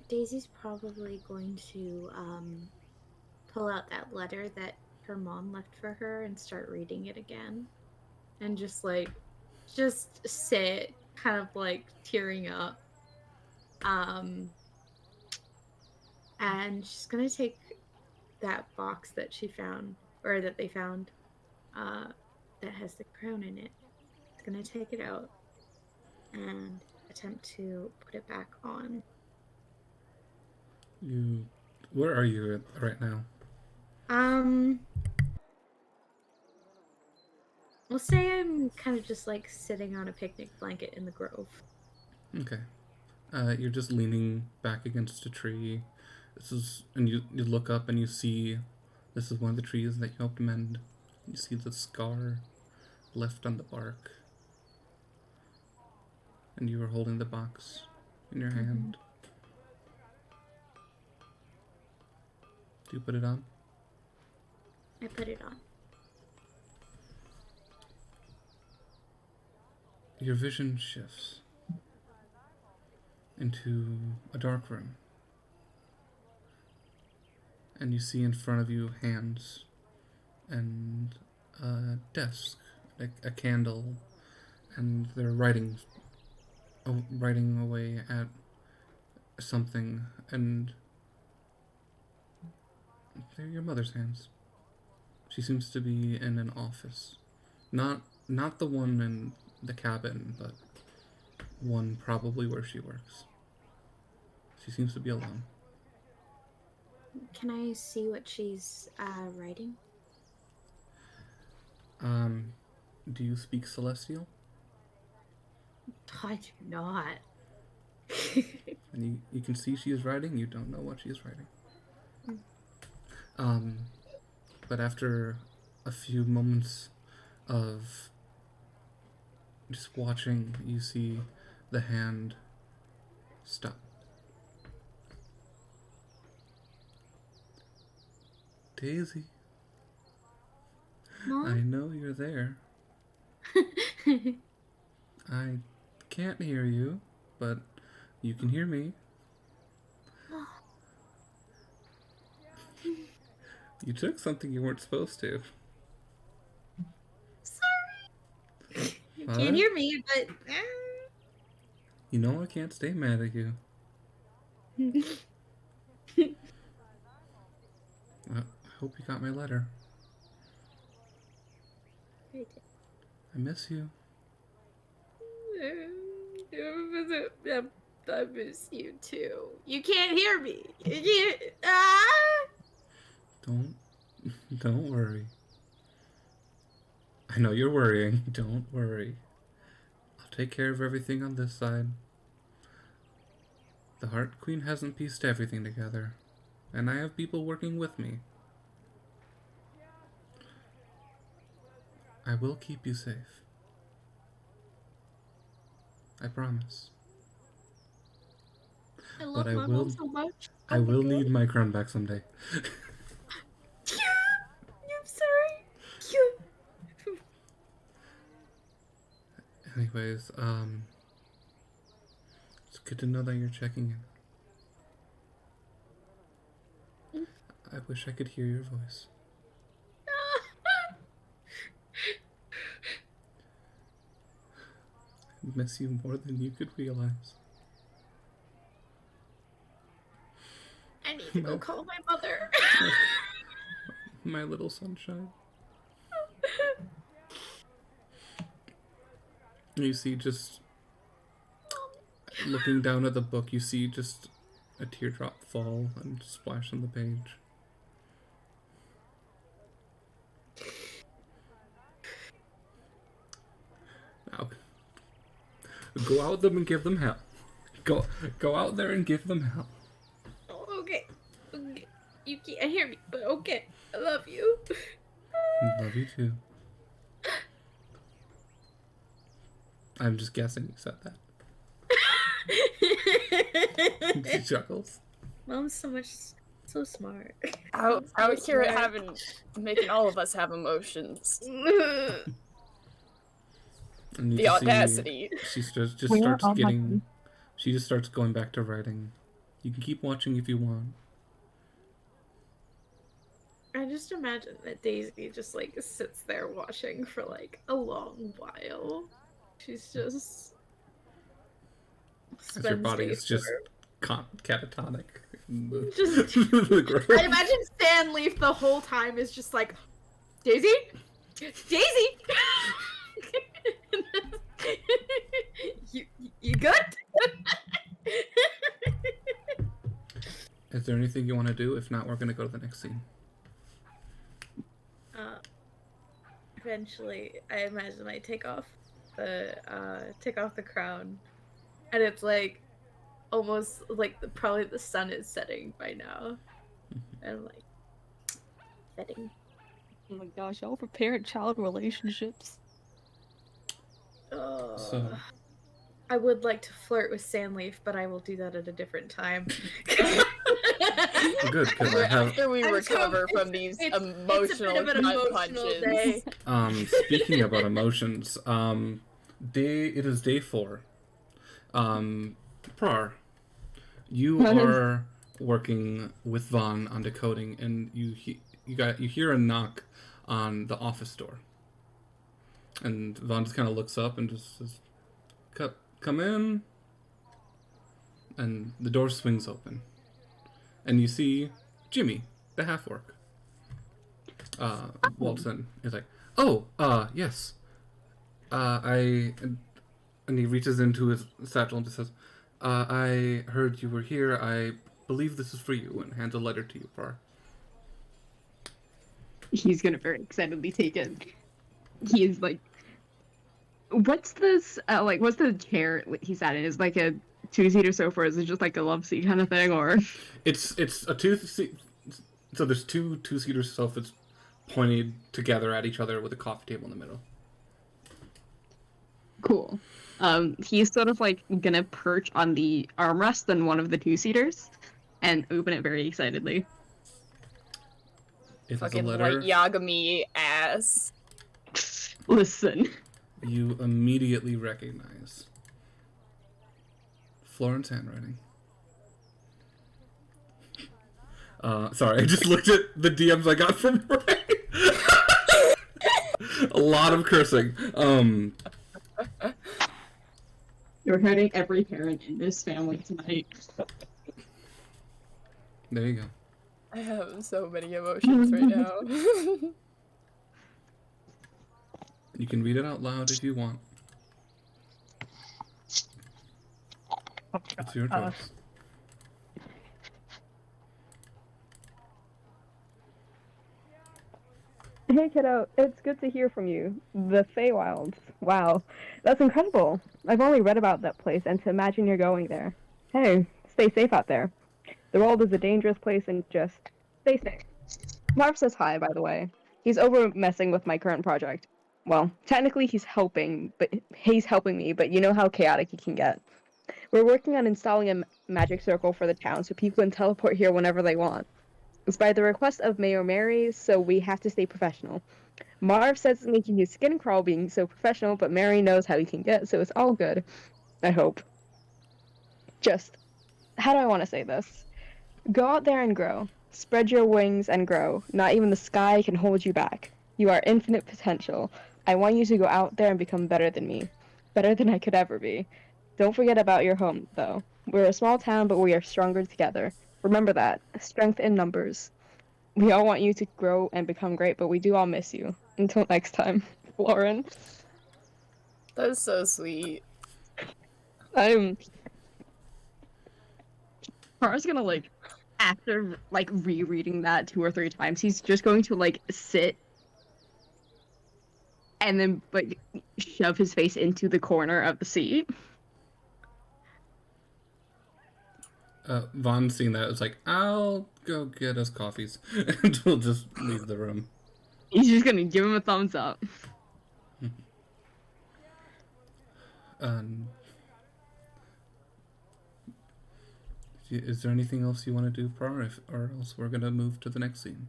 Daisy's probably going to pull out that letter that her mom left for her and start reading it again, and just sit, kind of like tearing up. And she's gonna take that box that she found, or that they found, that has the crown in it. She's gonna take it out and attempt to put it back on. Where are you right now? We'll say I'm kind of just like sitting on a picnic blanket in the grove. Okay. You're just leaning back against a tree. And you look up and you see this is one of the trees that you helped mend. You see the scar left on the bark. And you were holding the box in your hand. Do you put it on? I put it on. Your vision shifts into a dark room. And you see in front of you hands and a desk, a candle, and they're writing away at something, and they're your mother's hands. She seems to be in an office. Not the one in the cabin, but one probably where she works. She seems to be alone. Can I see what she's writing? Do you speak Celestial? I do not. And you can see she is writing, you don't know what she is writing. But after a few moments of just watching, you see the hand stop. Daisy. Mom? I know you're there. I can't hear you, but you can hear me. You took something you weren't supposed to. Sorry. You can't hear me, but... You know I can't stay mad at you. Well, I hope you got my letter. I did. I miss you. I miss you too. You can't hear me. You can't... Don't worry. I know you're worrying. Don't worry. I'll take care of everything on this side. The Heart Queen hasn't pieced everything together, and I have people working with me. I will keep you safe. I promise. I love But my mom so much. I will need my crown back someday. I'm sorry. Anyways, it's good to know that you're checking in. I wish I could hear your voice. I miss you more than you could realize. I need to go call my mother. My little sunshine. You see, just looking down at the book, you see just a teardrop fall and splash on the page. Now, go out them and give them hell. Go out there and give them hell. Oh, okay. You can't hear me, but okay. I love you. Love you too. I'm just guessing you said that. She chuckles. Mom's so smart. Out here making all of us have emotions. And you The just see audacity. She just Where starts are my- getting. She just starts going back to writing. You can keep watching if you want. I just imagine that Daisy just like sits there watching for like a long while. She's just As your spends body days is just there. catatonic. in the- Just- the grove. I imagine Stanleaf the whole time is just like, Daisy? Daisy? you good? Is there anything you want to do? If not, we're gonna go to the next scene. Eventually, I imagine I take off the crown, and it's like almost like probably the sun is setting by now, and I'm like setting. Oh my gosh, all for parent-child relationships. So, I would like to flirt with Sandleaf, but I will do that at a different time. good, because I have. After we I'm recover so- from these it's a bit emotional of an nut emotional punches. day. Speaking about emotions, it is day 4. Prar, you are working with Vaughn on decoding, and you hear a knock on the office door, and Vaughn just kind of looks up and just says, "Come in," and the door swings open, and you see Jimmy, the half-orc. Walton is like, "Oh, yes. And he reaches into his satchel and just says, I heard you were here. I believe this is for you," and hands a letter to you, Prar. He's gonna very excitedly take it. He is like, what's this? What's the chair he sat in? Is like a 2-seater sofa? Or is it just like a love seat kind of thing, or? It's a 2-seat. So there's 2-seater sofas pointed together at each other with a coffee table in the middle. Cool. He's sort of like gonna perch on the armrest on one of the 2-seaters and open it very excitedly. It is a Fucking letter white Yagami ass. Listen. you immediately recognize. Florence handwriting. Sorry, I just looked at the DMs I got from Ray. A lot of cursing. You're hurting every parent in this family tonight. There you go. I have so many emotions right now. You can read it out loud if you want. It's your choice. Hey kiddo, it's good to hear from you. The Feywilds. Wow, that's incredible. I've only read about that place, and to imagine you're going there. Hey, stay safe out there. The world is a dangerous place, and just stay safe. Marv says hi, by the way. He's over messing with my current project. Well, technically he's helping me, but you know how chaotic he can get. We're working on installing a magic circle for the town so people can teleport here whenever they want. It's by the request of Mayor Mary, so we have to stay professional. Marv says it's making his skin crawl being so professional, but Mary knows how he can get, so it's all good. I hope. Just, how do I want to say this? Go out there and grow. Spread your wings and grow. Not even the sky can hold you back. You are infinite potential. I want you to go out there and become better than me. Better than I could ever be. Don't forget about your home, though. We're a small town, but we are stronger together. Remember that. Strength in numbers. We all want you to grow and become great, but we do all miss you. Until next time, Lauren. That's so sweet. Farah's gonna, like, after, like, rereading that 2 or 3 times, he's just going to, like, sit and then, like, shove his face into the corner of the seat. Vaughn, seeing that, was like, I'll go get us coffees. And we'll just leave the room. He's just gonna give him a thumbs up. Is there anything else you want to do, Par, or else we're gonna move to the next scene?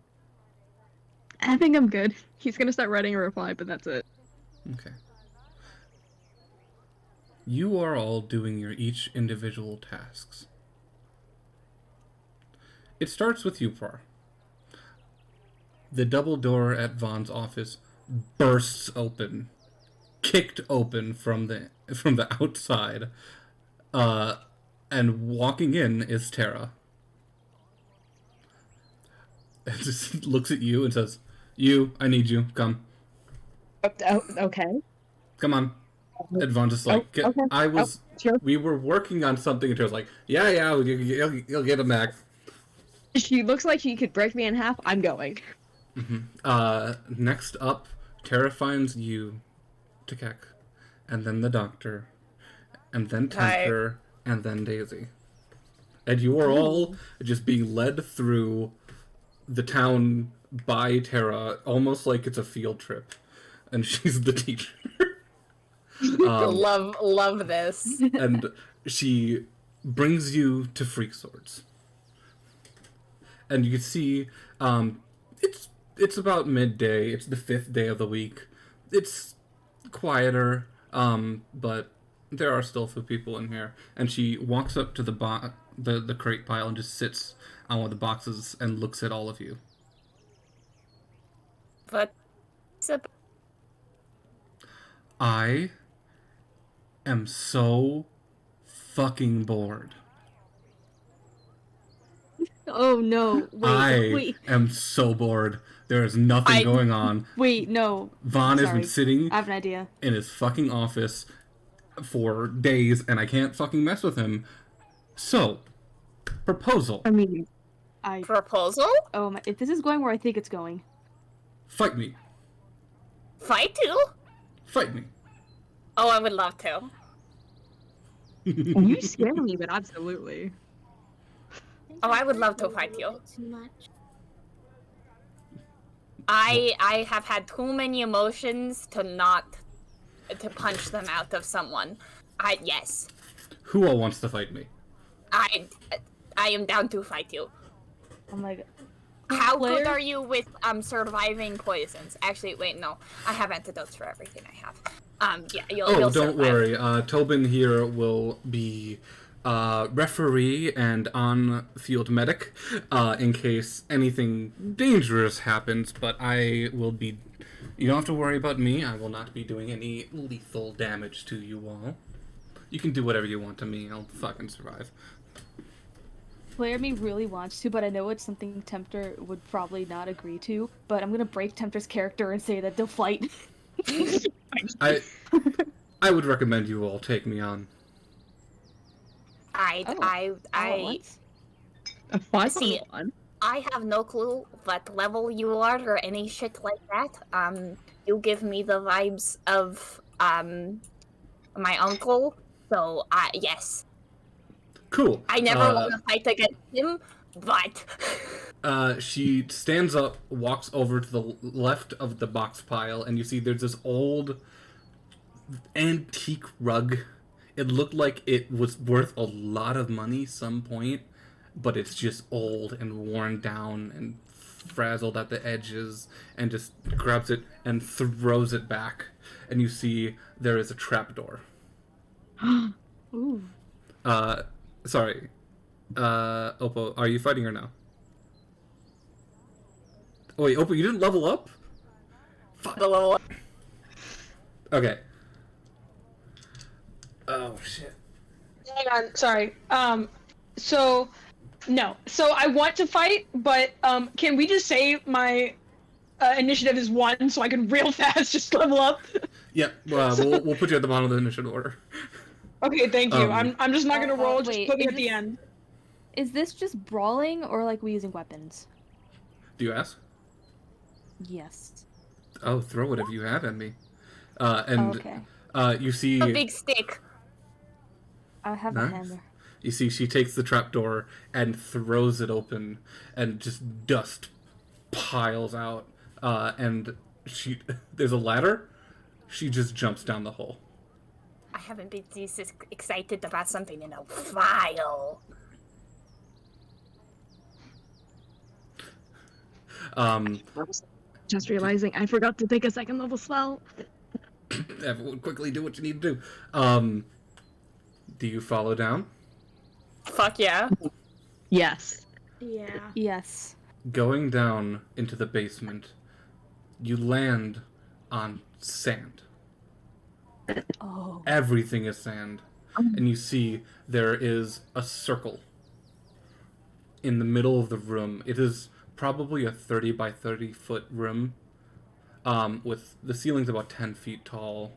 I think I'm good. He's gonna start writing a reply, but that's it. Okay. You are all doing your each individual tasks. It starts with you, Par. The double door at Vaughn's office bursts open, kicked open from the outside, and walking in is Tara. And just looks at you and says, "You, I need you. Come." Okay. Come on. And Vaughn just like, okay. Sure. We were working on something, and Tara's like, yeah, you'll get him back. She looks like she could break me in half. I'm going. Mm-hmm. Next up, Tara finds you, Takek, and then the doctor, and then Tempter, and then Daisy. And you are all just being led through the town by Tara, almost like it's a field trip, and she's the teacher. Love this. And she brings you to Freak Swords. And you can see, it's about midday. It's the 5th day of the week. It's quieter, but there are still a few people in here. And she walks up to the crate pile and just sits on one of the boxes and looks at all of you. I am so fucking bored. Oh no! Wait. I am so bored. There is nothing going on. Wait, no. Vaughn has been sitting I have an idea. in his fucking office for days, and I can't fucking mess with him. So, proposal. I mean, Proposal? Oh my! If this is going where I think it's going. Fight me. Fight you? Fight me. Oh, I would love to. you scare me, but absolutely. Oh, I would love to fight you. Too much. I have had too many emotions to punch them out of someone. Yes. Who all wants to fight me? I am down to fight you. Oh my god. How Claire? good are you with surviving poisons? Actually, wait, no. I have antidotes for everything I have. Yeah, you'll don't survive. worry. Tobin here will be referee and on-field medic in case anything dangerous happens, but I will be... You don't have to worry about me. I will not be doing any lethal damage to you all. You can do whatever you want to me. I'll fucking survive. Claire me really wants to, but I know it's something Tempter would probably not agree to, but I'm gonna break Tempter's character and say that they'll fight. I would recommend you all take me on. A 5-1. I have no clue what level you are or any shit like that. You give me the vibes of my uncle, so yes. Cool. I never want to fight against him, but she stands up, walks over to the left of the box pile, and you see there's this old antique rug. It looked like it was worth a lot of money some point, but it's just old and worn down and frazzled at the edges, and just grabs it and throws it back. And you see there is a trapdoor. Ooh. Sorry. Oppo, are you fighting or no? Oh wait, Oppo, you didn't level up? Fuck. The level. Okay. Oh shit. Hang on, sorry. So, no. So I want to fight, but can we just say my initiative is 1 so I can real fast just level up? Yeah, we'll put you at the bottom of the initiative order. Okay, thank you. I'm just not gonna roll. Just wait, put me is at the end. Is this just brawling or like we using weapons? Do you ask? Yes. Oh, throw it if you have at me. And Okay. You see A big stick. I have Nice. a hammer. You see she takes the trapdoor and throws it open, and just dust piles out. And there's a ladder. She just jumps down the hole. I haven't been this excited about something in a while. Just realizing I forgot to take a second level spell. Everyone, quickly do what you need to do. Do you follow down? Fuck yeah. Yes. Yeah. Yes. Going down into the basement, you land on sand. Oh. Everything is sand. And you see there is a circle in the middle of the room. It is probably a 30 by 30 foot room, with the ceiling's about 10 feet tall,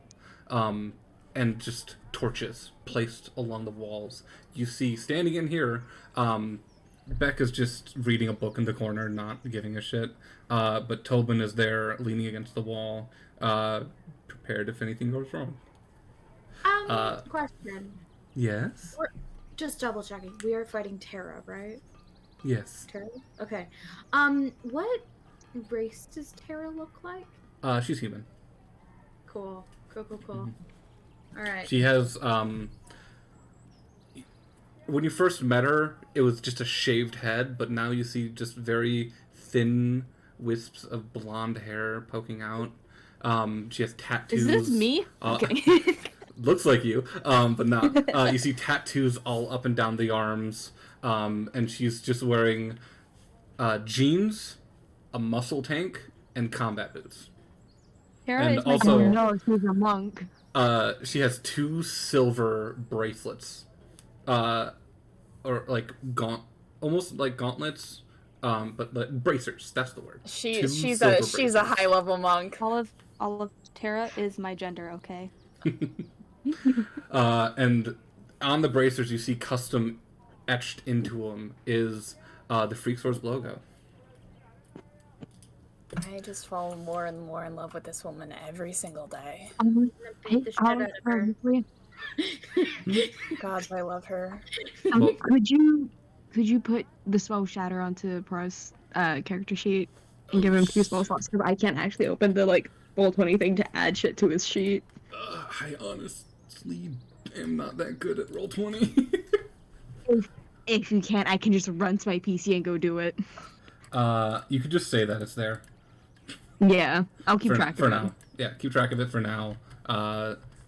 and just torches placed along the walls. You see, standing in here, Becca's just reading a book in the corner, not giving a shit. But Tobin is there, leaning against the wall, prepared if anything goes wrong. Question. Yes? Just double checking. We are fighting Terra, right? Yes. Terra? Okay. What race does Terra look like? She's human. Cool. Cool. Mm-hmm. All right. She has, when you first met her, it was just a shaved head, but now you see just very thin wisps of blonde hair poking out. She has tattoos. Is this me? Okay. Looks like you, but not. You see tattoos all up and down the arms, and she's just wearing jeans, a muscle tank, and combat boots. Tara And is my also- daughter. No, she's a monk. She has 2 silver bracelets, or like almost like gauntlets, but like bracers. That's the word. Two She's silver a bracers. high level monk. All of Tara is my gender, okay? And on the bracers, you see custom etched into them is the Freak Swords logo. I just fall more and more in love with this woman every single day. Beat the shit out of her. God, I love her. Could you put the spell Shatter onto Para's character sheet and give him 2 spell slots? Because I can't actually open the roll 20 thing to add shit to his sheet. I honestly am not that good at roll 20. If you can't, I can just run to my PC and go do it. You could just say that it's there. Yeah, I'll keep for, track for of now. it. Yeah, keep track of it for now.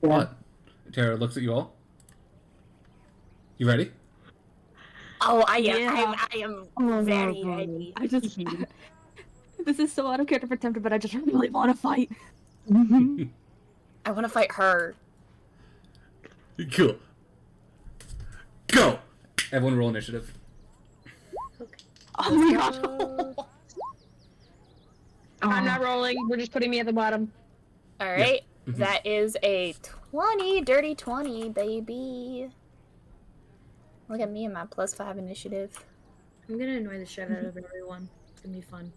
What? Tara looks at you all. You ready? Oh, I Yeah. am very ready. I just this is so out of character for Tempted, but I just really want to fight. I want to fight her. Cool. Go! Everyone roll initiative. Oh my god. I'm not rolling. We're just putting me at the bottom. All right, Mhm. that is a 20, dirty 20, baby. Look at me and my +5 initiative. I'm gonna annoy the shit out of everyone. It's gonna be fun.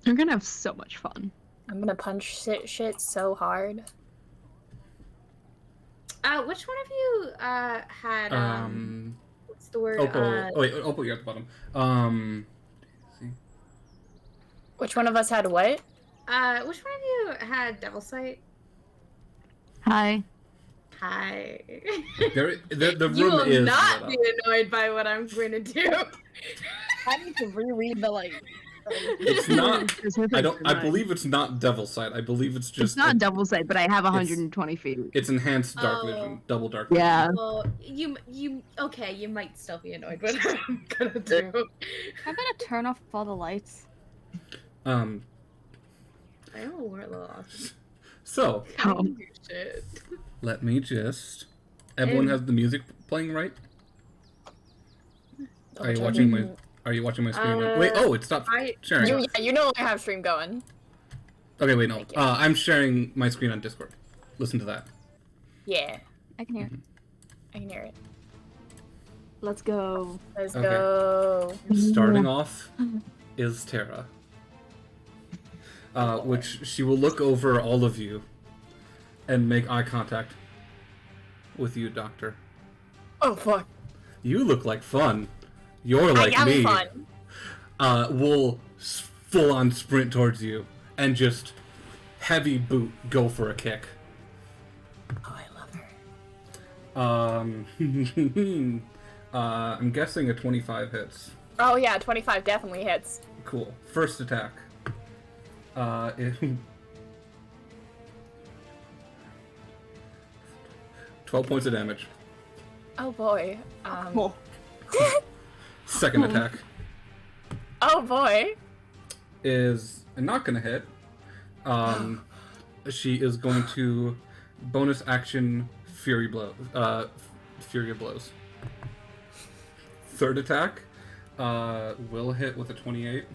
I'm gonna have so much fun. I'm gonna punch shit so hard. Which one of you had what's the word? Opal. Oh wait, Opal, you're at the bottom. Which one of us had what? Which one of you had Devil Sight? Hi. Hi. The You room will is not lit be up. annoyed by what I'm going to do. I need to reread the like. It's not. There's no I place don't. for I mine. believe it's not Devil's Sight. I believe it's just. It's not double sight, but I have 120 feet. It's enhanced dark Oh. vision, double dark vision. Yeah. Well, you okay? You might still be annoyed with what I'm gonna do. I'm gonna turn off all the lights. I know we're a little off. So Oh. Shit. let me just. Everyone has the music playing, right? Are you watching my? Are you watching my screen? Wait. Oh, it stopped sharing. You no longer have stream going. Okay. Wait. No. Thank you. I'm sharing my screen on Discord. Listen to that. Yeah, I can hear it. I can hear it. Let's go. Let's Okay. go. Starting off is Tara, which she will look over all of you and make eye contact with you, Doctor. Oh fuck. You look like fun. You're like I am me. fun. We'll full on sprint towards you and just heavy boot go for a kick. Oh, I love her. I'm guessing a 25 hits. Oh yeah, 25 definitely hits. Cool. First attack. 12 points of damage. Oh boy. Second attack Oh boy. is not gonna hit. She is going to bonus action Fury Blow. Fury of Blows. Third attack will hit with a 28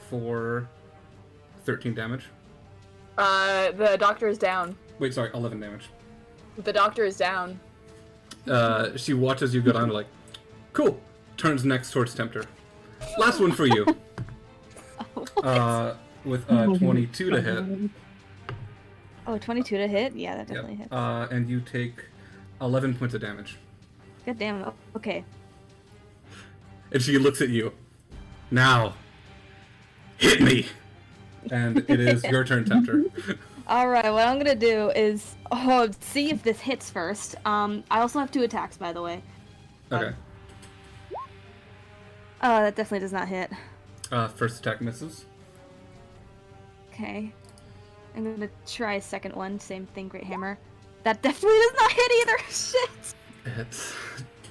for 13 damage. The doctor is down. Wait, sorry, 11 damage. The doctor is down. She watches you go down to like, cool. Turns next towards Tempter. Last one for you. With 22 to hit. Oh, 22 to hit? Yeah, that definitely hits. And you take 11 points of damage. God damn it. Okay. And she looks at you. Now, hit me! And it is your turn, Tempter. Alright, what I'm gonna do is see if this hits first. I also have 2 attacks, by the way. Okay. That definitely does not hit. First attack misses. Okay. I'm gonna try a second one. Same thing, Great Hammer. That definitely does not hit either! Shit! It's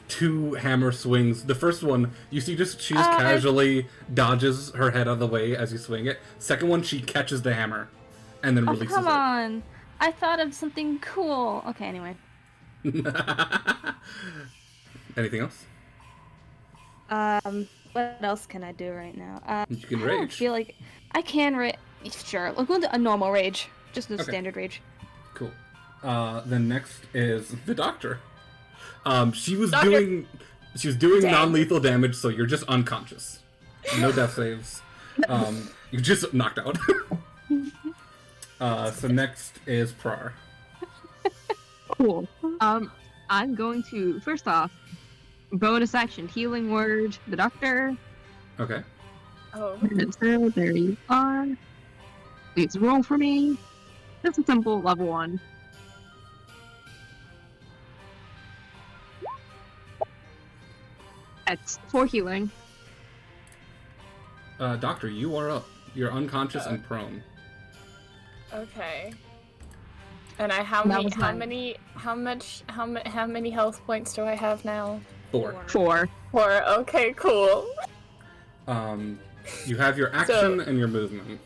2 hammer swings. The first one, you see she just casually dodges her head out of the way as you swing it. Second one, she catches the hammer and then releases come it. on! I thought of something cool. Okay, anyway. Anything else? What else can I do right now? You can I don't rage. feel like I can rage. Sure, let's go into a normal rage. Just a Okay. standard rage. Cool. Then next is the doctor. She was Doctor. doing Dang. non-lethal damage, so you're just unconscious. No death saves. You're just knocked out. So next is Prar. Cool. I'm going to first off bonus action healing word the doctor. Okay. Oh. So there you are. Please roll for me. Just a simple level 1. That's 4 healing. Doctor, you are up. You're unconscious and prone. Okay. And how many health points do I have now? 4. 4. 4. Okay, cool. You have your action and your movement.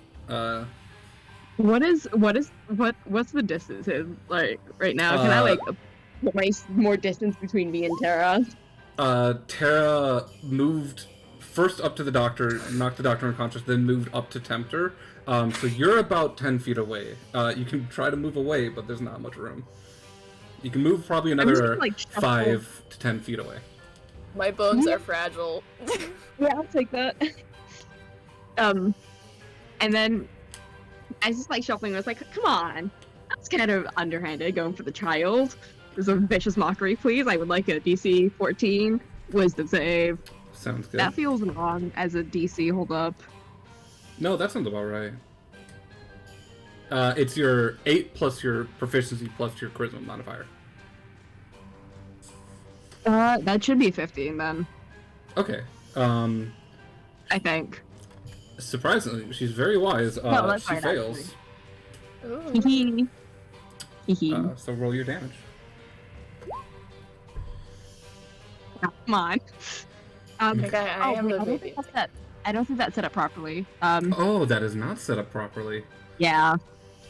What's the distance like right now? Can I like put more distance between me and Tara? Tara moved first up to the doctor, knocked the doctor unconscious, then moved up to Tempter. So you're about 10 feet away. You can try to move away, but there's not much room. You can move probably another 5 to 10 feet away. My bones are fragile. Yeah, I'll take that. And then I just like shuffling. I was like, come on. That's kind of underhanded going for the child. There's a vicious mockery, please. I would like a DC 14 wisdom save. Sounds good. That feels wrong as a DC. Hold up. No, that sounds about right. It's your 8 plus your proficiency plus your charisma modifier. That should be 15 then. Okay. I think. Surprisingly, she's very wise. No, that's she fine, fails. Hee hee. So roll your damage. Come on. Okay, I am the baby. I don't think that's set up properly. Oh, that is not set up properly. Yeah.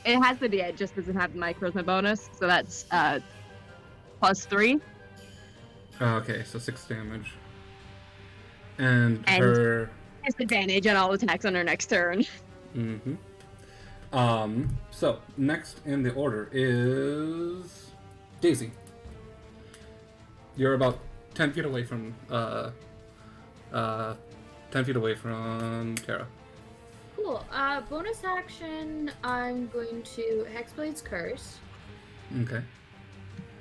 It has the D8, just doesn't have my charisma bonus, so that's plus 3. Okay, so 6 damage. And her disadvantage on all attacks on her next turn. Mm-hmm. So next in the order is Daisy. You're about 10 feet away from 10 feet away from Tara. Cool. Bonus action, I'm going to Hexblade's Curse. Okay.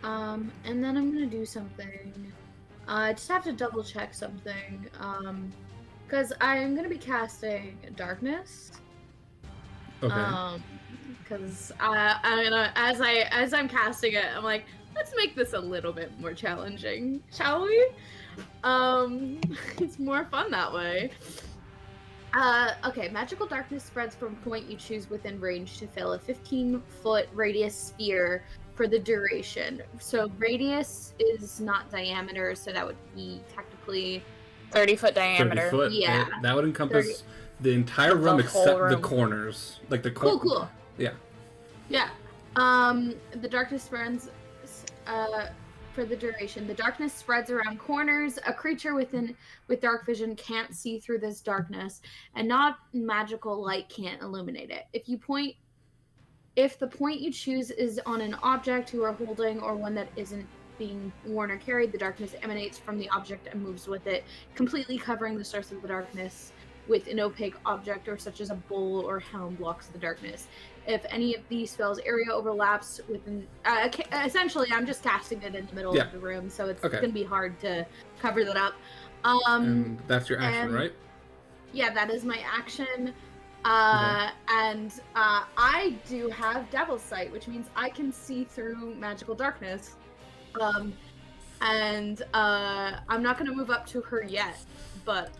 And then I'm gonna do something. I just have to double check something. Because I'm gonna be casting Darkness. Okay. Because as I'm casting it, I'm like, let's make this a little bit more challenging, shall we? It's more fun that way. Okay, magical darkness spreads from a point you choose within range to fill a 15-foot radius sphere for the duration. So radius is not diameter, so that would be technically 30-foot diameter. 30 foot. Yeah. That would encompass the entire room except the corners. Like the Cool. Yeah. Yeah. The darkness spreads for the duration. The darkness spreads around corners. A creature with dark vision can't see through this darkness, and not magical light can't illuminate it. If the point you choose is on an object you are holding or one that isn't being worn or carried, the darkness emanates from the object and moves with it, completely covering the source of the darkness. With an opaque object or such as a bowl or helm blocks the darkness. If any of these spells area overlaps within, essentially I'm just casting it in the middle of the room, so it's gonna be hard to cover that up. And that's your action, right? Yeah, that is my action. And I do have Devil's Sight, which means I can see through magical darkness. And I'm not gonna move up to her yet, but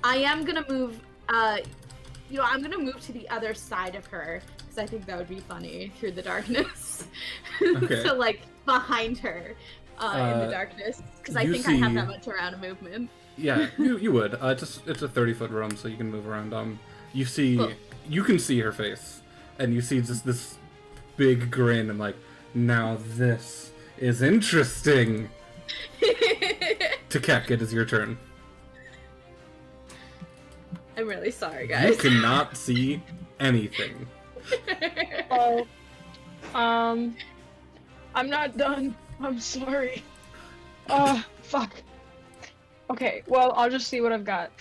I am gonna move, I'm gonna move to the other side of her, because I think that would be funny through the darkness. Okay. So, like, behind her in the darkness, because I think I have that much amount of movement. Yeah, you would. It's a 30-foot room, so you can move around. You can see her face, and you see just this big grin, and like, now this is interesting. Takek, it is your turn. I'm really sorry, guys. You cannot see anything. I'm not done. I'm sorry. Fuck. Okay, well, I'll just see what I've got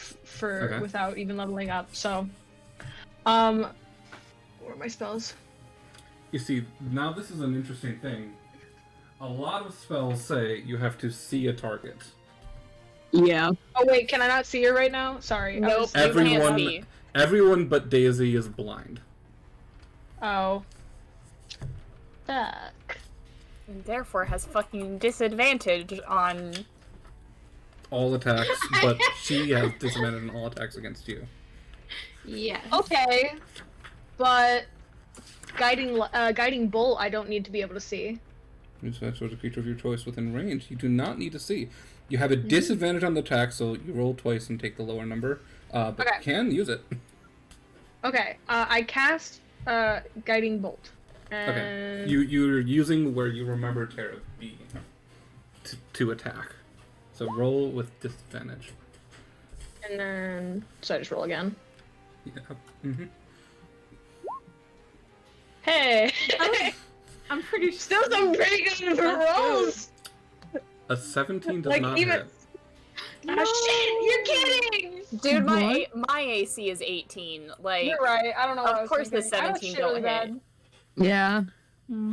without even leveling up. So, where are my spells? You see, now this is an interesting thing. A lot of spells say you have to see a target. Yeah. Oh wait, can I not see her right now? Sorry. Nope. Everyone but Daisy is blind. Oh. Fuck. And therefore has fucking disadvantage on all attacks, but she has disadvantage on all attacks against you. Yeah. Okay. But guiding bolt I don't need to be able to see. Use that sort of creature of your choice within range. You do not need to see. You have a disadvantage on the attack, so you roll twice and take the lower number. But you can use it. Okay. I cast guiding bolt. And... Okay. You're using where you remember Tara being to attack. So roll with disadvantage. And then so I just roll again. Yeah. Mm-hmm. Hey. I'm pretty still some pretty good rolls. A 17 does not hit. No. Shit! You're kidding! Dude, my AC is 18. Like, you're right. I don't know. Of course, the 17 don't hit. Yeah.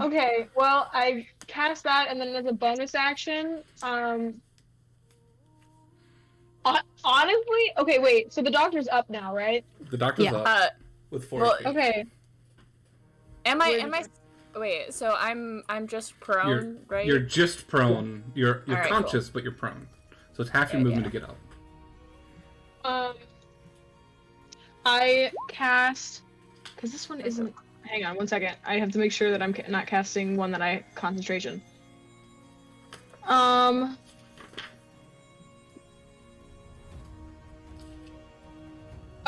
Okay. Well, I cast that, and then as a bonus action, honestly, okay, wait. So the doctor's up now, right? The doctor's up with 4 HP. Okay. Am I? Wait. So I'm just prone, right? You're just prone. You're Alright, conscious, but you're prone. So it's half your movement to get up. I cast, because this one isn't. Hang on 1 second. I have to make sure that I'm not casting one that I concentration.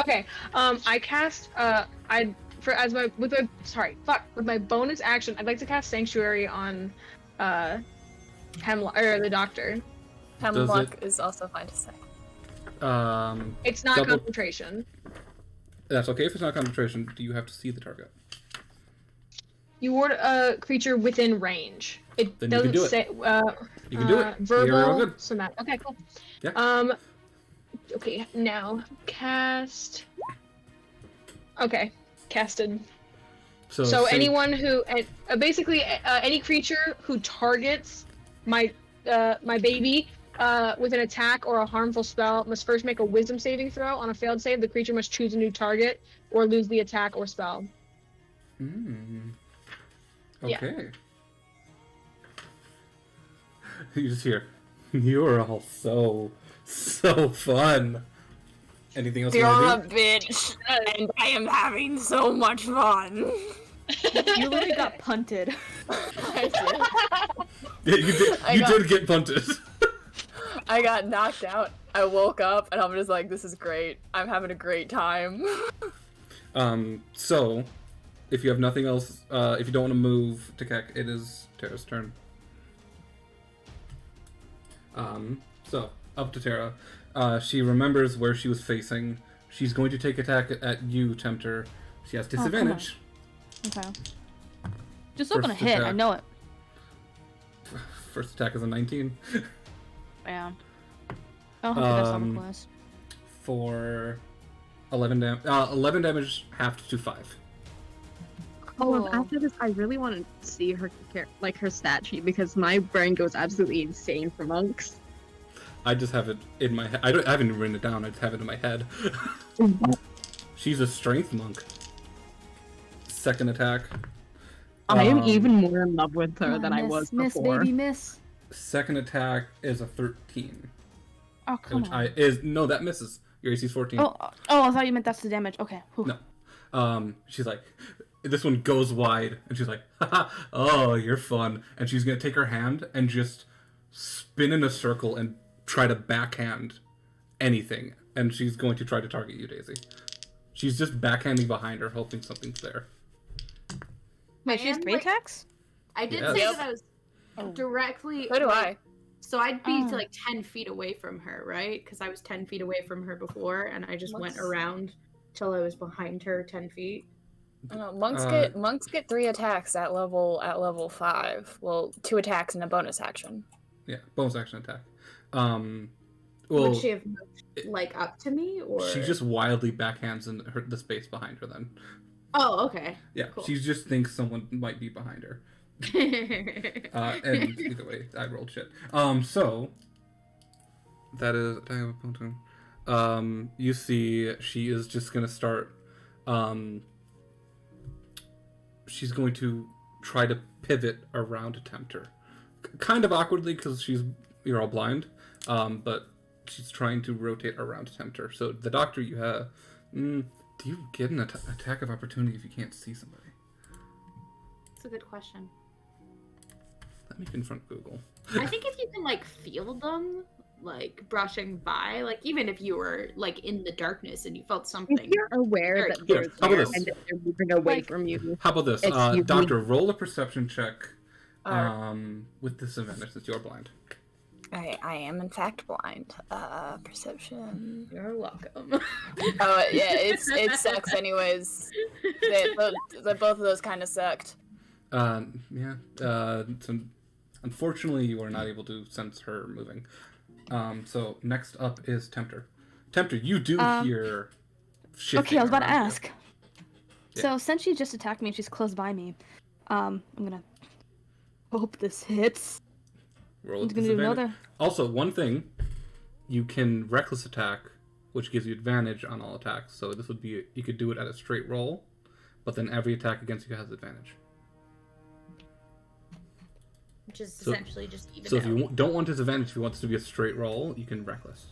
Okay. I cast. With my bonus action, I'd like to cast Sanctuary on, Hemlock or the Doctor. Hemlock is also fine to say. It's not concentration. That's okay if it's not concentration. Do you have to see the target? You ward a creature within range. It Then doesn't you can do say. You can do it. Verbal. You're all good. Somatic. Okay, cool. Yeah. Okay, now cast. Okay, casted. So anyone who, basically, any creature who targets my baby with an attack or a harmful spell must first make a Wisdom saving throw. On a failed save, the creature must choose a new target or lose the attack or spell. Okay. Yeah. You just hear, you're all so fun. Anything else? You're a bitch, and I am having so much fun. You literally got punted. I did. Yeah, you did. You did get punted. I got knocked out. I woke up, and I'm just like, this is great. I'm having a great time. So, if you have nothing else, if you don't want to move to Keck, it is Tara's turn. So, up to Tara. She remembers where she was facing. She's going to take attack at you, Tempter. She has disadvantage. Okay. Just not gonna hit, I know it. First attack is a 19. Yeah. I'll have to that's on the class. For 11 damage, halved to 5. Oh, after this, I really want to see her her stat sheet because my brain goes absolutely insane for monks. I just have it in my head. I haven't written it down. I just have it in my head. She's a strength monk. Second attack. I am even more in love with her than I was before. Miss, baby, miss. Second attack is a 13. Oh, come on. No, that misses. Your AC is 14. Oh, I thought you meant that's the damage. Okay. Whew. No. She's like, this one goes wide, and she's like, haha, oh, you're fun. And she's gonna take her hand and just spin in a circle and try to backhand anything. And she's going to try to target you, Daisy. She's just backhanding behind her, hoping something's there. Wait, she has 3 attacks? I did say that I was directly. So do I. So I'd be to 10 feet away from her, right? Because I was 10 feet away from her before, and I just went around till I was behind her 10 feet. Monks get 3 attacks at level 5. Well, 2 attacks and a bonus action. Yeah, bonus action attack. Would she have moved, up to me, or she just wildly backhands in the space behind her? Then. Oh, okay. Yeah, cool. She just thinks someone might be behind her. And either way, I rolled shit. So that is you see she is just gonna start she's going to try to pivot around a Tempter. Kind of awkwardly because you're all blind. But she's trying to rotate around a Tempter. So the Doctor you have, do you get an attack of opportunity if you can't see somebody? That's a good question. Let me confront Google. I think if you can feel them, brushing by, even if you were in the darkness and you felt something. If you're aware that they're there and that they're moving away from you. How about this? Doctor, roll a perception check with disadvantage since you're blind. I am in fact blind. Perception. You're welcome. Oh yeah, it sucks anyways. Both of those kind of sucked. Yeah. Unfortunately, you are not able to sense her moving. So next up is Tempter. Tempter, you do hear shifting. Okay, I was about to ask. Yeah. So since she just attacked me and she's close by me, I'm gonna hope this hits. Roll I'm gonna do another. Also, one thing, you can reckless attack, which gives you advantage on all attacks. So this would be you could do it at a straight roll, but then every attack against you has advantage. Which is So- essentially just even So if out. you don't want disadvantage, if you want it to be a straight roll, you can reckless.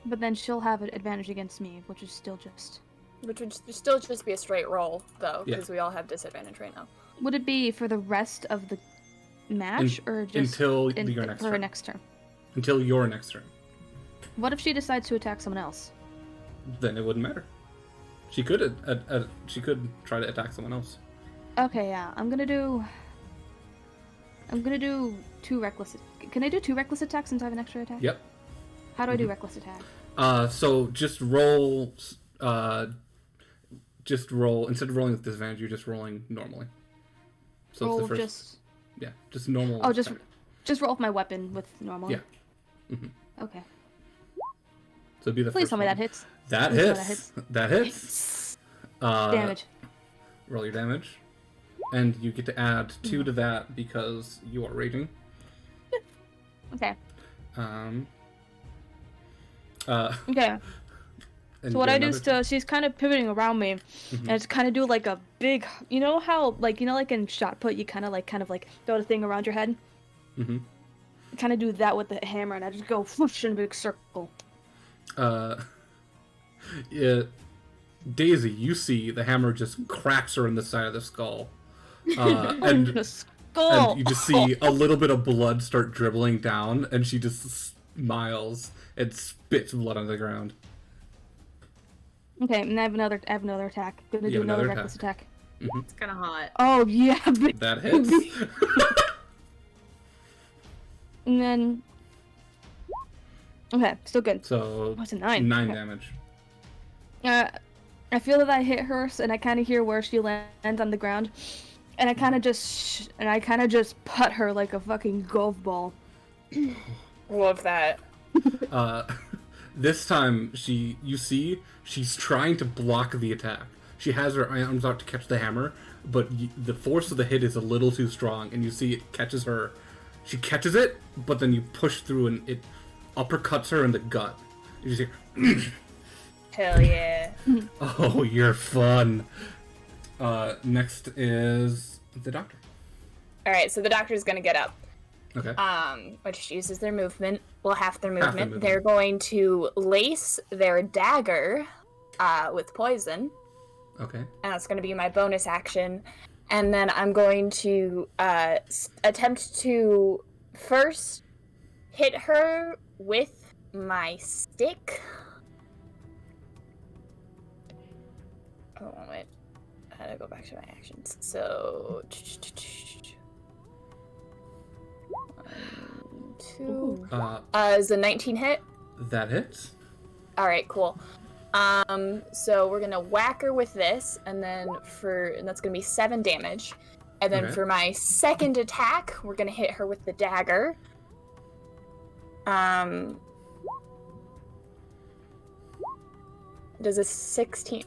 But then she'll have an advantage against me, which is still just. Which would still just be a straight roll, though, Yeah. because we all have disadvantage right now. Would it be for the rest of the match, or just Until in- your next for her turn. next turn? Until your next turn. What if she decides to attack someone else? Then it wouldn't matter. She could she could try to attack someone else. Okay, yeah, I'm gonna do 2 reckless. Can I do 2 reckless attacks since I have an extra attack? Yep. How do I do reckless attack? So just roll. Just roll instead of rolling with disadvantage. You're just rolling normally. So Roll it's the first. just. Yeah, just normal. Oh, just attack. roll with my weapon with normal. Yeah. Mhm. Okay. So it'd be the Please first tell me one. that hits. That Please tell hits. That hits. Damage. Roll your damage, and you get to add 2 to that because you are raging. Okay. And Okay. So you what get I do another is she's kind of pivoting around me, and it's kind of do like a big, you know how like in shot put you kind of like throw the thing around your head. Mm-hmm. Kind of do that with the hammer, and I just go whoosh in a big circle. Yeah, Daisy, you see the hammer just cracks her in the side of the skull, and The skull. and you just see a little bit of blood start dribbling down, and she just smiles and spits blood on the ground. Okay, and I have another attack. Gonna You do have another another reckless attack. It's kind of hot. Oh yeah. That hits. And then. Okay, still good. So What's a 9? 9 Okay. damage. I feel that I hit her, and I kind of hear where she lands on the ground, and I kind of just put her like a fucking golf ball. Love that. This time you see she's trying to block the attack. She has her arms out to catch the hammer, but the force of the hit is a little too strong, and you see it catches her. She catches it, but then you push through and it uppercuts her in the gut. You just hear, Hell yeah. "Oh, you're fun." Next is the doctor. Alright, so the doctor's gonna get up. Okay. Which uses their movement. Well, half their Half movement. their movement. They're going to lace their dagger with poison. Okay. And that's going to be my bonus action. And then I'm going to attempt to first hit her with my stick. Oh, wait. I gotta go back to my actions. So... 1, 2... is a 19 hit? That hits. Alright, cool. So we're gonna whack her with this, and that's gonna be 7 damage. And then Okay. for my second attack, we're gonna hit her with the dagger. Does a 16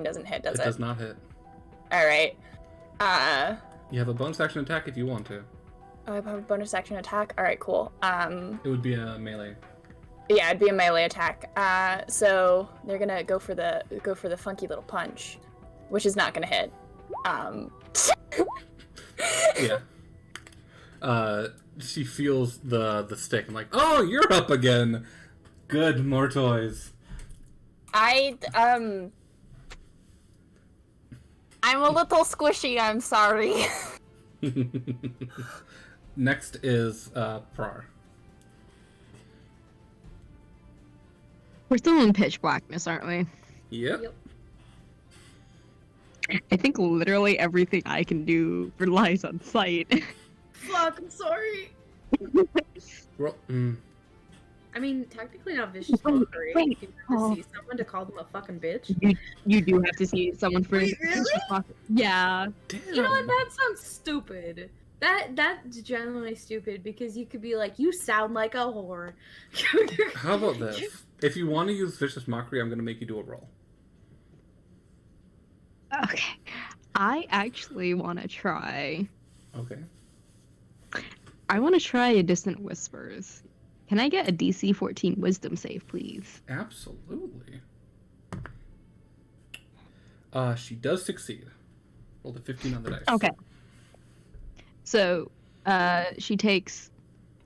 doesn't hit, does it? It does not hit. Alright. You have a bonus action attack if you want to. Oh, I have a bonus action attack? Alright, cool. It would be a melee. Yeah, it'd be a melee attack. So they're gonna go for the funky little punch, which is not gonna hit. Yeah. She feels the stick and like, oh, you're up again. Good, more toys. I'm a little squishy, I'm sorry. Next is Prar. We're still in pitch blackness, aren't we? Yep. I think literally everything I can do relies on sight. Fuck, I'm sorry. I mean, technically not vicious mockery. Wait. If you have to see someone to call them a fucking bitch. You do have to see someone for. Wait, really? Yeah. You know what? That sounds stupid. That's genuinely stupid because you could be like, you sound like a whore. How about this? If you want to use vicious mockery, I'm going to make you do a roll. Okay. I actually want to try. Okay. I want to try a Distant Whispers. Can I get a DC 14 Wisdom save, please? Absolutely. She does succeed. Rolled a 15 on the dice. Okay. So, she takes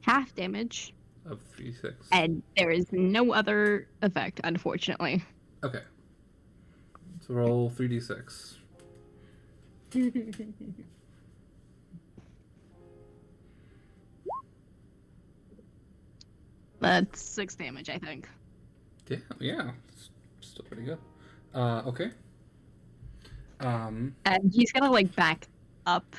half damage. Of 3d6. And there is no other effect, unfortunately. Okay. So roll 3d6. That's 6 damage, I think. Damn, yeah. Still pretty good. Okay. And he's gonna, like, back up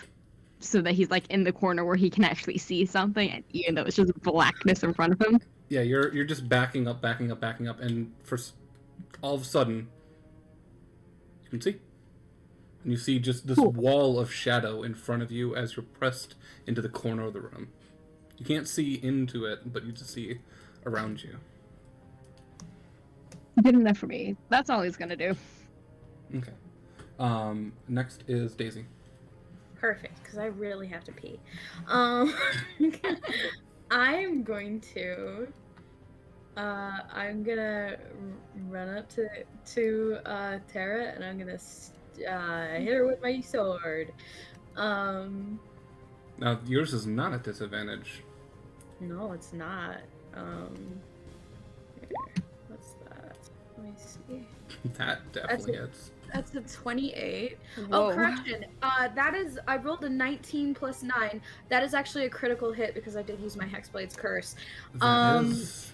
so that he's, like, in the corner where he can actually see something, and even though it's just blackness in front of him. Yeah, you're just backing up, and all of a sudden, you can see. And you see just this wall of shadow in front of you as you're pressed into the corner of the room. You can't see into it, but you just see around you. Good enough for me. That's all he's gonna do. Okay. Next is Daisy. Perfect, because I really have to pee. I'm going to. I'm gonna run up to Tara, and I'm gonna hit her with my sword. Now yours is not at disadvantage. No, it's not. Here, what's that? Let me see. That definitely hits. That's a 28. Whoa. Oh, correction. That is, I rolled a 19 plus 9. That is actually a critical hit because I did use my Hexblade's Curse. That is...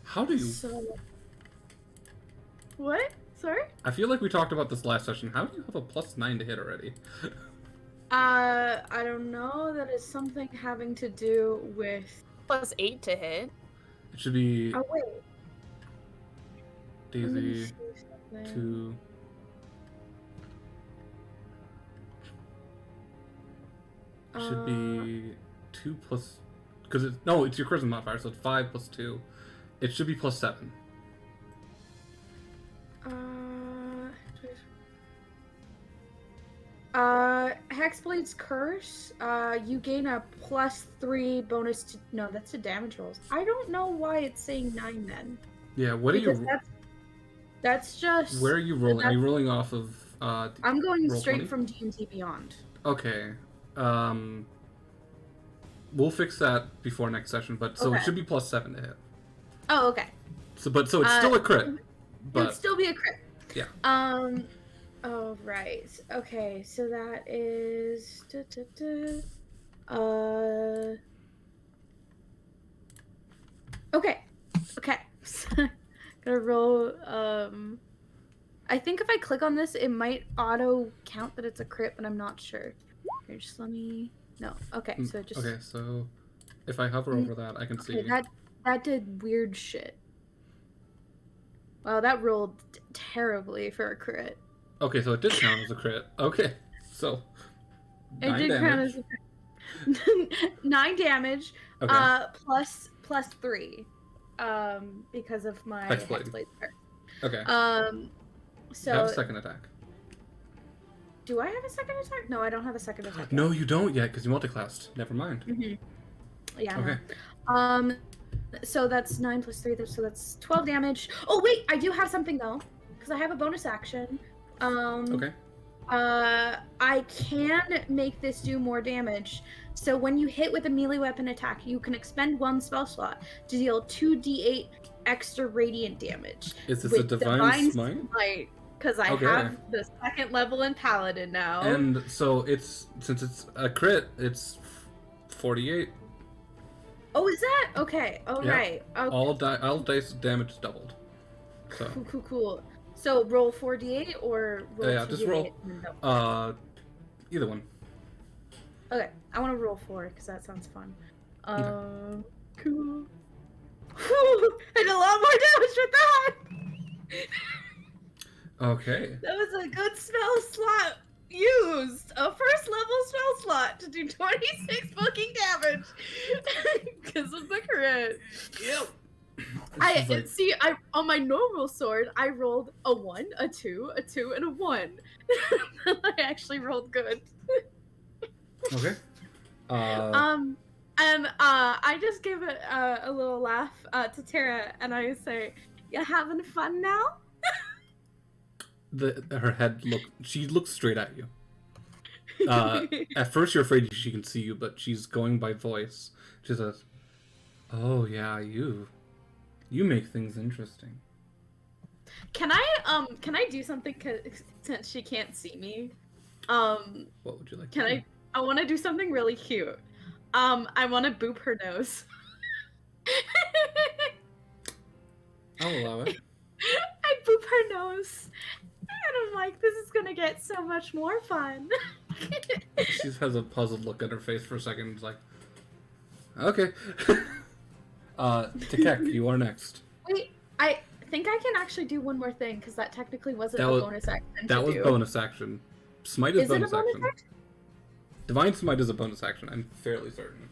How do you... So... What? Sorry? I feel like we talked about this last session. How do you have a +9 to hit already? I don't know. That is something having to do with... +8 to hit. It should be... Oh, wait. Daisy... 2... It should be 2 plus... Because it's... No, it's your charisma modifier, so it's 5 plus 2. It should be +7. Hexblade's Curse, you gain a +3 bonus to... No, that's to damage rolls. I don't know why it's saying 9 then. Yeah, what are you... That's just... Where are you rolling? Are you rolling off of... I'm going straight 20? from D&D Beyond. Okay. We'll fix that before next session, but so it should be +7 to hit. Oh, okay. So it's still a crit. But It would still be a crit. Yeah. Oh, right. Okay, so that is... Okay. Okay. Gonna roll, I think if I click on this, it might auto count that it's a crit, but I'm not sure. Here, just let me... No. Okay, so just... Okay, so if I hover over that, I can see... That did weird shit. Wow, that rolled terribly for a crit. Okay, so it did count as a crit. Okay, so... It did count as a crit. 9 damage, Okay. plus 3. Because of my Hexblade. Hexblade Curse. Okay. So... Have a second attack. Do I have a second attack? No, I don't have a second attack. No, you don't yet, because you multiclassed. Never mind. Yeah. Okay. No. So that's 9 plus 3, so that's 12 damage. Oh, wait, I do have something, though. Because I have a bonus action. Okay. I can make this do more damage. So when you hit with a melee weapon attack, you can expend 1 spell slot to deal 2d8 extra radiant damage. Is this a Divine Smite? Because I have the 2nd level in Paladin now. And so since it's a crit, it's 48. Oh, is that? Okay. Oh, Yeah. right. Okay. All dice damage is doubled. So. Cool. So roll 4d8 or roll Yeah, just roll. 2d8 and then double? Either one. Okay, I want to roll 4 because that sounds fun. Cool. Whew, I did a lot more damage with that. Okay. That was a good spell slot used. A 1st level spell slot to do 26 fucking damage because of the crit. Yep. I on my normal sword I rolled a 1, a 2, a 2, and a 1. I actually rolled good. Okay. And I just give it a little laugh to Tara, and I say, "You having fun now?" her head she looks straight at you. At first you're afraid she can see you, but she's going by voice. She says, "Oh yeah, you make things interesting." Can I do something since she can't see me? What would you like? I want to do something really cute. I want to boop her nose. I'll allow it. I boop her nose, and I'm like, this is gonna get so much more fun. She has a puzzled look at her face for a second. It's like, okay. Tekek, you are next. Wait, I think I can actually do one more thing because that technically wasn't a bonus action. That was bonus action. Smite is bonus it a bonus action. Divine Smite is a bonus action. I'm fairly certain.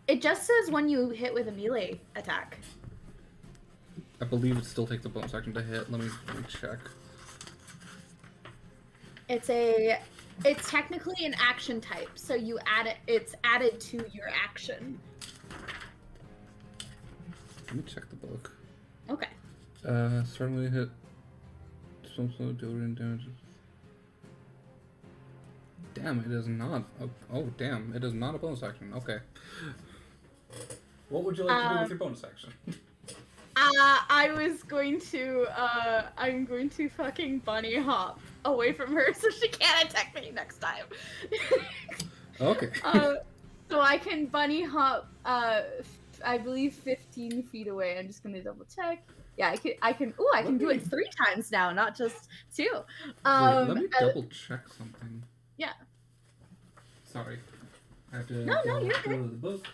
It just says when you hit with a melee attack. I believe it still takes a bonus action to hit. Let me check. It's technically an action type, so you add it. It's added to your action. Let me check the book. Okay. Starting when you hit some sort of dealing damage. Damn, it is not. Oh, damn, it is not a bonus action. Okay. What would you like to do with your bonus action? I'm going to fucking bunny hop away from her so she can't attack me next time. Okay. So I can bunny hop, I believe 15 feet away. I'm just gonna double check. Yeah, I can do it 3 times now, not just 2. Wait, let me double check something. Yeah. Sorry. I have to No, go you're to good. the book.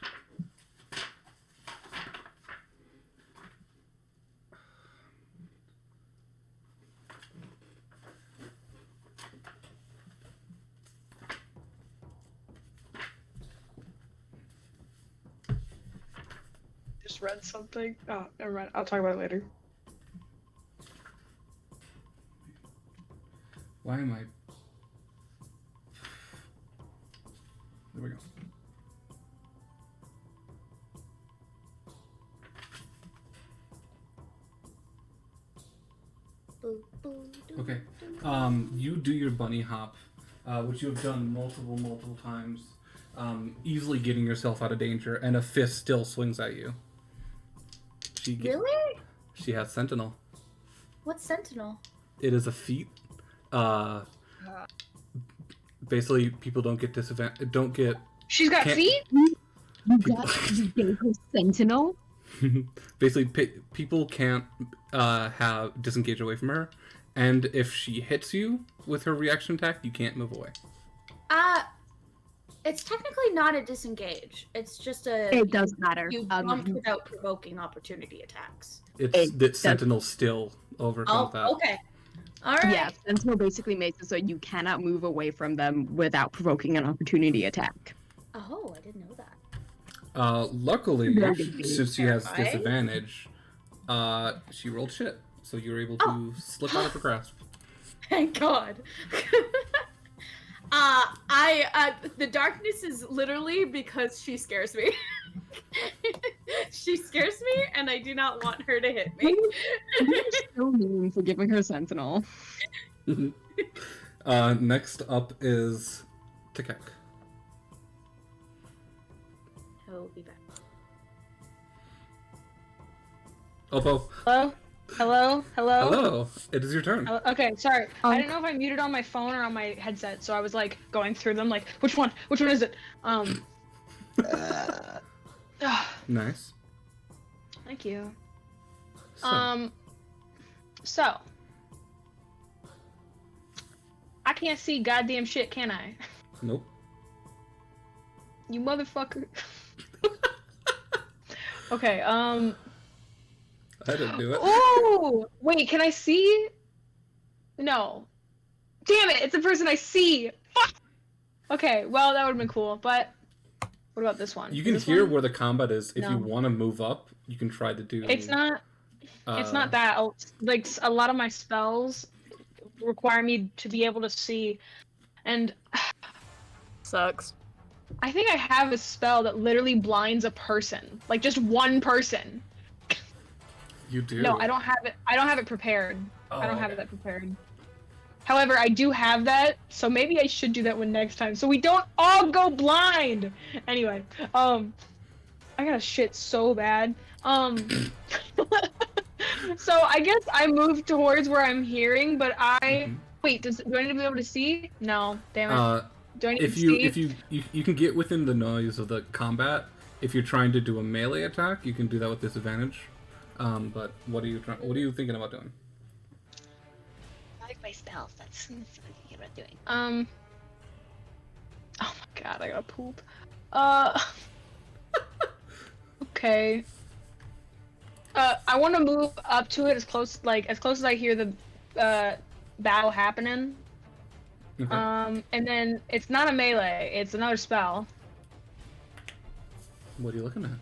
Just read something. Oh, never mind. I'll talk about it later. Why am I... There we go. Okay. You do your bunny hop, which you have done multiple times, easily getting yourself out of danger, and a fist still swings at you. Really? She has Sentinel. What's Sentinel? It is a feat. Basically, people don't get She's got feet? You gave her Sentinel? Basically, people can't have disengage away from her, and if she hits you with her reaction attack, you can't move away. It's technically not a disengage. It's just a. It does matter. You jump without provoking opportunity attacks. It's that Sentinel still overcomes that. Okay. All right. Yeah, Sentinel basically makes it so you cannot move away from them without provoking an opportunity attack. Oh, I didn't know that. Luckily, since she has disadvantage, she rolled shit, so you were able to slip out of her grasp. Thank God. The darkness is literally because she scares me. She scares me, and I do not want her to hit me. You're so mean for giving her Sentinel. Next up is Tekek. He'll be back. Oppo. Hello? Hello? Hello? Hello. It is your turn. Hello? Okay, sorry. I didn't know if I muted on my phone or on my headset, so I was like going through them like, which one? Which one is it? Nice. Thank you. So, So I can't see goddamn shit, can I? nope. You motherfucker. Okay, I didn't do it. Oh, wait, can I see? No. Damn it, it's a person I see. Fuck. Okay, well, that would have been cool, but what about this one? You can This hear one? where the combat is. If No. you want to move up, you can try to do... It's not that. Like, a lot of my spells require me to be able to see, and Sucks. I think I have a spell that literally blinds a person, like just one person. You do? No, I don't have it. I don't have it prepared. Oh, I don't have okay. it prepared. However, I do have that, so maybe I should do that one next time, so we don't all go blind. Anyway, I gotta shit so bad. So I guess I moved towards where I'm hearing, but wait. Do I need to be able to see? No, damn it. Do I need to see? If you can get within the noise of the combat. If you're trying to do a melee attack, you can do that with disadvantage. But what are you thinking about doing? I like my spells. That's what I'm thinking about doing. Oh my god, I gotta poop. Okay. I want to move up to it as close as I hear the battle happening. Okay. And then it's not a melee; it's another spell. What are you looking at?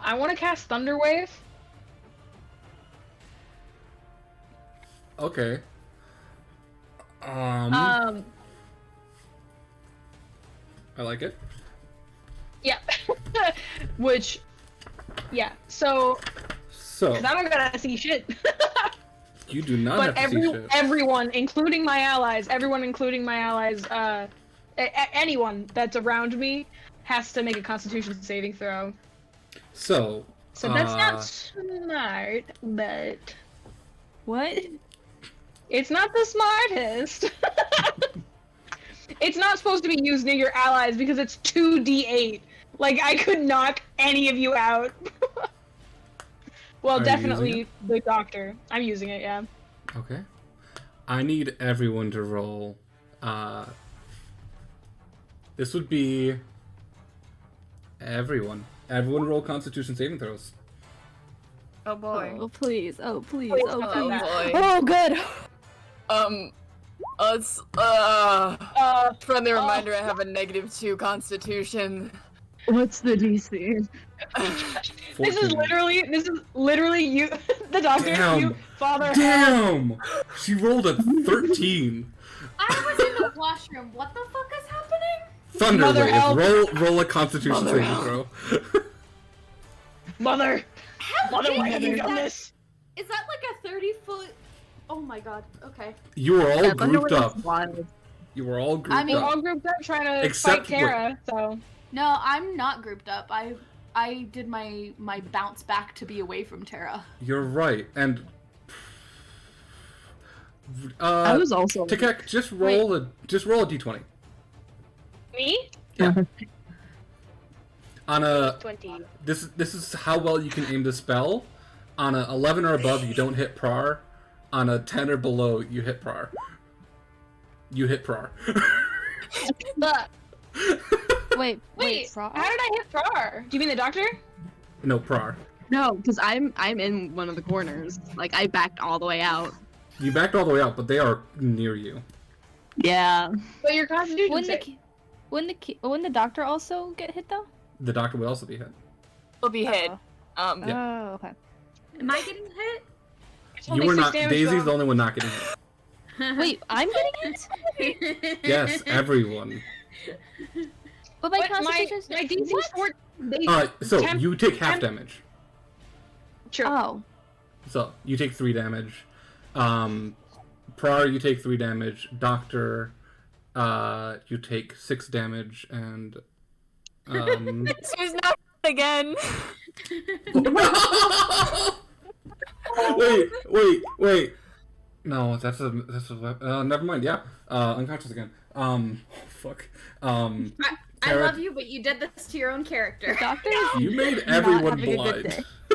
I want to cast Thunder Wave. Okay. I like it. Yeah. Which, yeah. So. Because I don't gotta see shit. You do not but have to see shit. Everyone, including my allies, anyone that's around me has to make a Constitution saving throw. So that's not smart, but What? it's not the smartest. It's not supposed to be used near your allies because it's 2d8. Like, I could knock any of you out. Well, Are you definitely using the doctor. I'm using it, yeah. Okay. I need everyone to roll. This would be everyone. Everyone roll Constitution saving throws. Oh boy. Oh please! Oh please! Please Oh don't please! do that. Oh good! Friendly reminder, I have a -2 Constitution. What's the DC? This is 14. literally you, the doctor, Damn. you, father. Damn! She rolled a 13. I was in the washroom. What the fuck is happening? Thunder Mother Wave. help. Roll a Constitution Mother saving throw. Mother, How why big have you is done that? this? Is that like a 30-foot? Oh my god. Okay. You were all Yeah, Thunder grouped Wave up. is wild. You were all grouped We're all up. grouped up trying to Except fight Tara, so. No, I'm not grouped up. I did my bounce back to be away from Tara. You're right. And I was also. Tikek, just roll a d20. Me? On a 20. this is how well you can aim the spell. On a 11 or above, you don't hit Prar. On a 10 or below, you hit Prar. You hit Prar. Wait, Wait, Fra- how did I hit Prar? Do you mean the doctor? No, Prar. No, because I'm in one of the corners. Like I backed all the way out. You backed all the way out, but they are near you. Yeah. But your Constitution Wouldn't the doctor also get hit though? The doctor would also be hit. Will be hit. Yeah. Oh, okay. Am I getting hit? You were not. Daisy's the only one not getting hit. Wait, I'm getting hit? Yes, everyone. But my my constitution's DC's 4. So you take half damage. True. Oh. So you take 3 damage. Prar, you take 3 damage. Doctor, you take 6 damage, and She's not again. Wait. No, that's a never mind. Yeah, unconscious again. Fuck. I Tara, love you, but you did this to your own character. Doctor you made not everyone having a good blind. day. I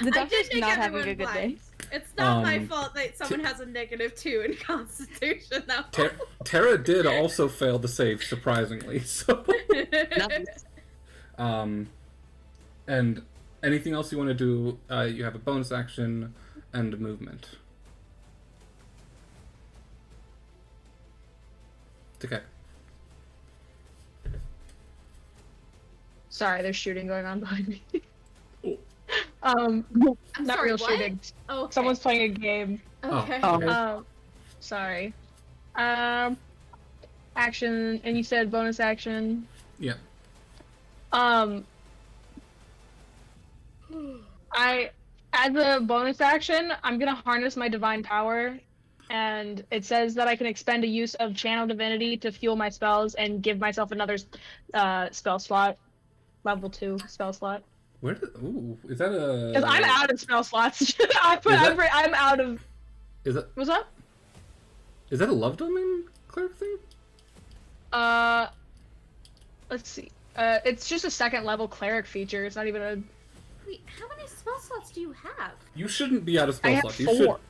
The doctor's did make not having everyone a good blind. day. It's not my fault that someone has a -2 in Constitution, though. Tara did also fail the save, surprisingly. So, and anything else you want to do? You have a bonus action and movement. It's okay. Sorry, there's shooting going on behind me. I'm Not sorry, real what? shooting. Okay. Someone's playing a game. Okay. Sorry. Action, and you said bonus action. Yeah. As a bonus action, I'm gonna harness my divine power and it says that I can expend a use of Channel Divinity to fuel my spells and give myself another spell slot, level 2 spell slot. Where did? Ooh, is that a? Because I'm out of spell slots. I'm out of. Is that? What's up? Is that a love domain cleric thing? Let's see. It's just a second level cleric feature. It's not even a. Wait, how many spell slots do you have? You shouldn't be out of spell I have slots. 4.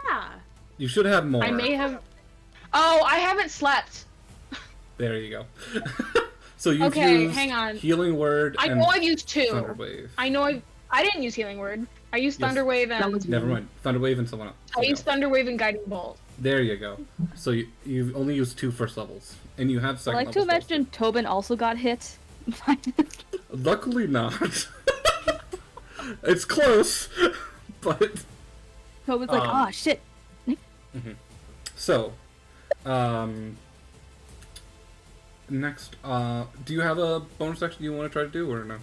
Yeah. You should have more. I may have. Oh, I haven't slept. There you go. So you've Okay, used hang on. Healing Word. I and know I've used 2. Thunderwave. I know I didn't use Healing Word. I used Yes. Thunderwave and. Never mind. Thunderwave and someone else. I used Thunderwave and Guiding Bolt. There you go. So you've only used 2 first levels, and you have I second like to level spells. imagine Tobin also got hit. Luckily not. It's close, but. Tobin's like, oh shit. Mm-hmm. So, next, do you have a bonus action you want to try to do, or no?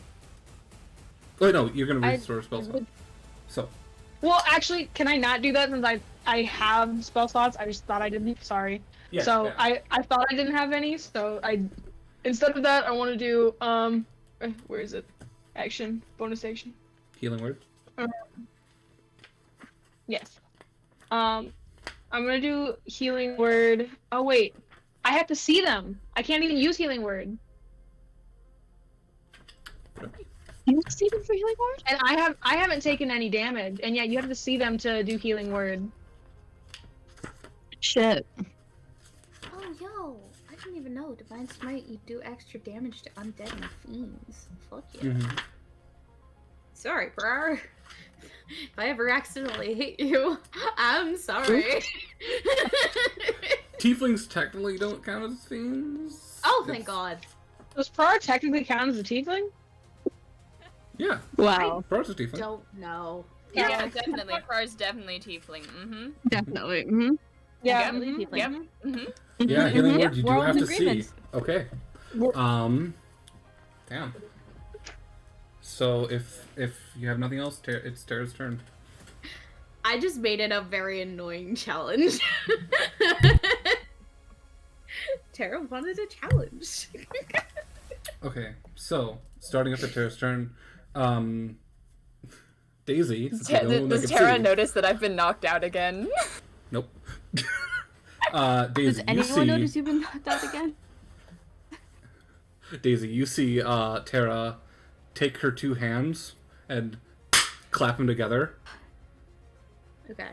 Oh no, you're gonna restore spell slot. So. Well, actually, can I not do that since I have spell slots? I just thought I didn't. Sorry. Yeah, so yeah. I thought I didn't have any. So instead of that, I want to do where is it? Action, bonus action. Healing Word. Yes. I'm gonna do Healing Word. Oh wait, I have to see them. I can't even use Healing Word. You have to see them for Healing Word? And I haven't taken any damage, and yet you have to see them to do Healing Word. Shit. Oh, yo. I didn't even know. Divine Smite, you do extra damage to undead and fiends. Fuck yeah. Mm-hmm. Sorry, Brar. If I ever accidentally hit you, I'm sorry. Tieflings technically don't count as fiends. Oh, thank God. Does Prar technically count as a tiefling? Yeah. Wow. Prar's a tiefling. Don't know. Yeah, definitely. Prar's definitely tiefling. Mm-hmm. Definitely. Mm-hmm. Yeah. Yep. Tiefling. Yep. Mm-hmm. Yeah, Healing Word, you we're do all have in to see. agreement. Okay. Damn. So if you have nothing else, it's Tara's turn. I just made it a very annoying challenge. Tara wanted a challenge. Okay, so starting up at Tara's turn, Daisy. Since you're the only one that Does can Tara see- notice that I've been knocked out again? Nope. Does Daisy, you anyone see. notice you've been knocked out again? Daisy, you see Tara take her 2 hands and clap them together. Okay.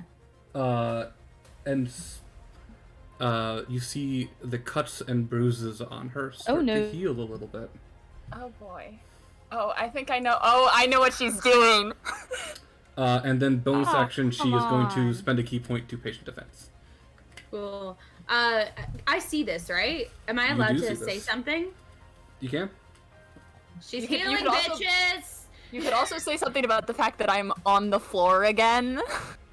And you see the cuts and bruises on her start no. to heal a little bit. Oh boy. Oh, I think I know. Oh, I know what she's doing. And then bonus Oh, action, she come is going to on. spend a key point to patient defense. Cool. I see this, right? Am I You allowed do to see say this. something? You can? She's You could healing, also- bitches! You could also say something about the fact that I'm on the floor again.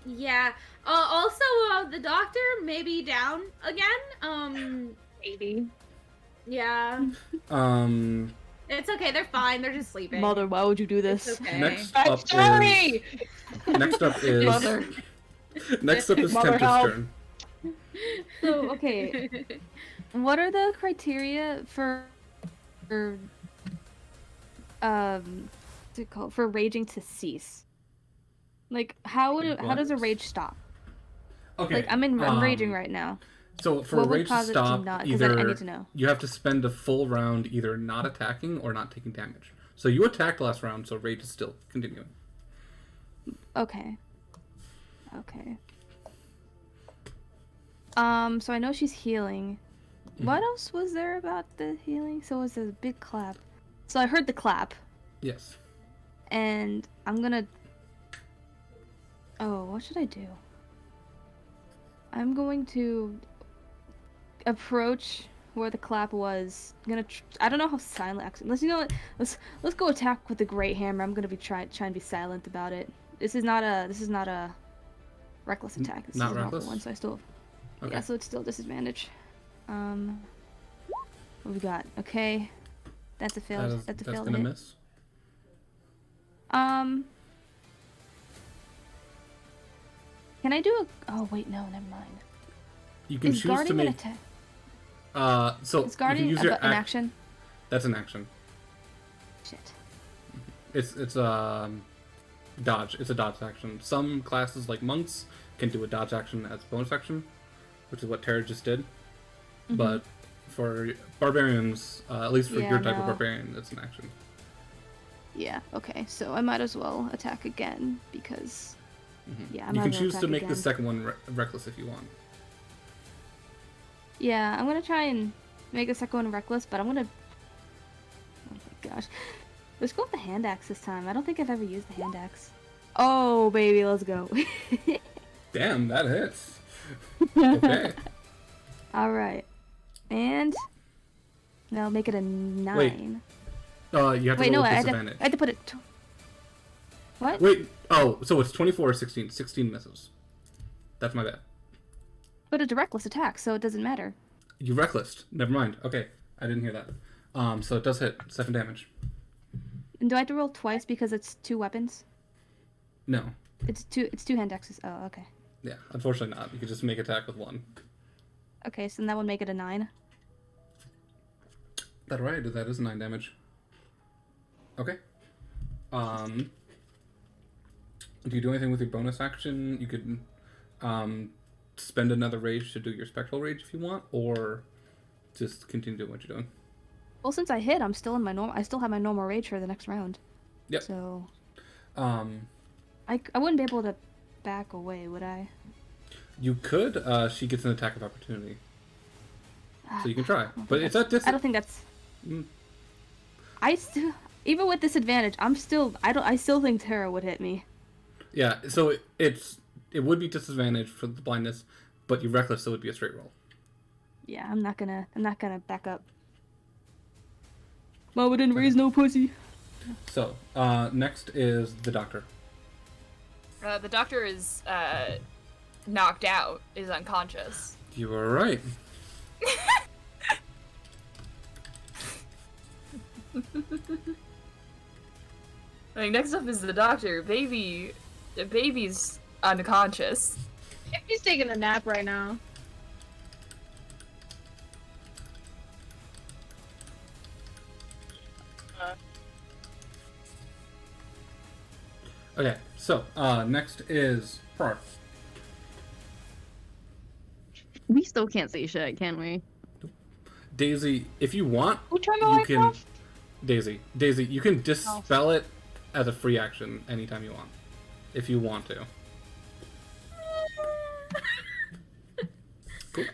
Yeah. Also, the doctor may be down again. Maybe. Yeah. It's okay. They're fine. They're just sleeping. Mother, why would you do this? It's okay. Next I'm up sorry. next up is Mother. next up is Mother, Tempest's help. turn. So, okay. What are the criteria for what's it called? For raging to cease? Like, how does a What? rage stop? Okay. Like, I'm raging right now. So for What a would rage to cause it to stop, not- 'cause I either need to know. you have to spend a full round either not attacking or not taking damage. So you attacked last round, so rage is still continuing. Okay. So I know she's healing. What else was there about the healing? So it was a big clap. So I heard the clap, Yes. and I'm gonna... Oh, what should I do? I'm going to approach where the clap was. I'm gonna I don't know how silent actually. Let's let's go attack with the great hammer. I'm gonna be trying to be silent about it. This is not a reckless attack. This Not is a normal reckless? one, so I still Okay. yeah, so it's still disadvantage. What we got? Okay, that's a failed. That's a that's failed gonna hit. miss. Can Can I do a? Oh wait, no, never mind. You can Is choose guarding to make. an attack? So Is guarding you can use your an action? That's an action. Shit. It's dodge. It's a dodge action. Some classes like monks can do a dodge action as a bonus action, which is what Tara just did. Mm-hmm. But for barbarians, at least for Yeah, your type of no. barbarian, it's an action. Yeah. Okay. So I might as well attack again because. Yeah. I You might can as well choose to attack make again. the second one reckless if you want. Yeah, I'm gonna try and make the second one reckless, but I'm gonna. Oh my gosh. Let's go with the hand axe this time. I don't think I've ever used the hand axe. Oh, baby, let's go. Damn, that hits. Okay. Alright. And. Now make it a 9. Wait, you have to Wait, roll no, with I had disadvantage. to put it. What? Wait. Oh, so it's 24 or 16. 16 misses. That's my bad. But it's a reckless attack, so it doesn't matter. You reckless. Never mind. Okay, I didn't hear that. So it does hit 7 damage. And do I have to roll twice because it's 2 weapons? No. It's two hand axes. Oh, okay. Yeah, unfortunately not. You could just make attack with 1. Okay, so then that would make it a 9. That right? That is 9 damage. Okay. Do you do anything with your bonus action? You could spend another rage to do your spectral rage if you want, or just continue doing what you're doing. Well, since I hit, I'm still in my normal. I still have my normal rage for the next round. Yep. So. I wouldn't be able to back away, would I? You could. She gets an attack of opportunity, so you can try. But it's at this. I don't think that's. I still, even with disadvantage, I still think Tara would hit me. Yeah. So it would be disadvantage for the blindness, but you're reckless, so it would be a straight roll. Yeah, I'm not gonna back up. Mama didn't raise no pussy. So next is the doctor. The doctor is knocked out, is unconscious. You were right. Next up is the doctor. The baby's unconscious. He's taking a nap right now. Okay, so next is Parth. We still can't see shit, can we? Daisy, if you want, Who turned the you lights can. off? Daisy, you can dispel it as a free action anytime you want, if you want to. Cool.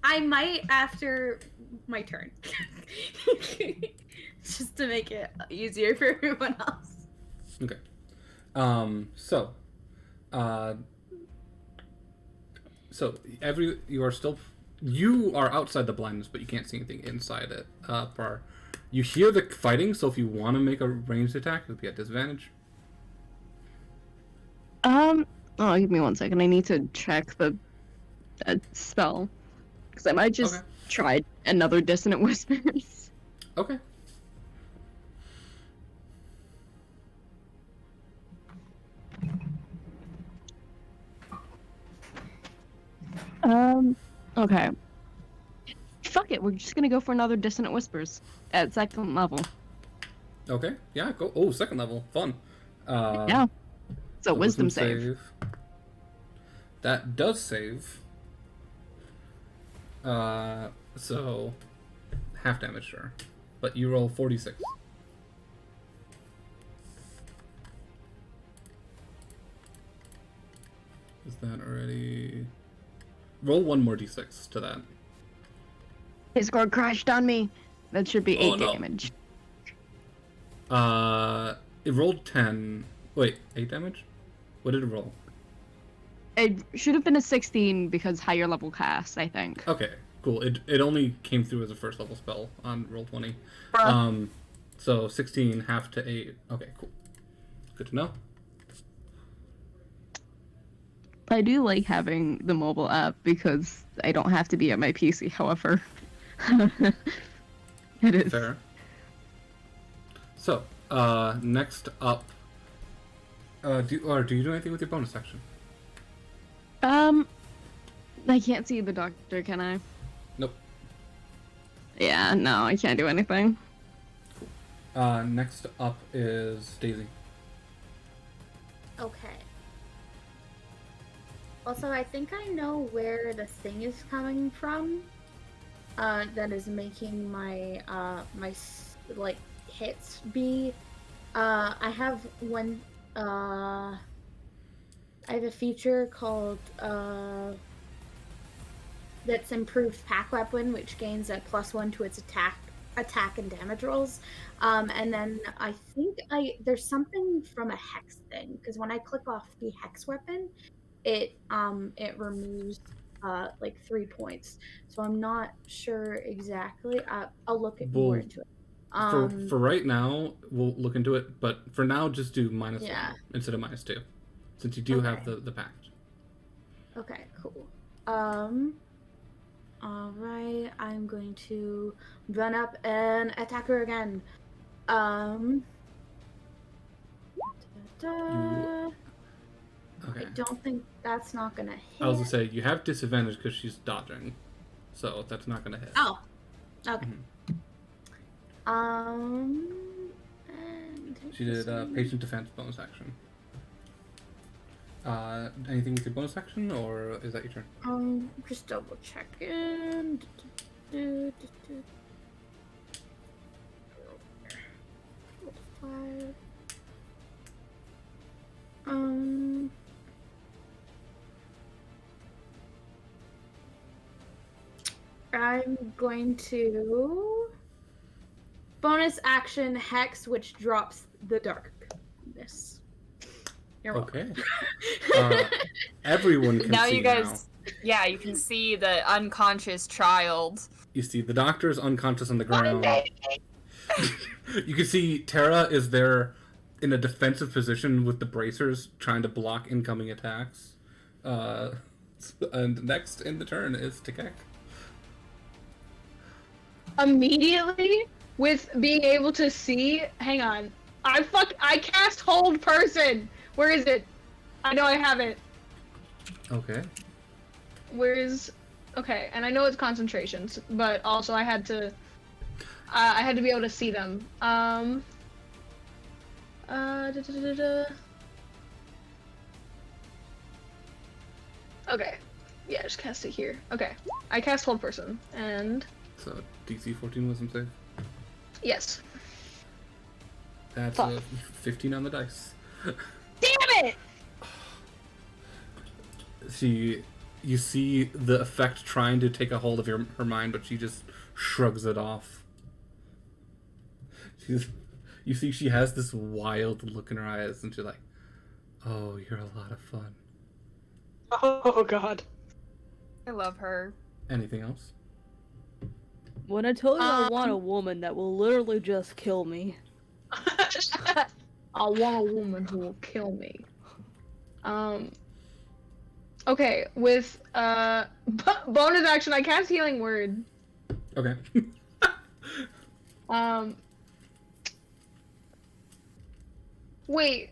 I might after my turn. Just to make it easier for everyone else. Okay. So you are outside the blindness, but you can't see anything inside it. Par. You hear the fighting, so if you want to make a ranged attack, it would be at disadvantage. Oh, give me 1 second. I need to check the spell. Because I might just try another Dissonant Whispers. Okay. Okay. Fuck it, we're just gonna go for another Dissonant Whispers at 2nd level. Okay. Yeah. Go. Oh, 2nd level. Fun. Yeah. So wisdom save. That does save. So half damage, sure. But you roll 46. Is that already? Roll 1 more d6 to that. His sword crashed on me. That should be 8 no. damage. It rolled 10. Wait, 8 damage? What did it roll? It should have been a 16 because higher level cast, I think. Okay, cool. It only came through as a 1st level spell on roll 20. So 16 half to 8. Okay, cool. Good to know. I do like having the mobile app because I don't have to be at my PC, however. It is. Fair. So, next up, do you do anything with your bonus action? I can't see the doctor, can I? Nope. Yeah, no, I can't do anything. Next up is Daisy. Okay. Also, I think I know where the thing is coming from. That is making my like hits be. I have one. I have a feature called that's improved pack weapon, which gains a +1 to its attack and damage rolls. And then I think there's something from a hex thing, because when I click off the hex weapon, it removes like 3 points. So I'm not sure exactly. I'll look more into it. For right now, we'll look into it, but for now, just do -1 instead of -2, since you do have the pact. Okay, cool. Alright, I'm going to run up and attack her again. Okay. I don't think that's not gonna hit. I was gonna say, you have disadvantage because she's dodging, so that's not gonna hit. Oh, okay. Mm-hmm. And She did patient defense bonus action. Anything with your bonus action, or is that your turn? Just double checking. Five. I'm going to bonus action hex, which drops the darkness. You're welcome. Okay. Everyone can now see you guys, yeah, you can see the unconscious child. You see the doctor is unconscious on the ground. You can see Tara is there in a defensive position with the bracers, trying to block incoming attacks. And next in the turn is Tekek. Immediately, with being able to see, hang on, I cast hold person. Where is it? I know I have it. Okay. Okay, and I know it's concentrations, but also I had to be able to see them. Okay. Yeah, just cast it here. Okay. I cast hold person, and So DC 14 wisdom save. yes. That's a 15 on the dice. Damn it! You see the effect trying to take a hold of her mind, but she just shrugs it off. You see she has this wild look in her eyes, and she's like, "Oh, you're a lot of fun." Oh God. I love her. Anything else? When I tell you I want a woman that will literally just kill me. I want a woman who will kill me. Okay, with bonus action, I cast healing word. Okay. Wait,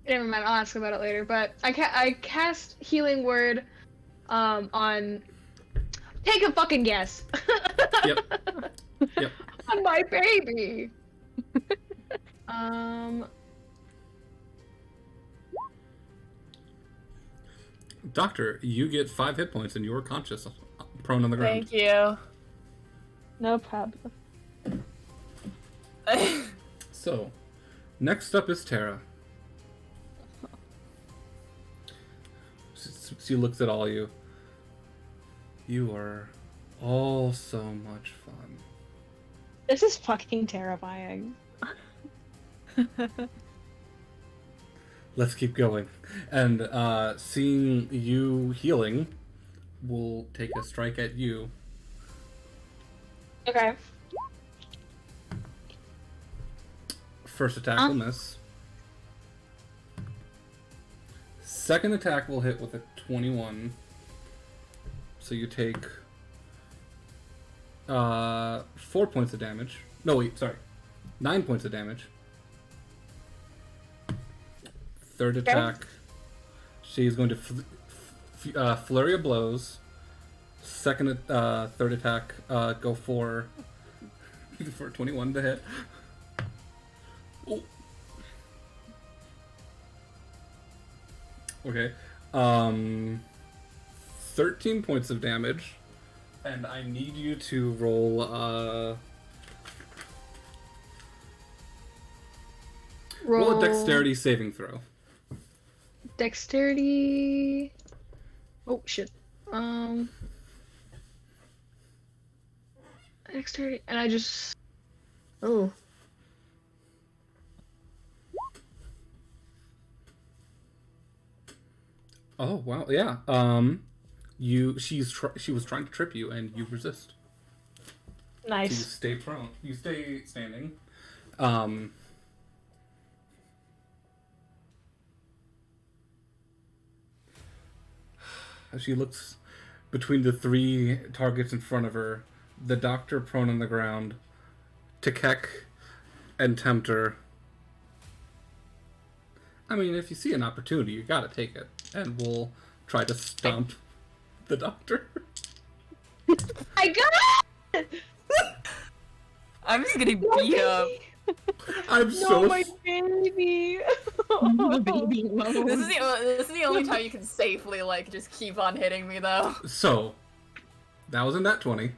never mind. I'll ask about it later. But I cast healing word, on. Take a fucking guess. Yep. Yep. On my baby. Doctor, you get 5 hit points and you are conscious, prone on the ground. Thank you. No problem. So, next up is Tara. She looks at all you. You are all so much fun. This is fucking terrifying. Let's keep going. And seeing you healing, we'll take a strike at you. Okay. First attack will miss. Second attack will hit with a 21. So you take 4 points of damage. No, wait, sorry. 9 points of damage. Third attack, she's going to flurry of blows. Second, third attack, go for 21 to hit. Oh. Okay. 13 points of damage, and I need you to roll roll a dexterity saving throw. Dexterity. Oh shit. Dexterity, and I just. Oh. Oh wow, yeah. She was trying to trip you, and you resist. Nice. So you stay prone. You stay standing. As she looks between the three targets in front of her, the doctor prone on the ground, Tekek, and Tempter. I mean, if you see an opportunity, you gotta take it, and we'll try to stomp the doctor. I got it! I'm just getting beat up. I'm so. My baby. The baby alone. This is the only time you can safely just keep on hitting me though. So, that was in that 20.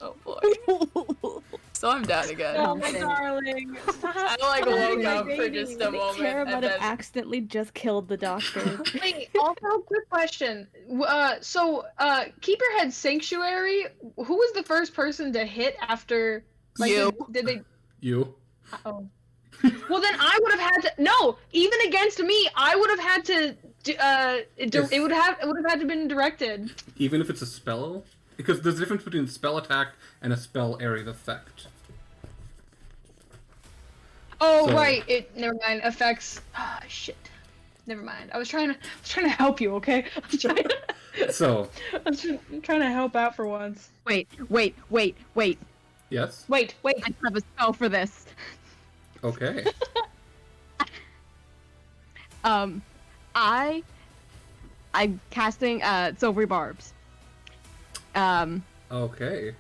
Oh boy. So I'm down again. Oh my darling. I woke up for just a moment. Tara and might have then... accidentally just killed the doctor. Wait, also quick question. So Keeperhead Sanctuary, who was the first person to hit after you? Did they You. Oh. Well, then I would have had to. No, even against me, I would have had to. It would have had to been directed. Even if it's a spell, because there's a difference between a spell attack and a spell area of effect. Oh So- right, it. Never mind. Affects. Ah shit. Never mind. I was trying to help you. Okay. So. I'm trying to help out for once. Wait. Yes. Wait. I have a spell for this. Okay. I'm casting silvery barbs. Okay.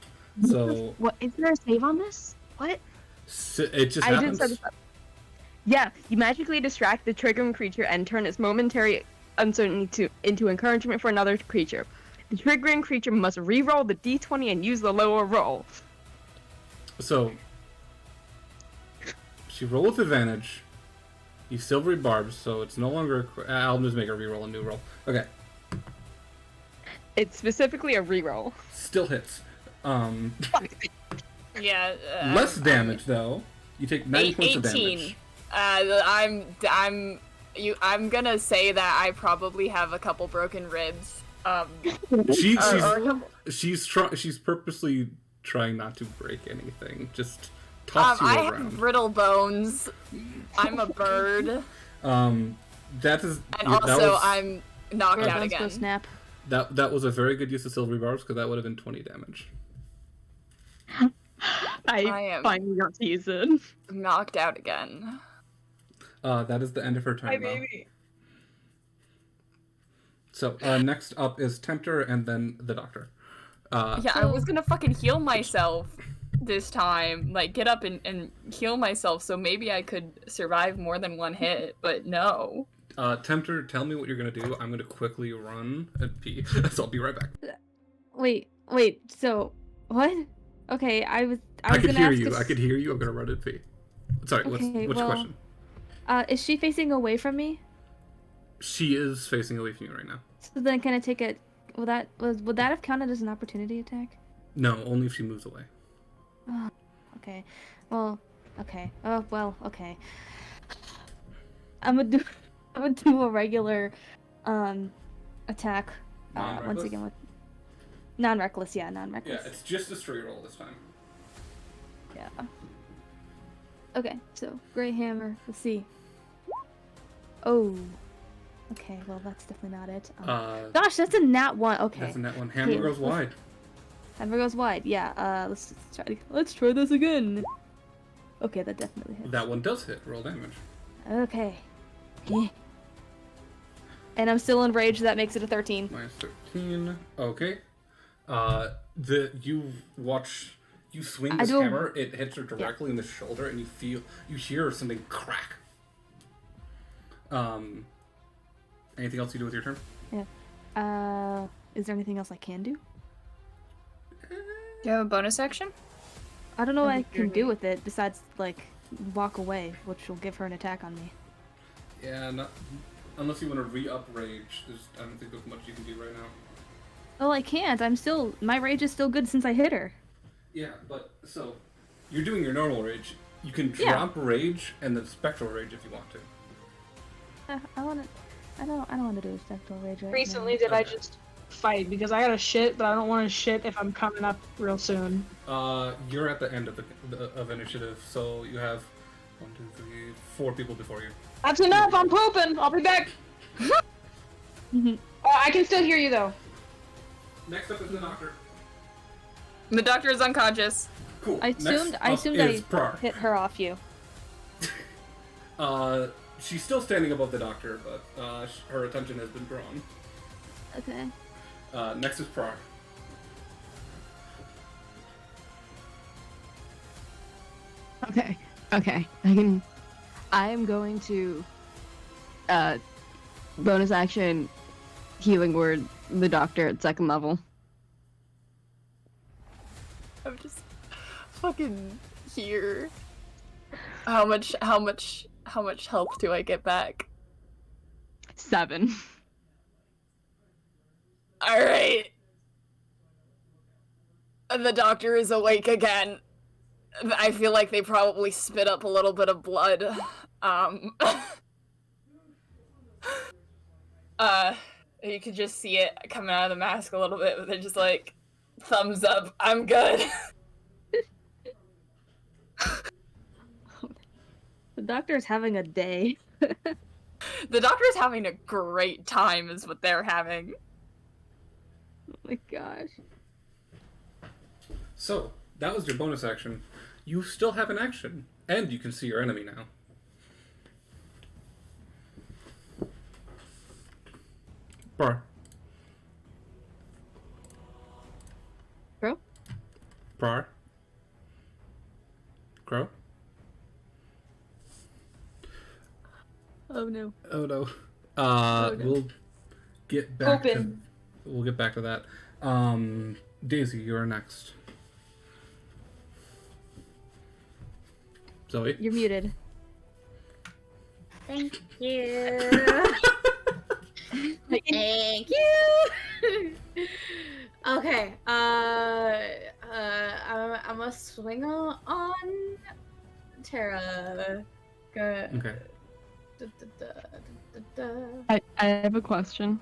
So What is there a save on this? What? it just I happens. didn't set this up. Yeah, you magically distract the triggering creature and turn its momentary uncertainty into encouragement for another creature. The triggering creature must re-roll the d20 and use the lower roll. So she roll with advantage. You silvery barbs, so it's no longer. I'll just make her re-roll a new roll. Okay. It's specifically a re-roll. Still hits. Yeah. Less damage though. You take 9 points of 18. damage. I'm gonna say that I probably have a couple broken ribs. She's purposely trying not to break anything. Just toss you I around. have brittle bones. I'm a bird. That is. And that also, was, I'm knocked out Bones go again. snap. That was a very good use of silvery barbs because that would have been 20 damage. I am finally got to use it. knocked out again. That is the end of her turn. Though. So next up is Tempter and then the Doctor. Yeah, I was gonna fucking heal myself this time. Get up and heal myself so maybe I could survive more than one hit, but no. Tempter, tell me what you're gonna do. I'm gonna quickly run and pee, so I'll be right back. Wait. So what? Okay, I was I could gonna hear ask you. if- I could hear you. I'm gonna run and pee. Sorry. What's Okay, your well- question? Is she facing away from me? She is facing away from you right now. So then can I take it? Would that have counted as an opportunity attack? No, only if she moves away. Oh, okay. Well, okay. Oh, well, okay. I'm gonna do a regular attack once Non-reckless? again with non-reckless, yeah, non-reckless. Yeah, it's just a straight roll this time. Yeah. Okay, so Grey Hammer, let's see. Oh. Okay, well that's definitely not it. Gosh, that's a nat one. Okay. That's a net one. Hammer Okay, goes wide. Hammer goes wide. Yeah. Let's try this again. Okay, that definitely hits. That one does hit. Roll damage. Okay. Yeah. And I'm still enraged. That makes it a 13. Minus 13. Okay. You swing this hammer. It hits her directly in the shoulder, and you hear something crack. Anything else you do with your turn? Yeah. Is there anything else I can do? Do you have a bonus action? I don't know what I can do with it besides like walk away, which will give her an attack on me. Yeah, unless you want to re-up rage. I don't think there's much you can do right now. Well, I can't. My rage is still good since I hit her. Yeah, but so you're doing your normal rage. You can drop rage and then spectral rage if you want to. I don't want to do a spectral rage right Recently, now. did I just fight? Because I gotta shit, but I don't want to shit if I'm coming up real soon. You're at the end of initiative, so you have 1, 2, 3, 4 people before you. That's enough. I'm pooping. I'll be back. I can still hear you though. Next up is the doctor. The doctor is unconscious. Cool. I assumed I hit her off you. She's still standing above the doctor, but her attention has been drawn. Okay. Next is Prar. Okay. I am going to bonus action healing word the doctor at 2nd level. I'm just fucking here. How much health do I get back? 7. Alright. The doctor is awake again. I feel like they probably spit up a little bit of blood. You could just see it coming out of the mask a little bit, but they're just like, thumbs up, I'm good. The doctor's having a day. The doctor's having a great time is what they're having. Oh my gosh. So, that was your bonus action. You still have an action, and you can see your enemy now. Bar. Crow? Bar. Crow? Oh no. Oh no. We'll get back to that. Daisy, you're next. Zoe? You're muted. Thank you. Thank you. Okay. I'm gonna swing on Tara. Okay. I have a question.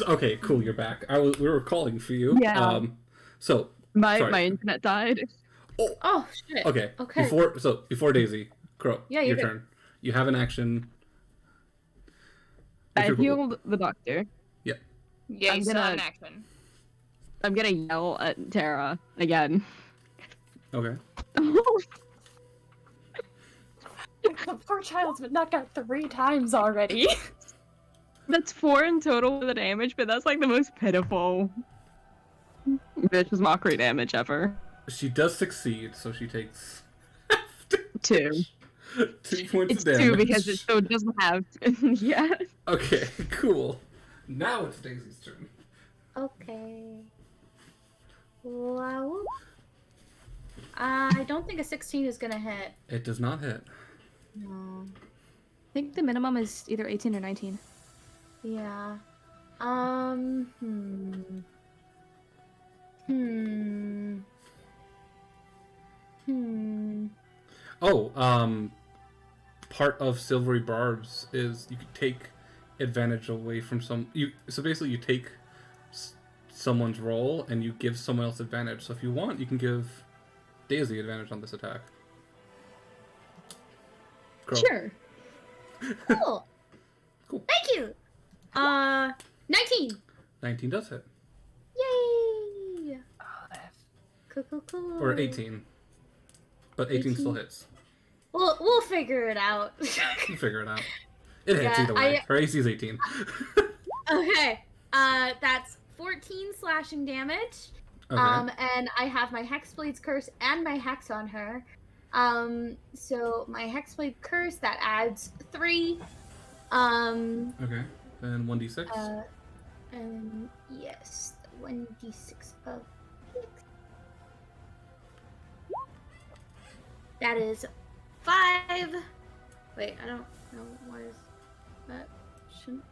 Okay, cool. You're back. We were calling for you. Yeah. So my internet died. Oh shit. Okay. Okay. Before Daisy, Crow. Yeah, your turn. You have an action. I healed the doctor. Yep. Yeah, you saw an action. I'm gonna yell at Tara again. Okay. The poor child's been knocked out 3 times already. That's 4 in total with the damage, but that's like the most pitiful vicious mockery damage ever. She does succeed, so she takes 2. 2 points It's of damage. 2 because it so doesn't have. Yeah. Okay, cool. Now it's Daisy's turn. Okay. Wow. I don't think a 16 is gonna hit. It does not hit. No. I think the minimum is either 18 or 19. Yeah. Oh, part of Silvery Barbs is you can take advantage away from so basically you take someone's roll and you give someone else advantage. So if you want, you can give Daisy advantage on this attack. Crow. Sure. Cool. Cool. Thank you. 19. 19 does hit. Yay. Cool. Or 18. But 18 still hits. We'll figure it out. You figure it out. It hits Yeah, either way. Her AC is 18. Okay. That's 14 slashing damage. Okay. And I have my Hexblade's Curse and my Hex on her. So my Hexblade Curse, that adds 3. Okay. Then 1d6. And yes, 1d6 of 6. That is 5. Wait, I don't know why is that shouldn't.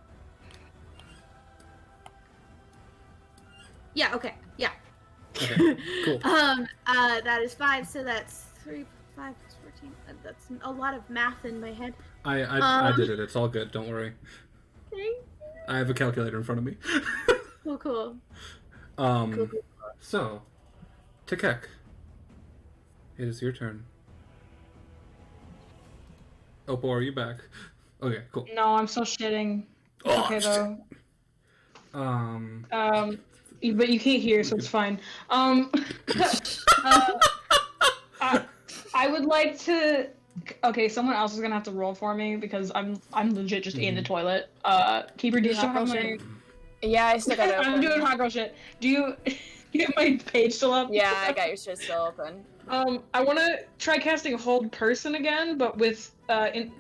Yeah, okay. Yeah. Okay, cool. That is 5, so that's 3, 5 plus 14. That's a lot of math in my head. I did it. It's all good. Don't worry. Thank I have a calculator in front of me. Cool, cool. Cool. So, Tekek, it is your turn. Oppo, are you back? Okay, cool. No, I'm still shitting. Oh, Okay, though. But you can't hear, so it's fine. I would like to. Okay, someone else is gonna have to roll for me because I'm legit just in the toilet. Keeper, do you still have my? Yeah, I still got it open. I'm doing hot girl shit. Do you get my page still up? Yeah, I got your shit still open. I want to try casting Hold Person again, but with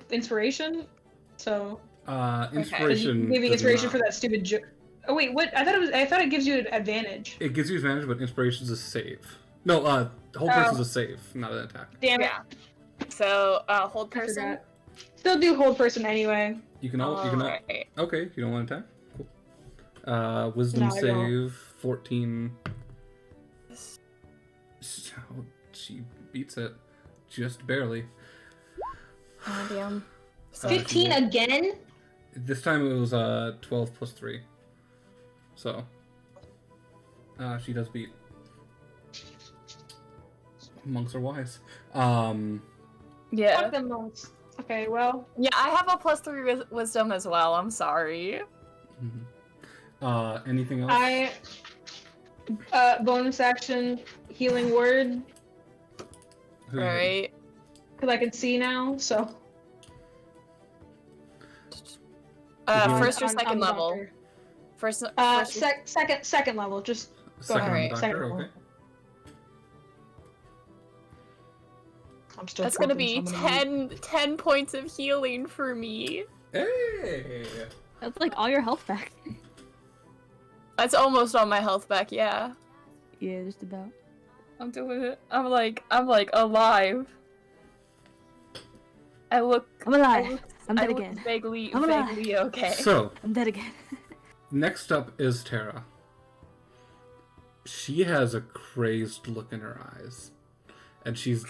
inspiration. So. Inspiration. Maybe inspiration for that stupid joke. Oh wait, what? I thought it gives you an advantage. It gives you advantage, but inspiration is a save. No, Hold Person is a save, not an attack. Damn it. Yeah. So, Hold Person. Still do Hold Person anyway. You can all. Right. Okay, you don't want to attack. Cool. Wisdom No, I don't. save 14. So she beats it, just barely. Oh, damn. 15 again? This time it was 12 plus 3. So she does beat. Monks are wise. Yeah. Fuck them monks. Okay, well. Yeah, I have a +3 wisdom as well. I'm sorry. Mm-hmm. Anything else? Bonus action, healing word. Right. Because I can see now, so. First or I'm second the level? doctor. First. Second level. Just go Second ahead. doctor, Second level. okay. I'm still. That's gonna frozen, be so I'm gonna 10 points of healing for me. Hey! That's like all your health back. That's almost all my health back. Yeah. Yeah, just about. I'm doing it. I'm like alive. I'm alive. I'm dead again. Vaguely I'm alive. okay. So, I'm dead again. next up is Tara. She has a crazed look in her eyes. And she's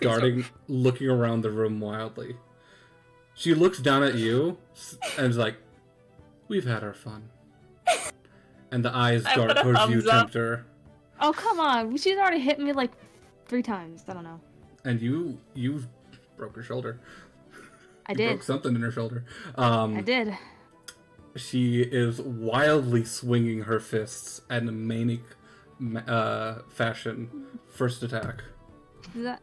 looking around the room wildly. She looks down at you and is like, "We've had our fun." And the eyes dart towards you, Tempter. Oh, come on. She's already hit me like 3 times. I don't know. And you broke her shoulder. I You did. broke something in her shoulder. I did. She is wildly swinging her fists in a manic fashion. First attack. Is that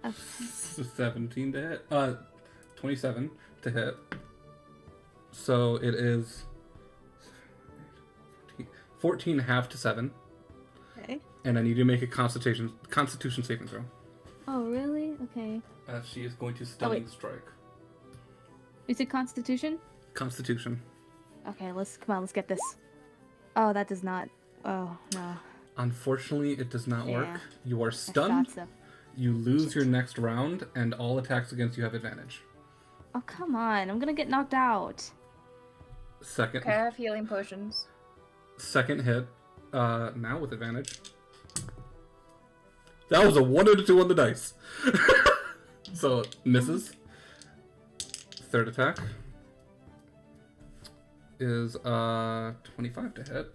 17 to hit. 27 to hit. So it is 14 half to 7. Okay. And I need you to make a Constitution saving throw. Oh, really? Okay. She is going to stunning strike. Is it Constitution? Constitution. Okay, let's get this. Oh, that does not. Oh no. Unfortunately, it does not work. Yeah. You are I stunned. thought so. You lose your next round, and all attacks against you have advantage. Oh come on! I'm gonna get knocked out. Second. Okay, I have healing potions. Second hit. Now with advantage. That was a 1 and a 2 on the dice. So misses. Third attack is 25 to hit.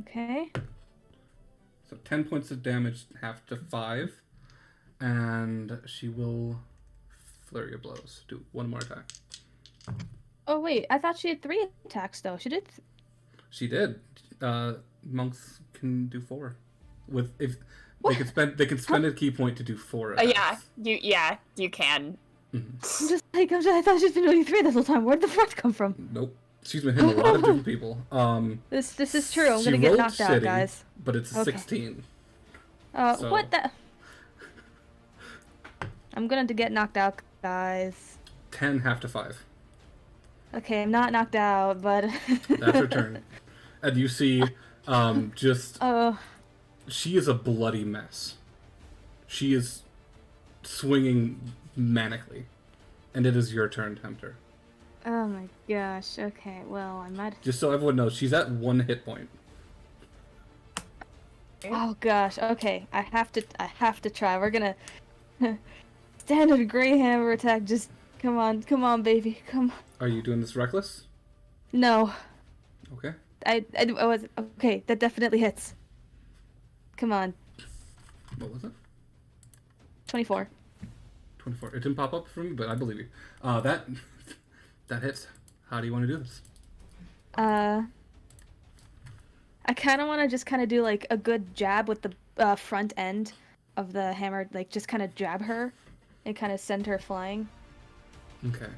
Okay. So 10 points of damage, half to 5, and she will flurry of blows. Do one more attack. Oh wait, I thought she had 3 attacks though. She did. She did. Monks can do 4. If they can spend a key point to do 4 attacks. You can. Mhm. I thought she's been doing 3 this whole time. Where'd the 4th come from? Nope. She's been hitting a lot of different people. This is true. I'm she gonna get rolled knocked out, shitty, guys. But it's a Okay. 16. So- What the? I'm gonna get knocked out, guys. 10 half to 5. Okay, I'm not knocked out, but. That's her turn. And you see, just Oh. she is a bloody mess. She is swinging manically, and it is your turn, Tempter. Oh my gosh. Okay, well, I might. Just so everyone knows, she's at 1 hit point. Oh gosh. Okay, I have to try. We're gonna standard gray hammer attack. Just come on, baby, come on. Are you doing this reckless? No, Okay. I was okay. That definitely hits. Come on, What was it? 24. 24. It didn't pop up for me, but I believe you. That hits. How do you want to do this? I kind of want to just kind of do like a good jab with the front end of the hammer, like just kind of jab her and kind of send her flying. Okay.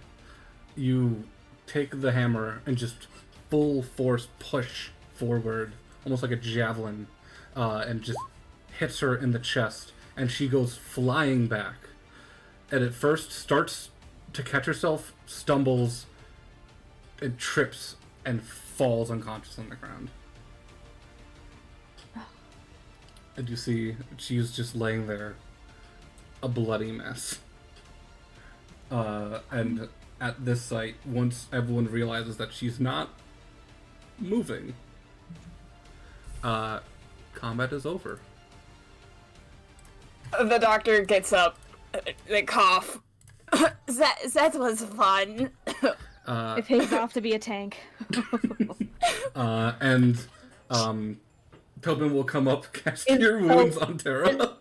You take the hammer and just full force push forward, almost like a javelin, and just hits her in the chest, and she goes flying back. And at first starts to catch herself, stumbles, and trips, and falls unconscious on the ground. And you see she's just laying there, a bloody mess. And at this site, once everyone realizes that she's not moving, combat is over. The doctor gets up. They cough. that was fun. It pays off to be a tank. And Tobin will come up, cast Cure Wounds on Tara.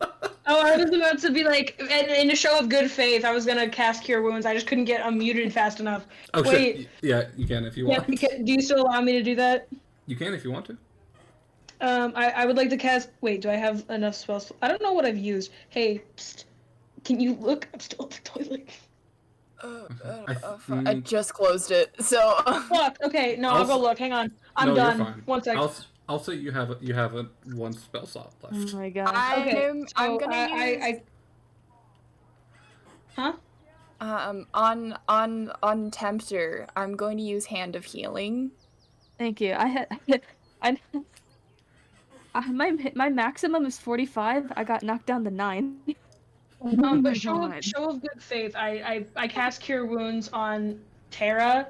I was about to be like, in a show of good faith, I was gonna cast Cure Wounds. I just couldn't get unmuted fast enough. Oh Wait. shit! Yeah, you can if you want. Do you still allow me to do that? You can if you want to. I would like to cast. Wait, do I have enough spells? I don't know what I've used. Hey, psst, can you look? I'm still at the toilet. I just closed it, so. Fuck. Okay, no, I'll go look. Hang on. I'm no, done. You're fine. 1 second. I'll say you have a one spell slot left. Oh my god. I'm gonna use. Huh? On Tempter, I'm going to use Hand of Healing. Thank you. My maximum is 45. I got knocked down to 9. But show of good faith, I cast Cure Wounds on Tara.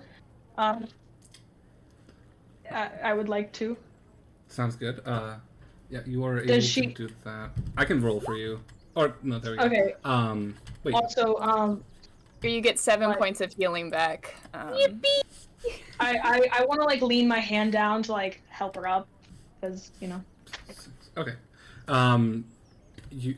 I would like to. Sounds good. Yeah, you are able to do that. I can roll for you. Or no, there we go. Okay. Wait. Also, you get 7 points of healing back. Yippee! I want to like lean my hand down to like help her up, because you know. Okay. You.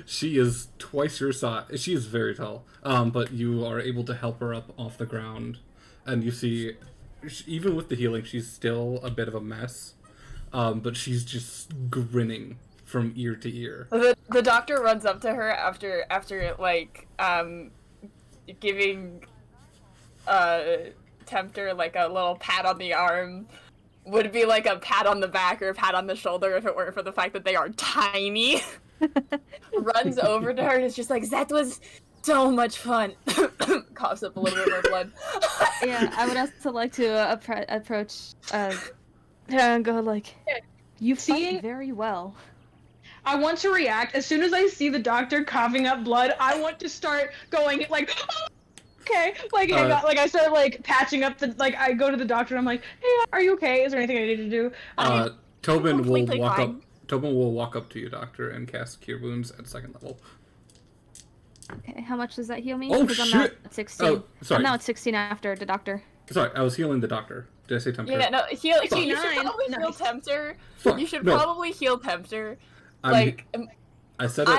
She is twice your size. She is very tall. But you are able to help her up off the ground, and you see, even with the healing, she's still a bit of a mess. But she's just grinning from ear to ear. The doctor runs up to her after like giving Tempter like a little pat on the arm. Would be like a pat on the back or a pat on the shoulder if it weren't for the fact that they are tiny. Runs over to her and is just like, that was so much fun. Coughs up a little bit more blood. Yeah, I would also like to approach and go like, you fight very well. I want to react as soon as I see the doctor coughing up blood. I want to start going like, okay, like I start like patching up the like. I go to the doctor and I'm like, hey, are you okay? Is there anything I need to do? Tobin will walk up. Tobin will walk up to you, doctor, and cast Cure Wounds at 2nd level. Okay, how much does that heal me? Oh, because I'm now at 16. Oh, sorry. I'm now at 16 after the doctor. Sorry, I was healing the doctor. Did I say Tempter? Yeah, no, you should probably heal Tempter. You should probably heal Tempter. Like, I said it.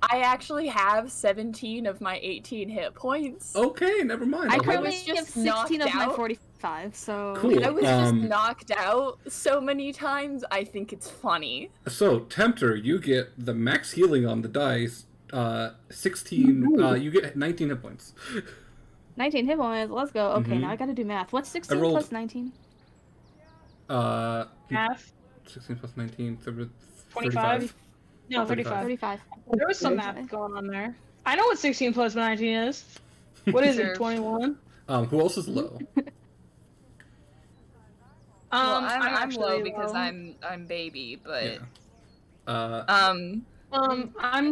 I actually have 17 of my 18 hit points. Okay, never mind. I currently have 16 of my 45, so... Cool. I was just knocked out so many times, I think it's funny. So, Tempter, you get the max healing on the dice, 16, you get 19 hit points. 19 hit points. Let's go. Okay, Mhm. now I gotta do math. What's 16 rolled- plus 19? Math. 16 plus 19, 25? No, 35. 35. There was some math going on there. I know what 16 plus 19 is. What is Sure. it? 21. Who else is low? Well, I'm actually low because I'm baby, but Yeah. I'm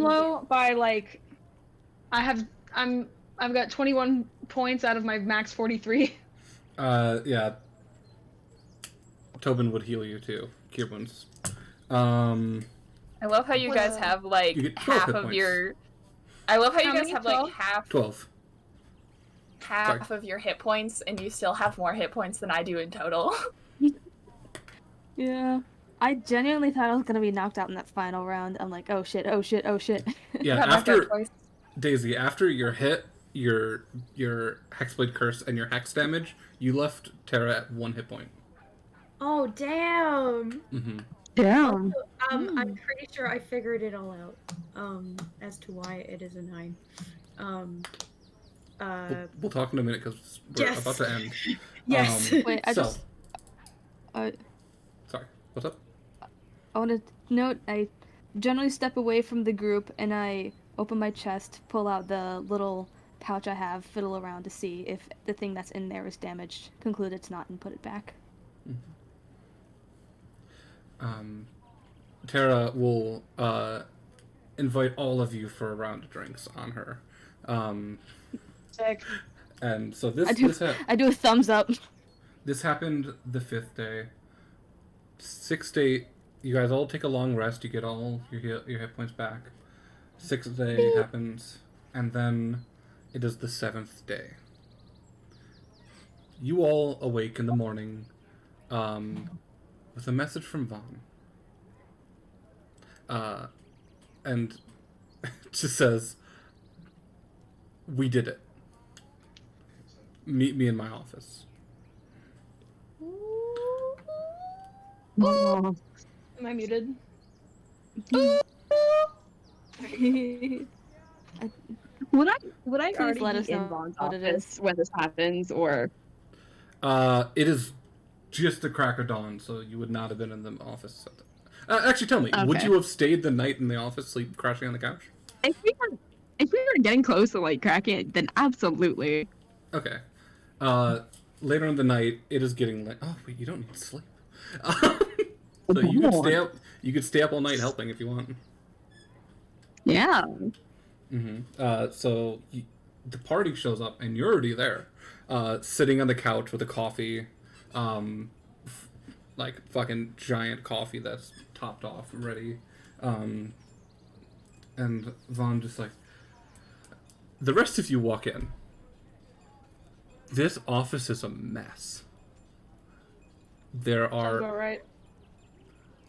low by like, I've got 21 points out of my max 43. Yeah. Tobin would heal you too. Cure wounds. I love how you guys have like You get 12 half hit of points. your. I love how you How guys many? have 12? like half 12. of your hit points, and you still have more hit points than I do in total. Yeah. I genuinely thought I was gonna be knocked out in that final round. I'm like, oh shit, oh shit, oh shit. Yeah, Got knocked out after twice. Daisy, after your hit, your Hexblade Curse and your Hex damage, you left Terra at 1 hit point. Oh damn. Mm-hmm. Damn. I'm pretty sure I figured it all out. As to why it is a 9. We'll talk in a minute because we're Yes. about to end. Yes. Wait, I so, just. sorry. What's up? I want to note I generally step away from the group and I open my chest, pull out the little pouch I have, fiddle around to see if the thing that's in there is damaged, conclude it's not, and put it back. Terra will invite all of you for a round of drinks on her. Sick. And so this I do a thumbs up. this happened the 5th day. 6th day, you guys all take a long rest. You get all your hit points back. 6th day happens, and then it is the 7th day. You all awake in the morning with a message from Vaughn. And it just says, "We did it. Meet me in my office." Oh. Am I muted? Would I Please already let be us in know Vaughn's what it office is. when this happens, or It is just the crack of dawn, so you would not have been in the office. Actually, tell me, would Okay. you have stayed the night in the office, sleep crashing on the couch? if we were getting close to like cracking it, then absolutely. Okay. Later in the night, it is getting late. Oh wait, you don't need sleep. So you could stay up. You could stay up all night helping if you want. Yeah. So the party shows up, and you're already there, sitting on the couch with a coffee, like fucking giant coffee that's topped off and ready. And Vaughn just like, the rest of you walk in. This office is a mess. There Sounds are about right.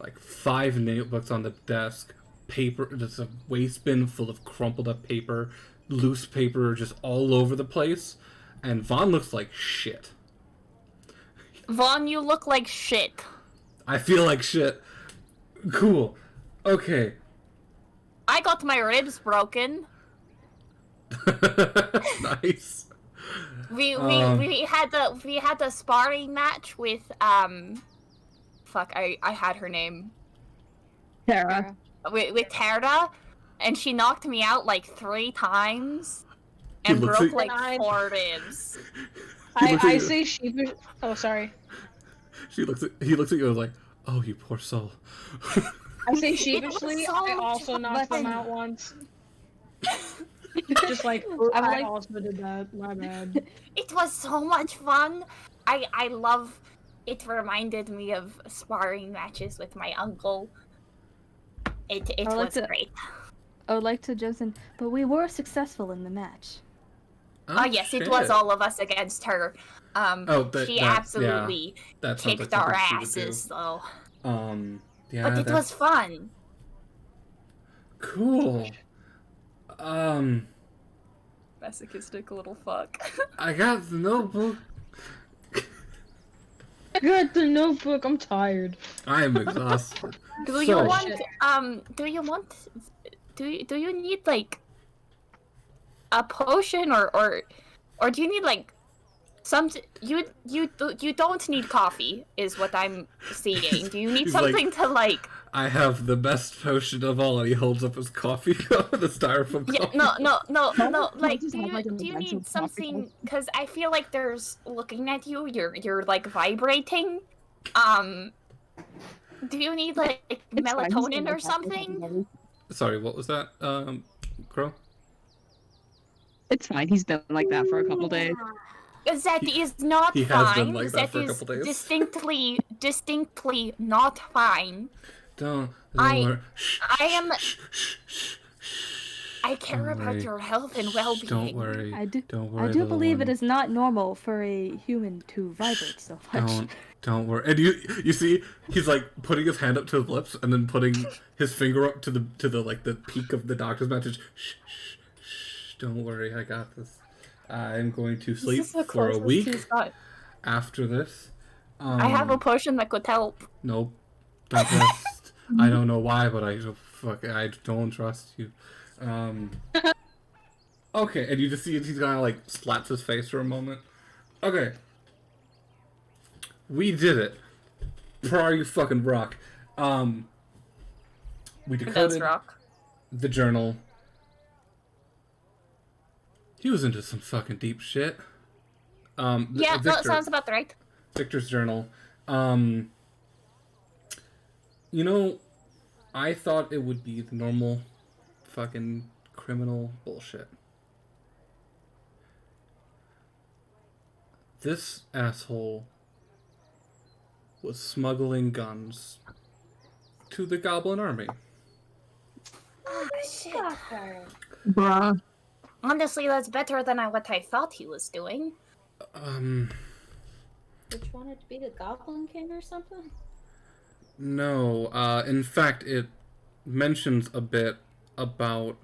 like 5 notebooks on the desk, paper, just a waste bin full of crumpled up paper, loose paper just all over the place, and Vaughn looks like shit. Vaughn, you look like shit. I feel like shit. Cool. Okay. I got my ribs broken. Nice. We had the sparring match with fuck, I had her name. Tara. With Terra, and she knocked me out like 3 times and looks broke like- like 4 ribs. He looks at I you. say sheepish. Oh, sorry. He looks at you and is like, "Oh, you poor soul." I say sheepishly. so I also knocked them fun. out once. Just like I'm I like- also did that. My bad. It was so much fun. I love. It reminded me of sparring matches with my uncle. It I like was to- great. I would like to jump in, but we were successful in the match. Oh yes, it was all of us against her. She absolutely that sounds kicked like our something she would do. asses though. Yeah, But it that's was fun. cool. Masochistic little fuck. I got the notebook. I got the notebook. I'm tired. I am exhausted. Do you So- want do you need like a potion or Or do you need like some? You don't need coffee, is what I'm seeing. Do you need He's something like, to like? I have the best potion of all, and he holds up his coffee cup, the styrofoam Yeah, coffee. no. Like, just do have, like, an you invention need of coffee something? Because I feel like there's looking at you. You're like vibrating. Do you need like It's fine, he's melatonin gonna, or like, have to something? every- Sorry, what was that, Crow? It's fine. He's been like that for a couple days. That is not he has fine. been like that for a couple days. Distinctly not fine. Don't I worry. Shh, I am. shh, shh, shh, shh. I care Don't about worry. your health and Shh, well-being. Don't worry. Don't worry. I do little believe one. it is not normal for a human to vibrate so much. Don't worry. And you see, he's like putting his hand up to his lips and then putting his finger up to the like the peak of the doctor's mouth. Shh, shh, shh. Don't worry. I got this. I'm going to sleep This is the for a closest week he's got. after this. I have a potion that could help. Nope. Don't trust. I don't know why, but I don't trust you. Okay, and you just see he's kind of like slaps his face for a moment. Okay. We did it. Prior you fucking rock. We decoded rock. the journal. He was into some fucking deep shit. Yeah, no, it sounds about right. Victor's journal. You know, I thought it would be the normal fucking criminal bullshit. This asshole was smuggling guns to the Goblin Army. Oh, shit. Bruh. Honestly, that's better than what I thought he was doing. Which wanted to be the Goblin King or something? No, in fact, it mentions a bit about,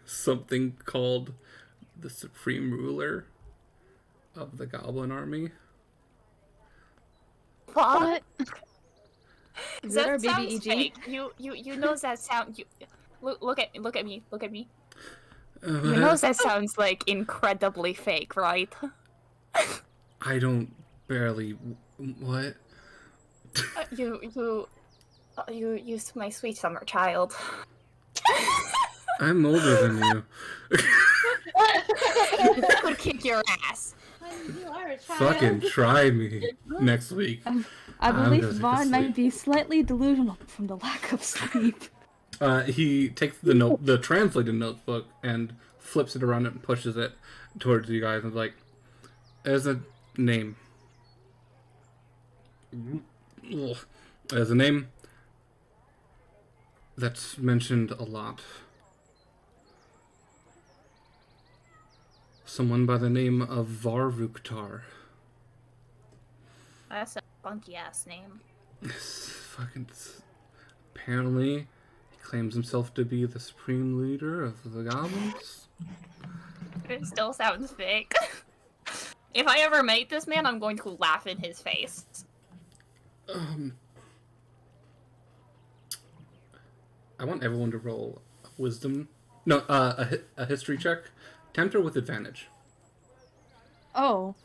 something called the Supreme Ruler of the Goblin Army. What? Is that our sounds baby EG? fake. You know that sound. Look at me. You Uh, know that sounds like incredibly fake, right? I don't barely. What? You used my sweet summer child. I'm older than you. I could kick your ass. You are a child. Fucking try me next week. I I'm believe gonna take a Vaughn might sleep. be slightly delusional from the lack of sleep. He takes the translated notebook and flips it around and pushes it towards you guys and is like, "There's a name. Ugh. There's a name that's mentioned a lot. Someone by the name of Varvuktar. That's a funky ass name. Apparently, he claims himself to be the supreme leader of the goblins. It still sounds fake. If I ever meet this man, I'm going to laugh in his face. I want everyone to roll a wisdom. No, a history check. Tempter with advantage. Oh,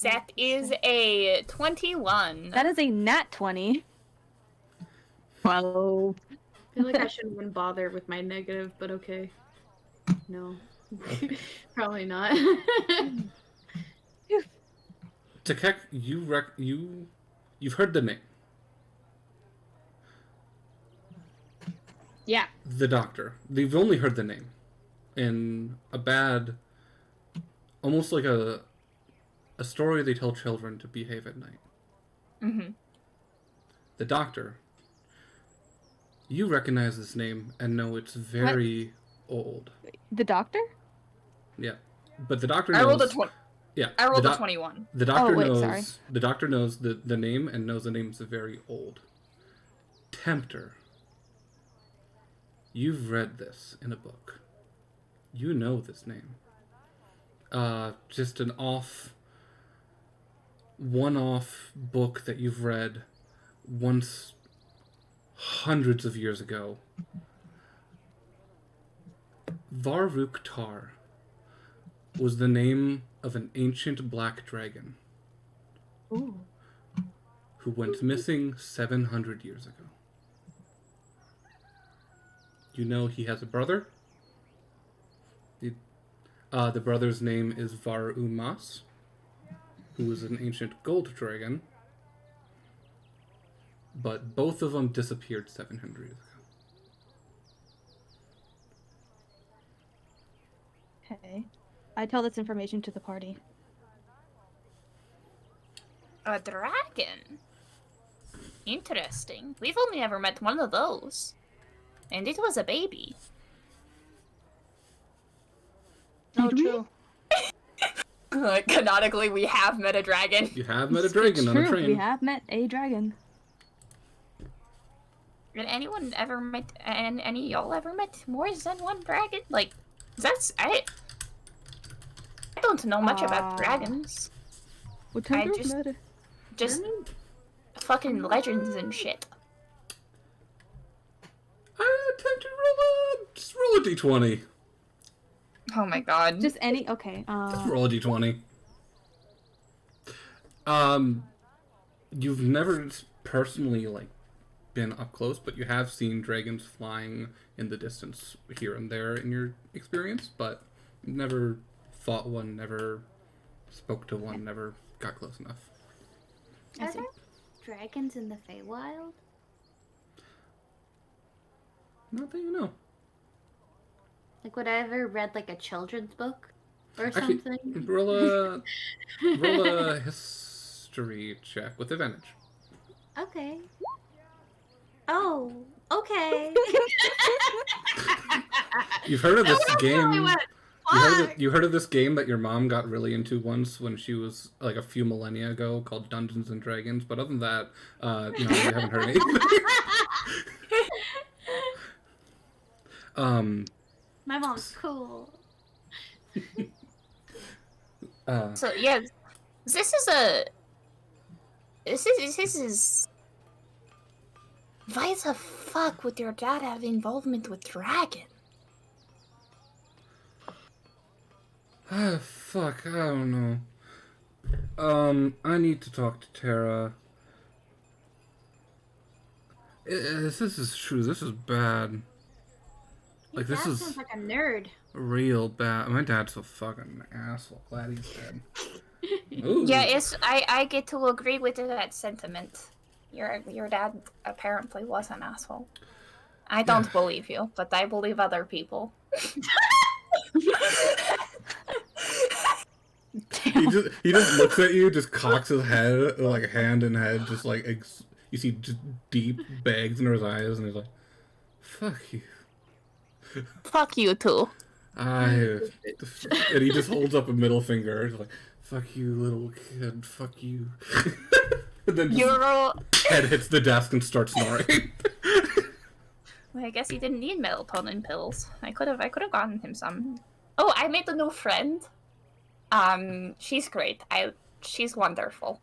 That is a 21. that is a nat 20. Well, I feel like I shouldn't even bother with my negative, but okay. No. Probably not. Tekek, you've heard the name. Yeah. The doctor. You've only heard the name. In a bad, almost like a story they tell children to behave at night. Mm-hmm. The doctor. You recognize this name and know it's very old. The doctor? Yeah, but the doctor knows. I rolled a 20. Yeah, I rolled the a 21. The doctor Oh, wait, knows. sorry. The doctor knows the name and knows the name's very old. Tempter. You've read this in a book. You know this name. Just an one-off book that you've read once hundreds of years ago. Varuktar was the name of an ancient black dragon Ooh. who went missing 700 years ago. You know he has a brother? The brother's name is Varumas, who is an ancient gold dragon, but both of them disappeared 700 years ago. Okay. I tell this information to the party. A dragon? Interesting. We've only ever met one of those. And it was a baby. Oh, true. Canonically, we have met a dragon. You have met a dragon on a True, train. we have met a dragon. Did anyone ever met, and any of y'all ever met more than one dragon? Like, that's, I don't know much about dragons. What time I do just- matter? Just fucking legends and shit. I attempt to just roll a d20. Oh my god. Just any. Okay. Just roll a d20. You've never personally been up close, but you have seen dragons flying in the distance here and there in your experience, but never fought one, never spoke to one, never got close enough. Are there dragons in the Feywild? Not that you know. Like, would I ever read like a children's book or Actually, something? roll a history check with advantage. Okay. Oh, okay. You've heard of this game. went, You heard of this game that your mom got really into once when she was like a few millennia ago called Dungeons and Dragons, but other than that, no, you haven't heard anything. My mom's cool. So yeah, this is why the fuck would your dad have involvement with dragon? Fuck, I don't know. I need to talk to Tara. This is true, this is bad. Like, Your this dad is sounds like a nerd. real bad. My dad's a fucking asshole. Glad he's dead. Ooh. Yeah, I get to agree with that sentiment. Your dad apparently was an asshole. I don't believe you, but I believe other people. He just looks at you, just cocks his head, like hand in head, just like you see just deep bags in his eyes, and he's like, "Fuck you." Fuck you too. And he just holds up a middle finger, he's like, "Fuck you, little kid. Fuck you." And then head hits the desk and starts snoring. Well, I guess he didn't need melatonin pills. I could have gotten him some. Oh, I made a new friend. She's great. She's wonderful.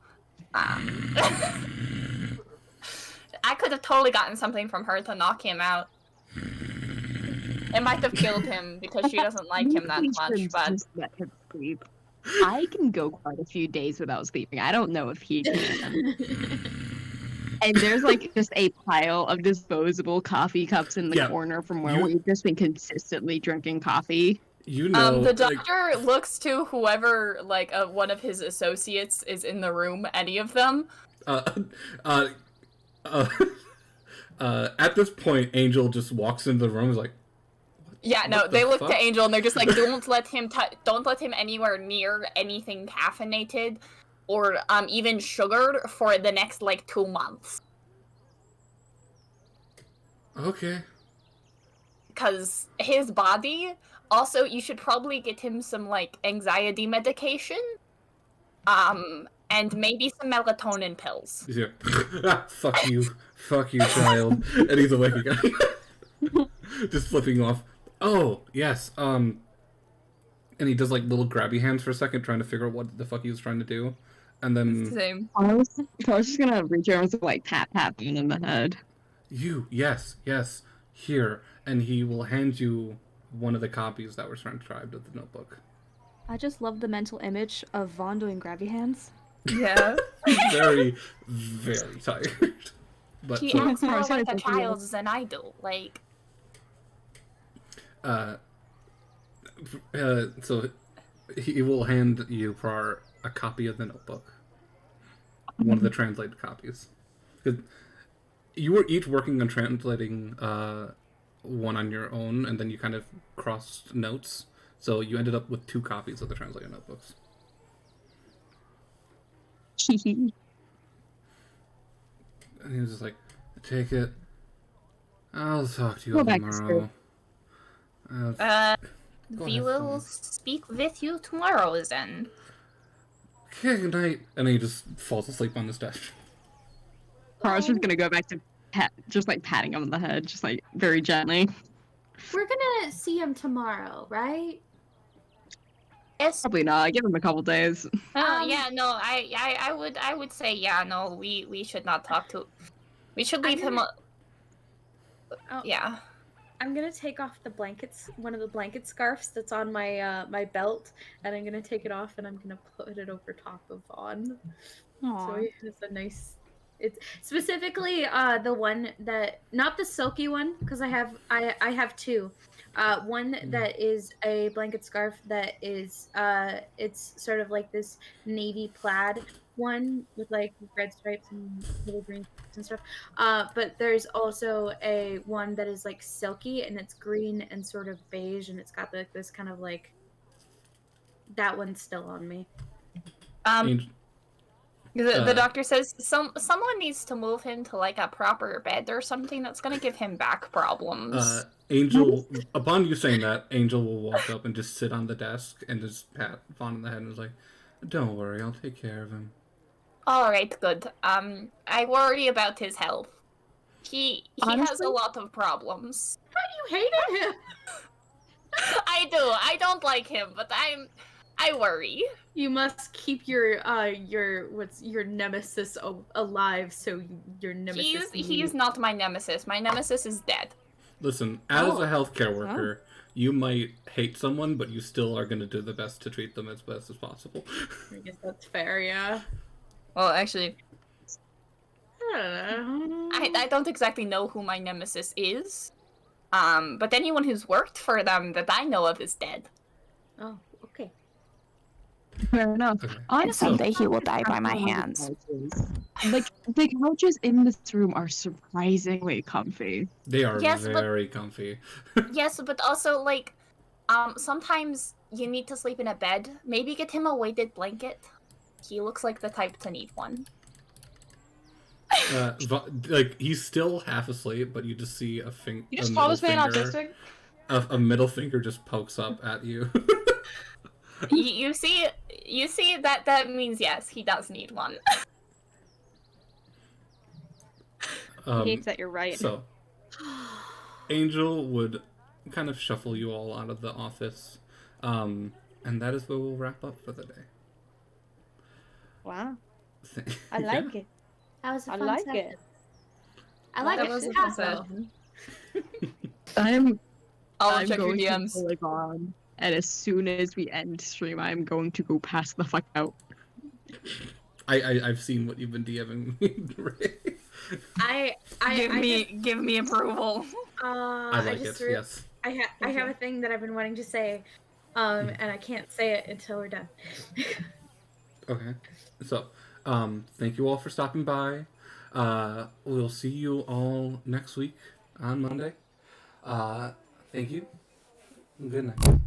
I could have totally gotten something from her to knock him out. It might have killed him because she doesn't like him that much, but Just let him sleep. I can go quite a few days without sleeping. I don't know if he can. And there's just a pile of disposable coffee cups in the corner from where we've just been consistently drinking coffee. You know, the doctor looks to whoever, one of his associates is in the room, any of them. At this point, Angel just walks into the room and is like, Yeah, no, what the they look fuck? to Angel and they're just like, don't let him anywhere near anything caffeinated or even sugared for the next 2 months. Okay. Because his body, also, you should probably get him some anxiety medication, and maybe some melatonin pills. He's like, fuck you, child. And he's awake again. Just flipping off. Oh, yes, and he does little grabby hands for a second, trying to figure out what the fuck he was trying to do. And then Same. I was just gonna reach over and tap him in the head. yes, here. And he will hand you one of the copies that were transcribed of the notebook. I just love the mental image of Vaughn doing grabby hands. Yeah. Very, very tired. But He so, acts more like a child than I do. Like, so he will hand you Prar a copy of the notebook, one of the translated copies. 'Cause you were each working on translating one on your own, and then you kind of crossed notes, so you ended up with 2 copies of the translated notebooks. And he was just like, "Take it. I'll talk to you Go back to tomorrow." Go we ahead, will Fawn. speak with you tomorrow then. Okay, good night. And then he just falls asleep on his desk. Car's just gonna go back to just like patting him on the head, just like very gently. We're gonna see him tomorrow, right? Yes. Probably not. Give him a couple days. Yeah. No. I would say yeah. No. We should not talk to. We should leave him. Oh. Yeah. I'm gonna take off the blankets, one of the blanket scarves that's on my my belt, and I'm gonna take it off and I'm gonna put it over top of Vaughn. So he has a nice. It's specifically the one that, not the silky one, because I have 2. One that is a blanket scarf that is it's sort of like this navy plaid one with like red stripes and little green stripes and stuff. But there's also a one that is like silky and it's green and sort of beige and it's got like this kind of like, that one's still on me. The doctor says someone needs to move him to like a proper bed or something that's gonna give him back problems. Angel, upon you saying that, Angel will walk up and just sit on the desk and just pat Vaughn on the head and was like, "Don't worry, I'll take care of him." All right, good. I worry about his health. He has a lot of problems. You hated him. I do. I don't like him, but I worry. You must keep your nemesis alive, so your nemesis. He's not my nemesis. My nemesis is dead. Listen, as a healthcare worker, you might hate someone, but you still are going to do the best to treat them as best as possible. I guess that's fair, yeah. Well, actually, I don't exactly know who my nemesis is. But anyone who's worked for them that I know of is dead. Oh, okay. Fair enough. Okay. Honestly, Someday he will die by my hands. Like the couches in this room are surprisingly comfy. They are Yes, very comfy. Yes, but also like, sometimes you need to sleep in a bed. Maybe get him a weighted blanket. He looks like the type to need one. Like, he's still half asleep, but you just see a finger. You just call this man autistic? A middle finger just pokes up at you. you see that means yes, he does need one. He hates that you're right. So, Angel would kind of shuffle you all out of the office, and that is where we'll wrap up for the day. Wow. I like it. That was a I fun like session. it. I like that it. was a It's fun awesome. session. I'll I'm check your going DMs. to live on, and as soon as we end stream, I'm going to go pass the fuck out. I've seen what you've been DMing me. Give me approval. I like it. Yes. I have a thing that I've been wanting to say, and I can't say it until we're done. Okay. So, thank you all for stopping by. We'll see you all next week on Monday. Thank you. Good night.